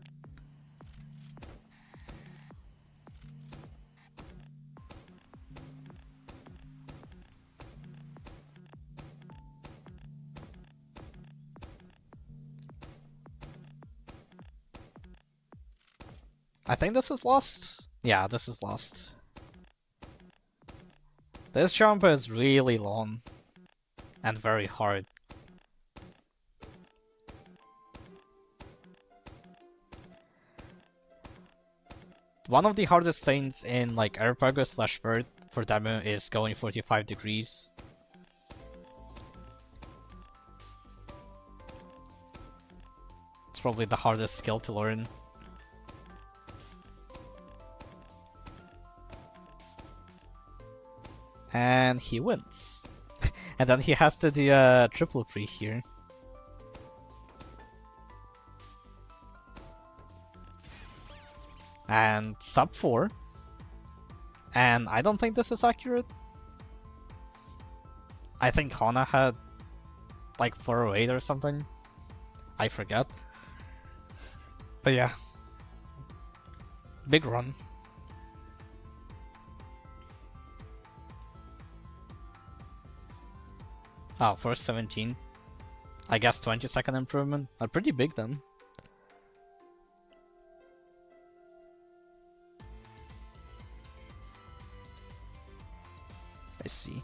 I think this is lost. Yeah, this is lost. This jump is really long and very hard. One of the hardest things in like Erpogo / Vert for demo is going 45 degrees. It's probably the hardest skill to learn. And he wins. And then he has to do a triple pre here. And sub 4. And I don't think this is accurate. I think Hana had like 408 or something. I forget. But yeah. Big run. Oh, first 17. I guess 20-second improvement. Pretty big then. I see.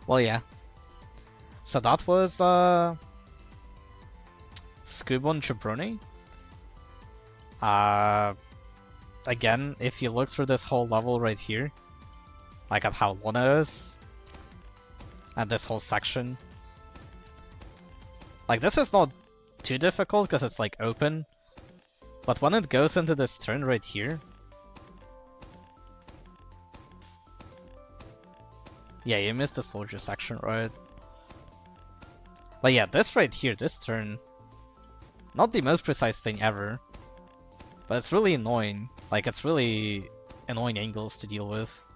Well, yeah. So that was Scubon Jabroni. Again, if you look through this whole level right here, like at how long it is, and this whole section, like this is not too difficult because it's like open, but when it goes into this turn right here, yeah, you missed the soldier section, right? But yeah, this right here, this turn, not the most precise thing ever, but it's really annoying. Like, it's really annoying angles to deal with.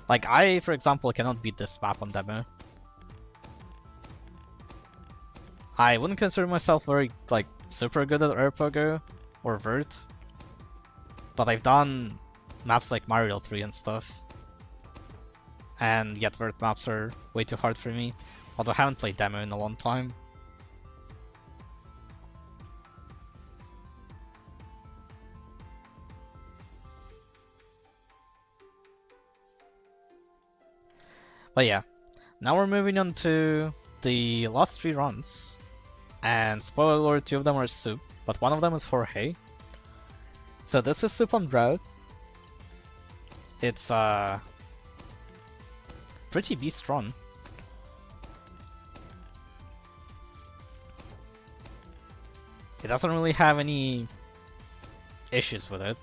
Like, I, for example, cannot beat this map on demo. I wouldn't consider myself very, like, super good at Erpogo or Vert, but I've done maps like Mario 3 and stuff. And yet Vert maps are way too hard for me, although I haven't played demo in a long time. But yeah, now we're moving on to the last 3 runs. And spoiler alert, 2 of them are Soup, but 1 of them is Jorge. So this is Soup on Brow. It's pretty beast run. It doesn't really have any issues with it.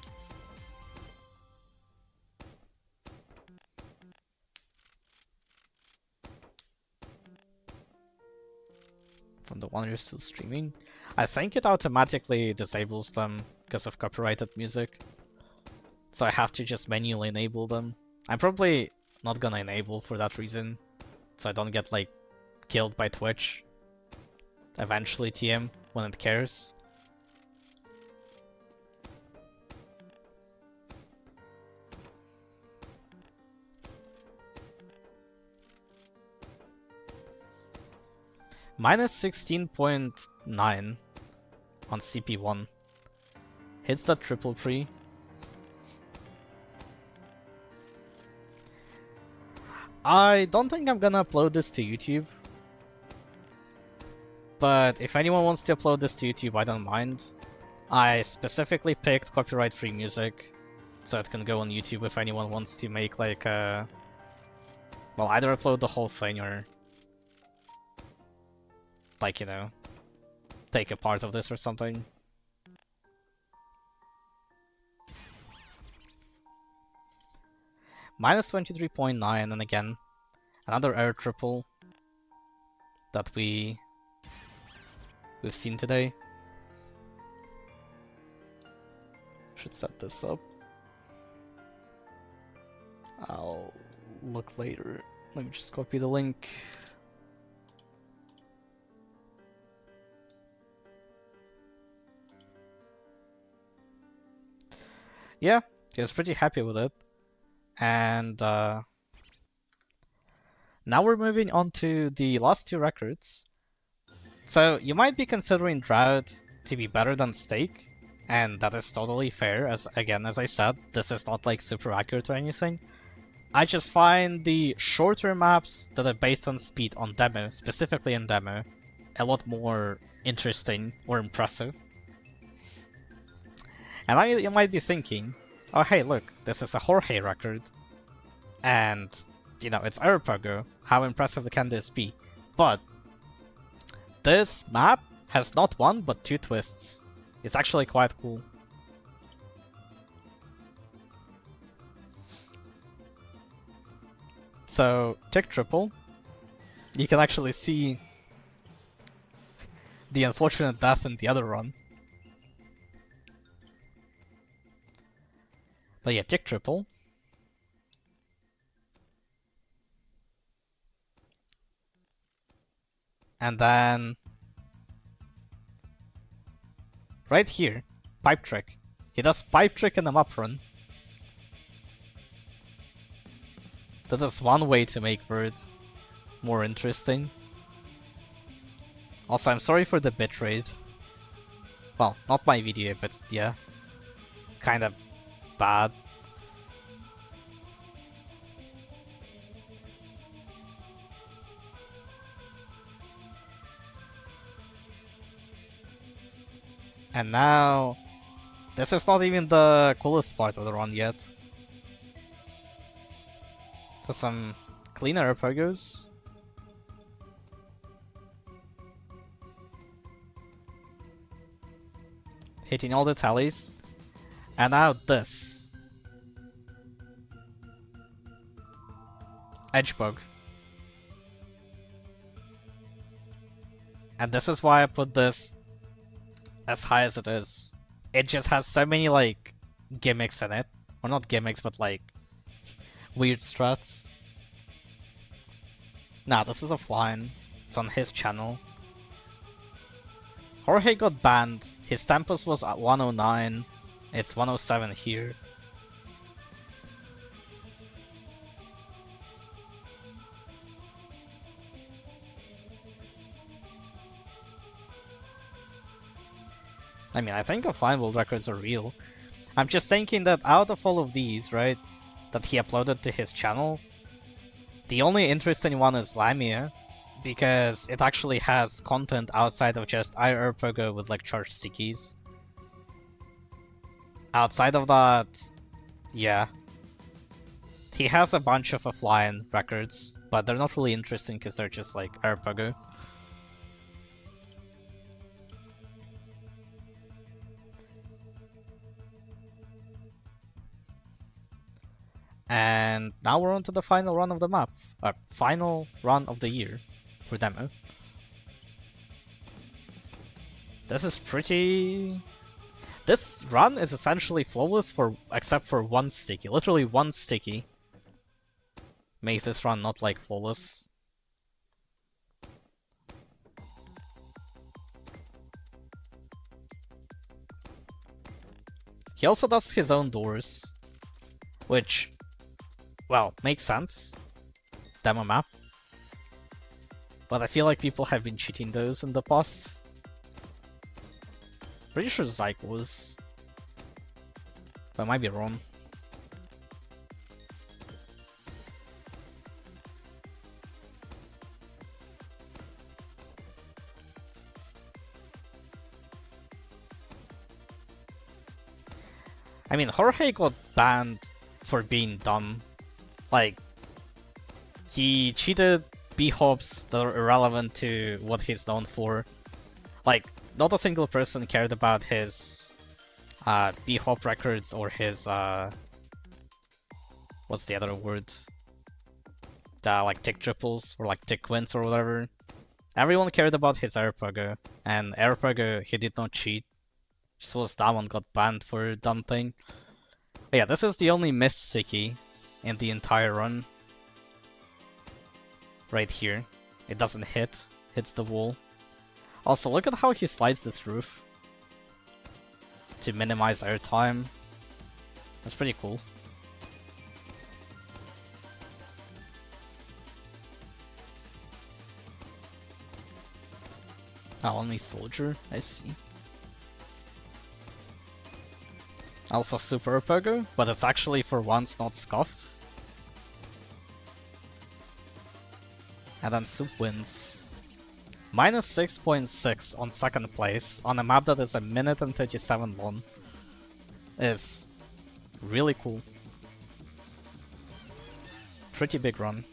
From the one you're still streaming. I think it automatically disables them because of copyrighted music. So I have to just manually enable them. I'm probably not gonna enable for that reason. So I don't get like killed by Twitch. Eventually TM when it cares. Minus 16.9 on CP1. Hits that triple pre. I don't think I'm gonna upload this to YouTube. But if anyone wants to upload this to YouTube, I don't mind. I specifically picked copyright-free music, so it can go on YouTube if anyone wants to make like a... Well, either upload the whole thing or... like, you know, take a part of this or something. Minus 23.9, and again, another air triple that we've seen today. Should set this up. I'll look later. Let me just copy the link. Yeah, he was pretty happy with it. And now we're moving on to the last two records. So you might be considering Drought to be better than Stake, and that is totally fair, as again, as I said, this is not like super accurate or anything. I just find the shorter maps that are based on speed on demo, specifically in demo, a lot more interesting or impressive. And now you might be thinking, oh hey look, this is a Jorge record, and you know, it's Aeropogo, how impressive can this be? But this map has not one but two twists. It's actually quite cool. So, tick triple, you can actually see the unfortunate death in the other run. But yeah, tick triple. And then right here, pipe trick. He does pipe trick in the map run. That is one way to make birds more interesting. Also, I'm sorry for the bitrate. Well, not my video, but yeah, kind of bad. And now, this is not even the coolest part of the run yet. For some cleaner pogos. Hitting all the tallies. And now this. Edge bug. And this is why I put this as high as it is. It just has so many like gimmicks in it. Or not gimmicks, but like weird strats. Nah, this is offline. It's on his channel. Jorge got banned. His tempos was at 109. It's 107 here. I mean, I think offline world records are real. I'm just thinking that out of all of these, right, that he uploaded to his channel, the only interesting one is Lamia, because it actually has content outside of just Pogo with like charged stickies. Outside of that, yeah. He has a bunch of offline records, but they're not really interesting because they're just like Pogo. And now we're on to the final run of the map. Final run of the year for demo. This is pretty... This run is essentially flawless except for one sticky. Literally one sticky makes this run not like flawless. He also does his own doors, which, well, makes sense. Demo map. But I feel like people have been cheating those in the past. Pretty sure Zyke was. But I might be wrong. I mean, Jorge got banned for being dumb. Like, he cheated B-hops that are irrelevant to what he's known for. Like, not a single person cared about his B-hop records or his what's the other word? Like tick triples or like tick wins or whatever. Everyone cared about his air pogo, and air pogo he did not cheat. Just was dumb and got banned for a dumb thing. But yeah, this is the only miss Siki in the entire run. Right here. It doesn't hit, hits the wall. Also, look at how he slides this roof to minimize airtime. That's pretty cool. Oh, only soldier? I see. Also super pogo, but it's actually for once not scuffed. And then Soup wins. Minus 6.6 on second place on a map that is a minute and 37 long. Is really cool. Pretty big run.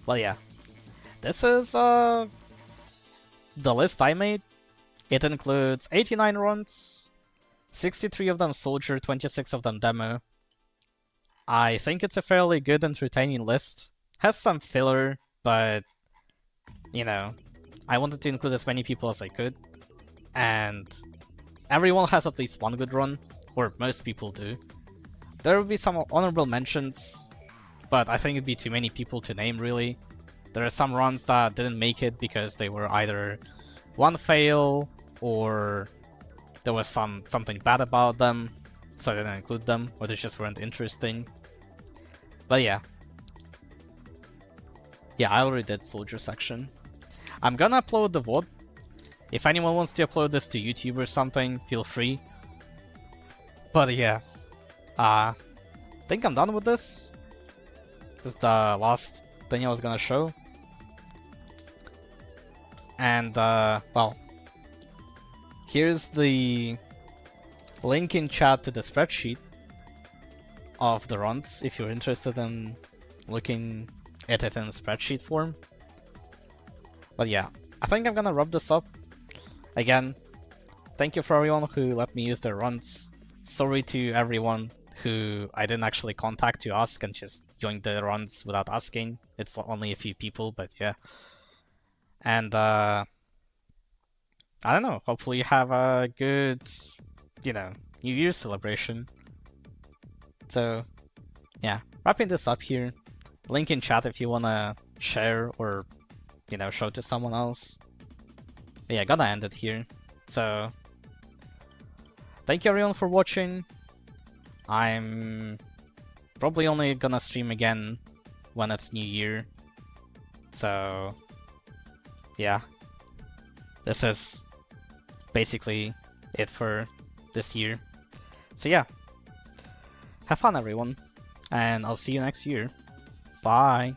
Well, yeah. This is the list I made. It includes 89 runs, 63 of them soldier, 26 of them demo. I think it's a fairly good, entertaining list. Has some filler, but you know, I wanted to include as many people as I could. And everyone has at least one good run, or most people do. There will be some honorable mentions, but I think it'd be too many people to name, really. There are some runs that didn't make it because they were either one fail or there was something bad about them, so I didn't include them, or they just weren't interesting. But yeah. Yeah, I already did soldier section. I'm gonna upload the VOD. If anyone wants to upload this to YouTube or something, feel free. But yeah. I think I'm done with this. This is the last thing I was gonna show. And, well, here's the link in chat to the spreadsheet of the runs, if you're interested in looking at it in spreadsheet form. But yeah, I think I'm gonna wrap this up. Again, thank you for everyone who let me use their runs. Sorry to everyone who I didn't actually contact to ask and just joined the runs without asking. It's only a few people, but yeah. And, I don't know, hopefully you have a good, you know, New Year's celebration. So, yeah, wrapping this up here. Link in chat if you wanna share or, you know, show to someone else. But yeah, gonna end it here. So, thank you everyone for watching. I'm probably only gonna stream again when it's New Year. So, yeah, this is basically it for this year. So yeah, have fun everyone, and I'll see you next year. Bye!